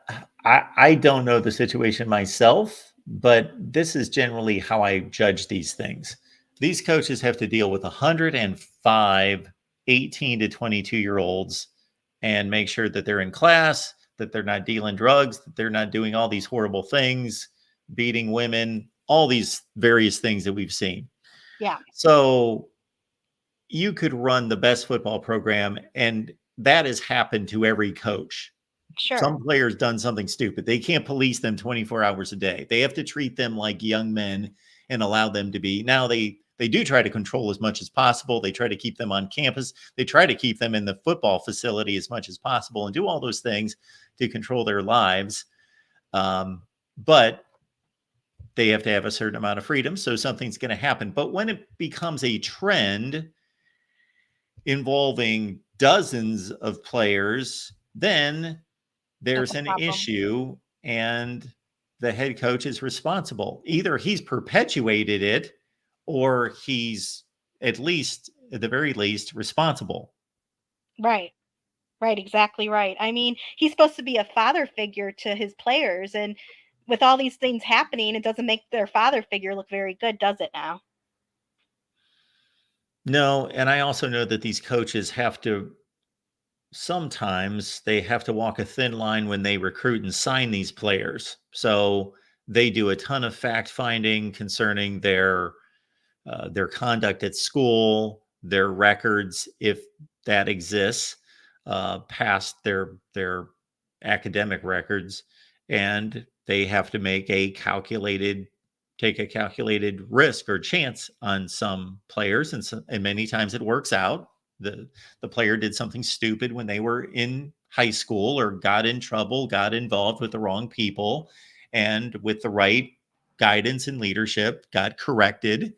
I don't know the situation myself, but this is generally how I judge these things. These coaches have to deal with 105 18 to 22-year-olds and make sure that they're in class, that they're not dealing drugs, that they're not doing all these horrible things, beating women, all these various things that we've seen. Yeah. So you could run the best football program, and that has happened to every coach. Sure. Some players done something stupid. They can't police them 24 hours a day. They have to treat them like young men and allow them to be. Now they do try to control as much as possible. They try to keep them on campus. They try to keep them in the football facility as much as possible and do all those things to control their lives. But they have to have a certain amount of freedom. So something's going to happen. But when it becomes a trend involving dozens of players, then there's an issue, and the head coach is responsible. Either he's perpetuated it, or he's at the very least responsible. Right. Exactly right. I mean, he's supposed to be a father figure to his players, and with all these things happening, it doesn't make their father figure look very good, does it now? No, and I also know that these coaches sometimes they have to walk a thin line when they recruit and sign these players. So they do a ton of fact finding concerning their conduct at school, their records, if that exists, past their academic records, and they have to take a calculated risk or chance on some players, and many times it works out. The player did something stupid when they were in high school, or got in trouble, got involved with the wrong people, and with the right guidance and leadership got corrected,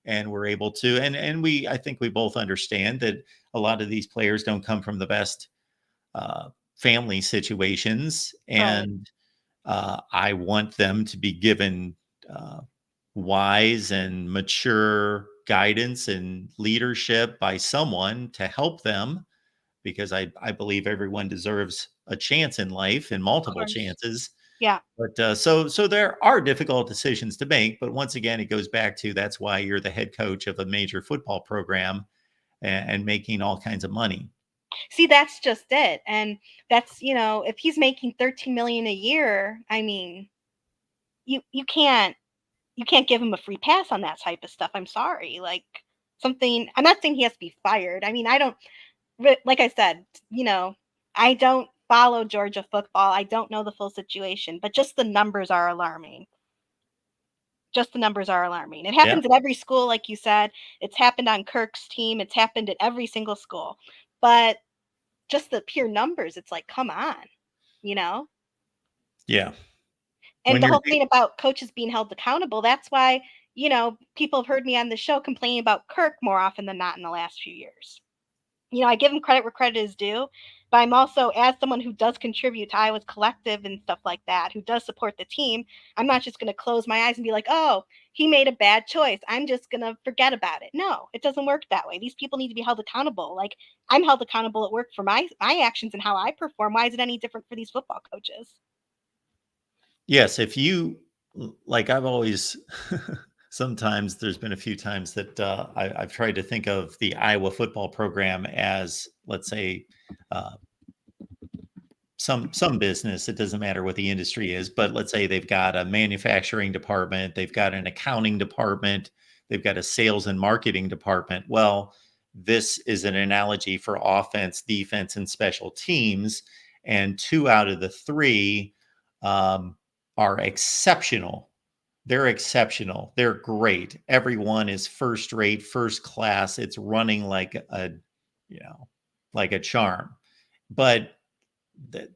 and we're able to, and I think we both understand that a lot of these players don't come from the best family situations, and I want them to be given wise and mature guidance and leadership by someone to help them, because I believe everyone deserves a chance in life, and multiple chances. Yeah. But so there are difficult decisions to make, but once again, it goes back to, that's why you're the head coach of a major football program and making all kinds of money. See, that's just it. And that's, if he's making $13 million a year, I mean, you can't give him a free pass on that type of stuff. I'm sorry. Like, I'm not saying he has to be fired. I mean, like I said, I don't follow Georgia football. I don't know the full situation, but just the numbers are alarming. It happens at every school, like you said. It's happened on Kirk's team. It's happened at every single school. But just the pure numbers, it's like, come on, Yeah. And the whole thing about coaches being held accountable, that's why, people have heard me on the show complaining about Kirk more often than not in the last few years. I give him credit where credit is due, but I'm also, as someone who does contribute to Iowa's collective and stuff like that, who does support the team, I'm not just going to close my eyes and be like, oh, he made a bad choice, I'm just going to forget about it. No, it doesn't work that way. These people need to be held accountable. Like, I'm held accountable at work for my actions and how I perform. Why is it any different for these football coaches? Yes, if you, like, I've always, sometimes there's been a few times that I've tried to think of the Iowa football program as, let's say, some business. It doesn't matter what the industry is, but let's say they've got a manufacturing department, they've got an accounting department, they've got a sales and marketing department. Well, this is an analogy for offense, defense, and special teams. And 2 out of the 3 are exceptional. They're exceptional. They're great. Everyone is first rate, first class. It's running like a charm. But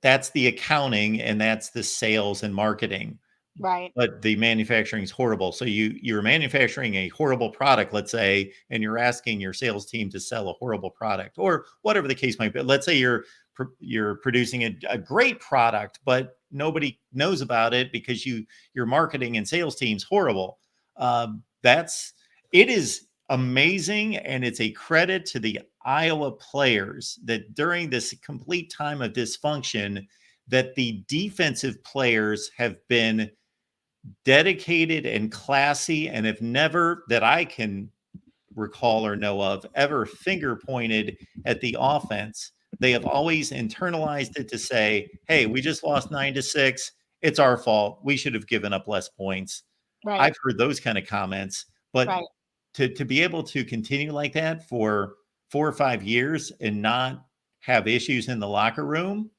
that's the accounting and that's the sales and marketing. Right. But the manufacturing is horrible. So you're manufacturing a horrible product, let's say, and you're asking your sales team to sell a horrible product or whatever the case might be. Let's say you're producing a great product, but nobody knows about it because your marketing and sales team's horrible. It is amazing, and it's a credit to the Iowa players that during this complete time of dysfunction, that the defensive players have been dedicated and classy and have never, that I can recall or know of, ever finger pointed at the offense. They have always internalized it to say, hey, we just lost 9-6. It's our fault. We should have given up less points. Right. I've heard those kind of comments, but right. to be able to continue like that for 4 or 5 years and not have issues in the locker room,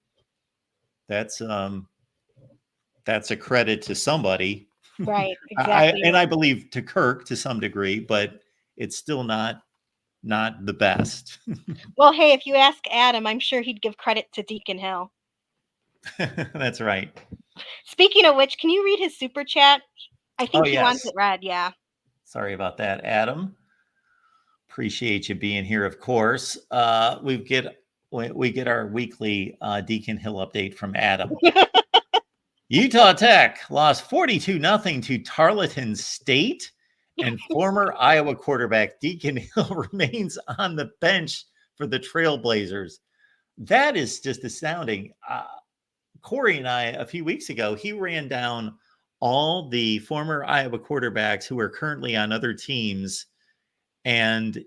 that's a credit to somebody. Right. Exactly. I believe to Kirk to some degree, but it's still not the best. Well, hey, if you ask Adam, I'm sure he'd give credit to Deacon Hill. That's right. Speaking of which, can you read his super chat? I think he yes. wants it read. Yeah. Sorry about that, Adam. Appreciate you being here, of course. We get our weekly Deacon Hill update from Adam. Utah Tech lost 42-0 to Tarleton State, and former Iowa quarterback Deacon Hill remains on the bench for the Trailblazers. That is just astounding. Corey and I, a few weeks ago, he ran down all the former Iowa quarterbacks who are currently on other teams, and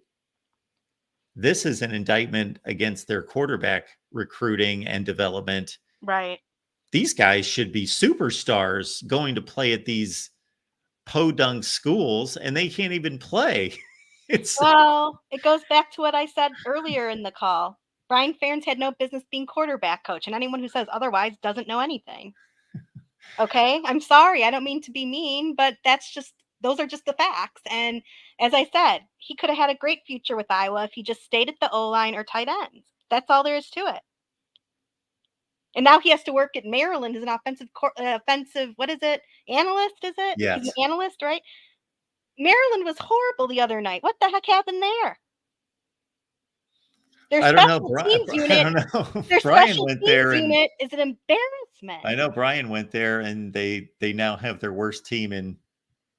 this is an indictment against their quarterback recruiting and development. Right. These guys should be superstars going to play at these podunk schools, and they can't even play. Well, it goes back to what I said earlier in the call. Brian Ferentz had no business being quarterback coach, and anyone who says otherwise doesn't know anything. Okay? I'm sorry. I don't mean to be mean, but those are just the facts. And as I said, he could have had a great future with Iowa if he just stayed at the O-line or tight ends. That's all there is to it. And now he has to work at Maryland as an offensive, what is it? Analyst, is it? Yes. He's an analyst, right? Maryland was horrible the other night. What the heck happened there? Their special teams unit. Their special teams unit is an embarrassment. I know Brian went there, and they now have their worst team in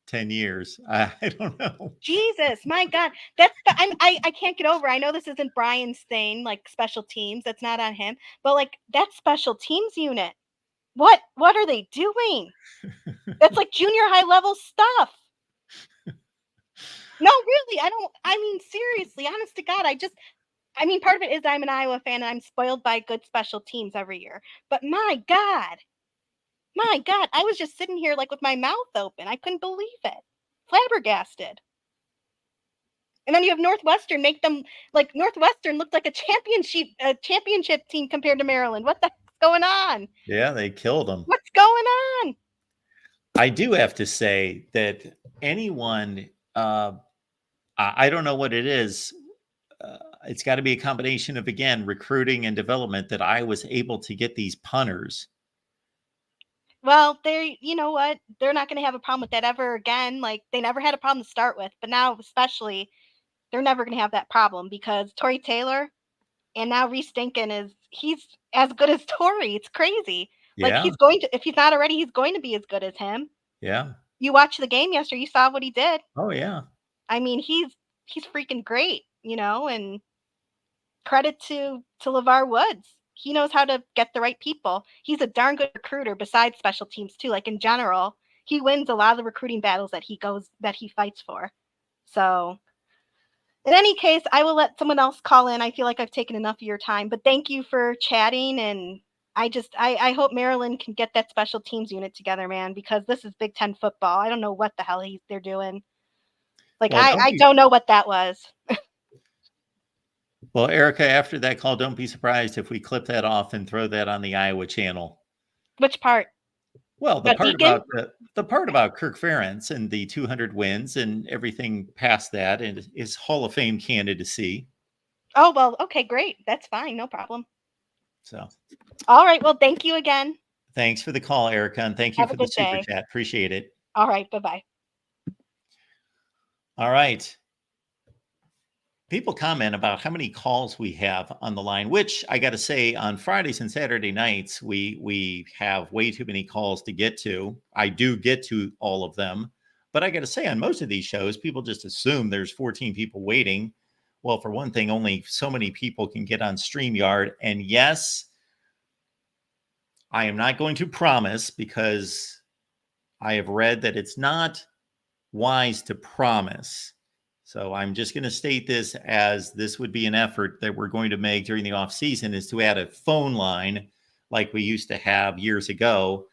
10 years. I don't know. Jesus, my God. I can't get over. I know this isn't Brian's thing, like special teams. That's not on him. But like that special teams unit, what are they doing? That's like junior high level stuff. No, really. I mean, seriously, honest to God, I mean, part of it is I'm an Iowa fan and I'm spoiled by good special teams every year. But my God, I was just sitting here like with my mouth open. I couldn't believe it. Flabbergasted. And then you have Northwestern make them like Northwestern looked like a championship team compared to Maryland. What the heck's going on? Yeah, they killed them. What's going on? I do have to say that anyone, I don't know what it is. It's got to be a combination of, again, recruiting and development that I was able to get these punters. Well, you know what? They're not going to have a problem with that ever again. Like, they never had a problem to start with, but now especially, they're never going to have that problem because Torrey Taylor and now Reese Stinkin he's as good as Torrey. It's crazy. Like, Yeah. if he's not already, he's going to be as good as him. Yeah. You watched the game yesterday, you saw what he did. Oh, yeah. I mean, he's freaking great, and credit to LeVar Woods. He knows how to get the right people. He's a darn good recruiter besides special teams too. Like in general, he wins a lot of the recruiting battles that he fights for. So in any case, I will let someone else call in. I feel like I've taken enough of your time, but thank you for chatting. And I hope Maryland can get that special teams unit together, man, because this is Big Ten football. I don't know what the hell they're doing. Like, well, I don't know what that was. Well, Erica, after that call, don't be surprised if we clip that off and throw that on the Iowa channel. Which part? Well, the part about Kirk Ferentz and the 200 wins and everything past that and his Hall of Fame candidacy. Oh, well, okay, great. That's fine. No problem. So, all right. Well, thank you again. Thanks for the call, Erica, and thank you for the super chat. Appreciate it. All right. Bye-bye. All right. People comment about how many calls we have on the line, which I got to say on Fridays and Saturday nights, we have way too many calls to get to. I do get to all of them, but I got to say on most of these shows, people just assume there's 14 people waiting. Well, for one thing, only so many people can get on StreamYard. And yes, I am not going to promise because I have read that it's not wise to promise. So I'm just going to state this as this would be an effort that we're going to make during the off season is to add a phone line like we used to have years ago,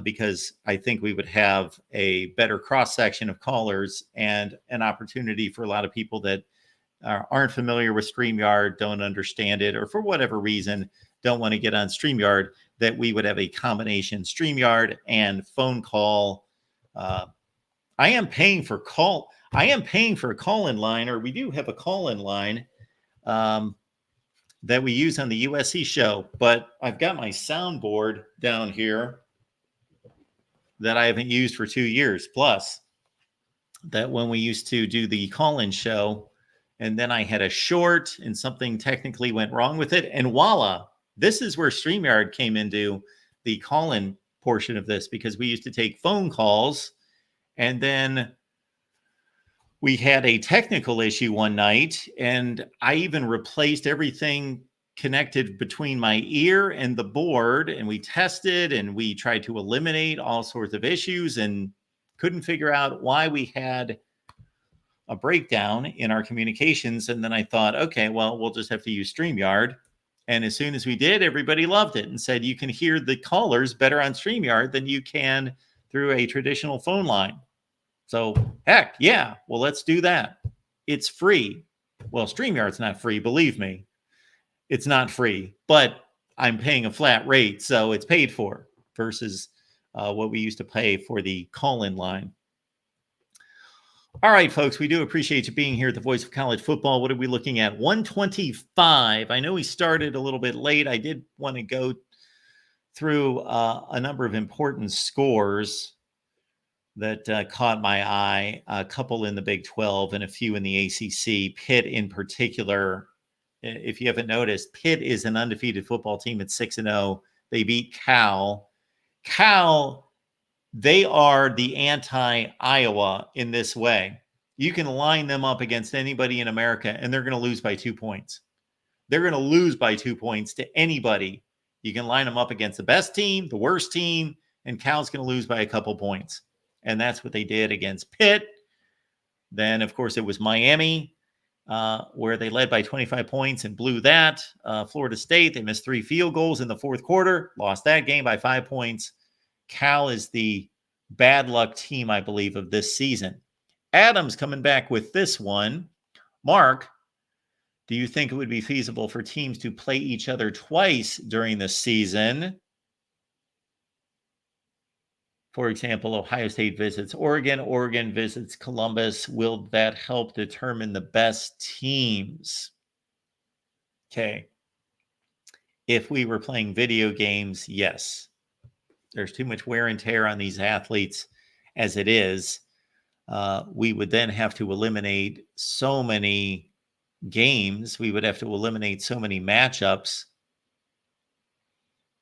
because I think we would have a better cross section of callers and an opportunity for a lot of people that aren't familiar with StreamYard, don't understand it, or for whatever reason don't want to get on StreamYard, that we would have a combination StreamYard and phone call. I am paying for a call-in line, or we do have a call-in line that we use on the USC show, but I've got my soundboard down here that I haven't used for 2 years, plus that when we used to do the call-in show, and then I had a short and something technically went wrong with it, and voila, this is where StreamYard came into the call-in portion of this, because we used to take phone calls, and then we had a technical issue one night, and I even replaced everything connected between my ear and the board, and we tested and we tried to eliminate all sorts of issues and couldn't figure out why we had a breakdown in our communications. And then I thought, okay, well, we'll just have to use StreamYard. And as soon as we did, everybody loved it and said, you can hear the callers better on StreamYard than you can through a traditional phone line. So heck, yeah, well, let's do that. It's free. Well, StreamYard's not free, believe me. It's not free, but I'm paying a flat rate, so it's paid for versus what we used to pay for the call-in line. All right, folks, we do appreciate you being here at the Voice of College Football. What are we looking at? 125. I know we started a little bit late. I did want to go through a number of important scores that caught my eye, a couple in the Big 12 and a few in the ACC. Pitt in particular, if you haven't noticed, Pitt is an undefeated football team at 6-0. They beat Cal. Cal, they are the anti-Iowa in this way. You can line them up against anybody in America, and they're going to lose by 2 points. They're going to lose by 2 points to anybody. You can line them up against the best team, the worst team, and Cal's going to lose by a couple points. And that's what they did against Pitt. Then, of course, it was Miami where they led by 25 points and blew that. Florida State, they missed 3 field goals in the fourth quarter, lost that game by 5 points. Cal is the bad luck team, I believe, of this season. Adam's coming back with this one. Mark, do you think it would be feasible for teams to play each other twice during the season? For example, Ohio State visits Oregon, Oregon visits Columbus. Will that help determine the best teams? Okay. If we were playing video games, yes. There's too much wear and tear on these athletes as it is. We would then have to eliminate so many games. We would have to eliminate so many matchups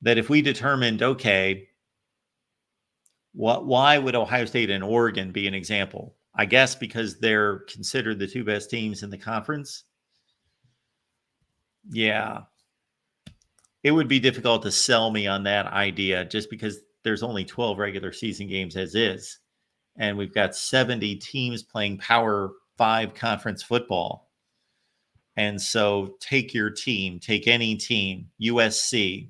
that if we determined, okay, why would Ohio State and Oregon be an example? I guess because they're considered the 2 best teams in the conference. Yeah. It would be difficult to sell me on that idea just because there's only 12 regular season games as is. And we've got 70 teams playing Power 5 conference football. And so take your team, take any team, USC.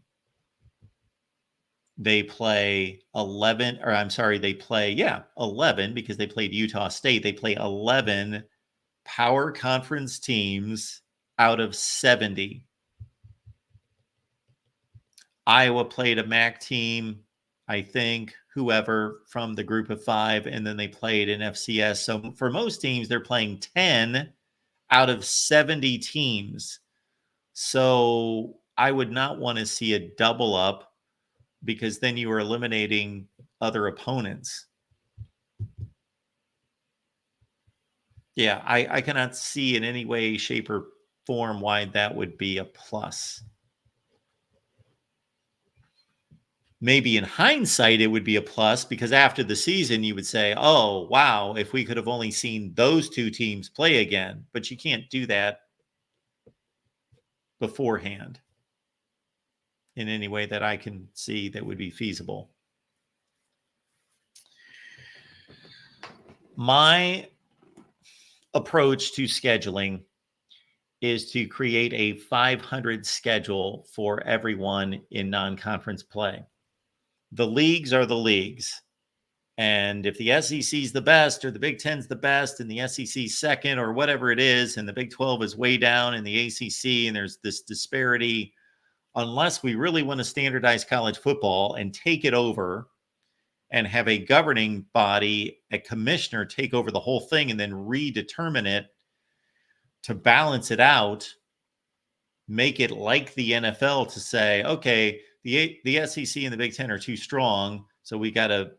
They play 11 because they played Utah State. They play 11 power conference teams out of 70. Iowa played a MAC team, I think, whoever from the group of 5, and then they played an FCS. So for most teams, they're playing 10 out of 70 teams. So I would not want to see a double up, because then you are eliminating other opponents. Yeah, I cannot see in any way, shape, or form why that would be a plus. Maybe in hindsight, it would be a plus because after the season, you would say, oh, wow, if we could have only seen those 2 teams play again. But you can't do that beforehand in any way that I can see that would be feasible. My approach to scheduling is to create a 500 schedule for everyone in non-conference play. The leagues are the leagues. And if the SEC is the best or the Big Ten's the best and the SEC second or whatever it is, and the Big 12 is way down in the ACC and there's this disparity, unless we really want to standardize college football and take it over and have a governing body, a commissioner take over the whole thing and then redetermine it to balance it out, make it like the NFL to say, okay, the SEC and the Big Ten are too strong, so we got to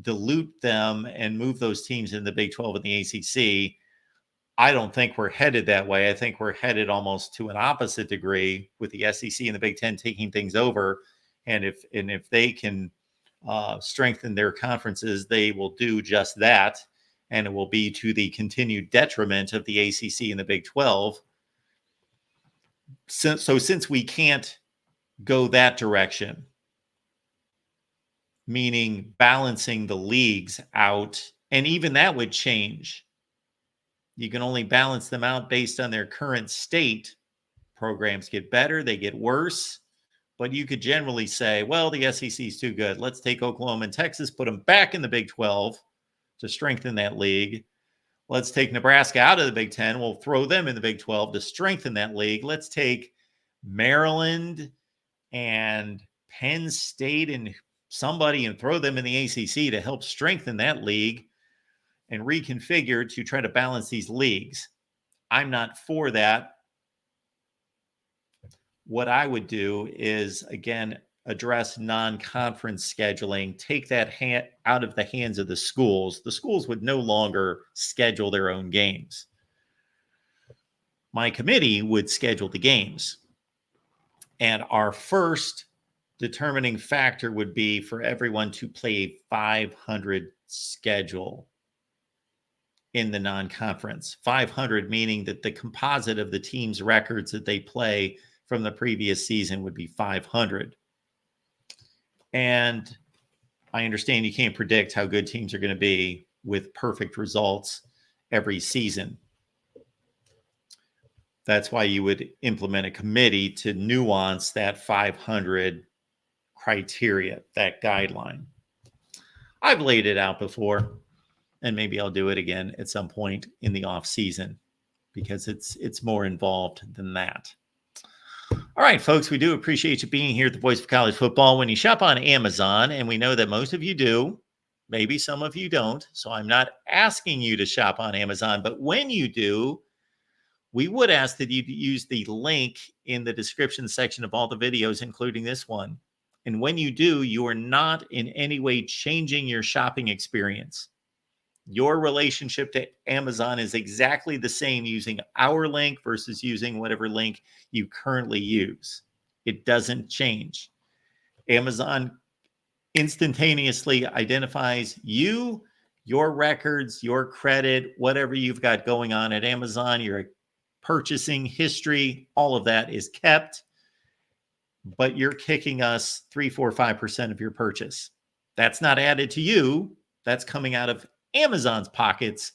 dilute them and move those teams in the Big 12 and the ACC. I don't think we're headed that way. I think we're headed almost to an opposite degree with the SEC and the Big Ten taking things over. And if they can strengthen their conferences, they will do just that. And it will be to the continued detriment of the ACC and the Big 12. So since we can't go that direction, meaning balancing the leagues out, and even that would change. You can only balance them out based on their current state. Programs get better, they get worse, but you could generally say, well, the SEC is too good. Let's take Oklahoma and Texas, put them back in the Big 12 to strengthen that league. Let's take Nebraska out of the Big 10. We'll throw them in the Big 12 to strengthen that league. Let's take Maryland and Penn State and somebody and throw them in the ACC to help strengthen that league and reconfigure to try to balance these leagues. I'm not for that. What I would do is, again, address non-conference scheduling, take that out of the hands of the schools. The schools would no longer schedule their own games. My committee would schedule the games. And our first determining factor would be for everyone to play a 500 schedule in the non-conference. 500 meaning that the composite of the team's records that they play from the previous season would be 500. And I understand you can't predict how good teams are going to be with perfect results every season. That's why you would implement a committee to nuance that 500 criteria, that guideline. I've laid it out before, and maybe I'll do it again at some point in the off season because it's more involved than that. All right, folks, we do appreciate you being here at the Voice of College Football. When you shop on Amazon, and we know that most of you do, maybe some of you don't, so I'm not asking you to shop on Amazon, but when you do, we would ask that you use the link in the description section of all the videos, including this one. And when you do, you are not in any way changing your shopping experience. Your relationship to Amazon is exactly the same using our link versus using whatever link you currently use. It doesn't change. Amazon instantaneously identifies you, your records, your credit, whatever you've got going on at Amazon, your purchasing history, all of that is kept, but you're kicking us 3, 4, 5% of your purchase. That's not added to you. That's coming out of Amazon's pockets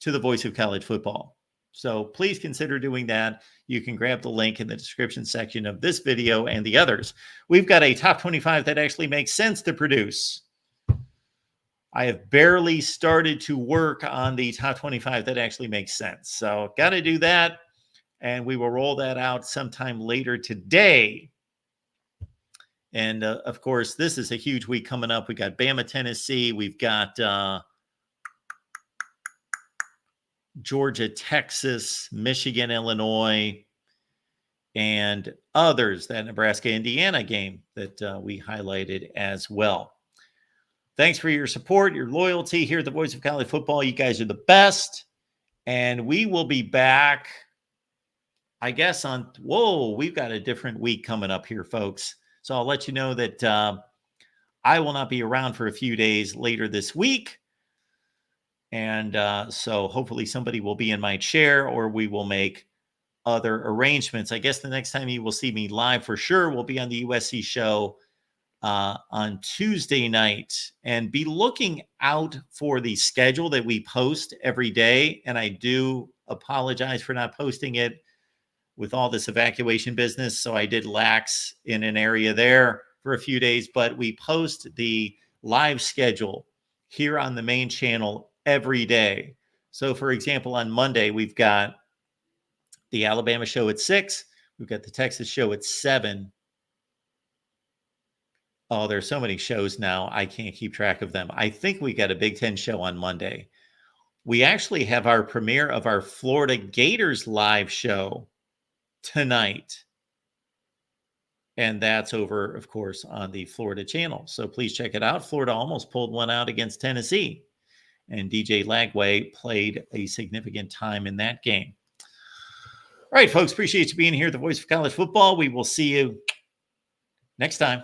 to the Voice of College Football. So please consider doing that. You can grab the link in the description section of this video and the others. We've got a top 25 that actually makes sense to produce. I have barely started to work on the top 25 that actually makes sense. So got to do that. And we will roll that out sometime later today. And of course, this is a huge week coming up. We got Bama, Tennessee. We've got Georgia, Texas, Michigan, Illinois, and others. That Nebraska, Indiana game that we highlighted as well. Thanks for your support, your loyalty here at the Voice of College Football. You guys are the best. And we will be back, I guess, we've got a different week coming up here, folks. So I'll let you know that I will not be around for a few days later this week. And so hopefully somebody will be in my chair or we will make other arrangements. I guess the next time you will see me live for sure will be on the USC show on Tuesday night. And be looking out for the schedule that we post every day. And I do apologize for not posting it with all this evacuation business. So I did lax in an area there for a few days, but we post the live schedule here on the main channel every day. So for example, on Monday, we've got the Alabama show at 6. We've got the Texas show at 7. Oh, there's so many shows now. I can't keep track of them. I think we got a Big Ten show on Monday. We actually have our premiere of our Florida Gators live show tonight. And that's over, of course, on the Florida channel. So please check it out. Florida almost pulled one out against Tennessee. And DJ Lagway played a significant time in that game. All right, folks, appreciate you being here at the Voice of College Football. We will see you next time.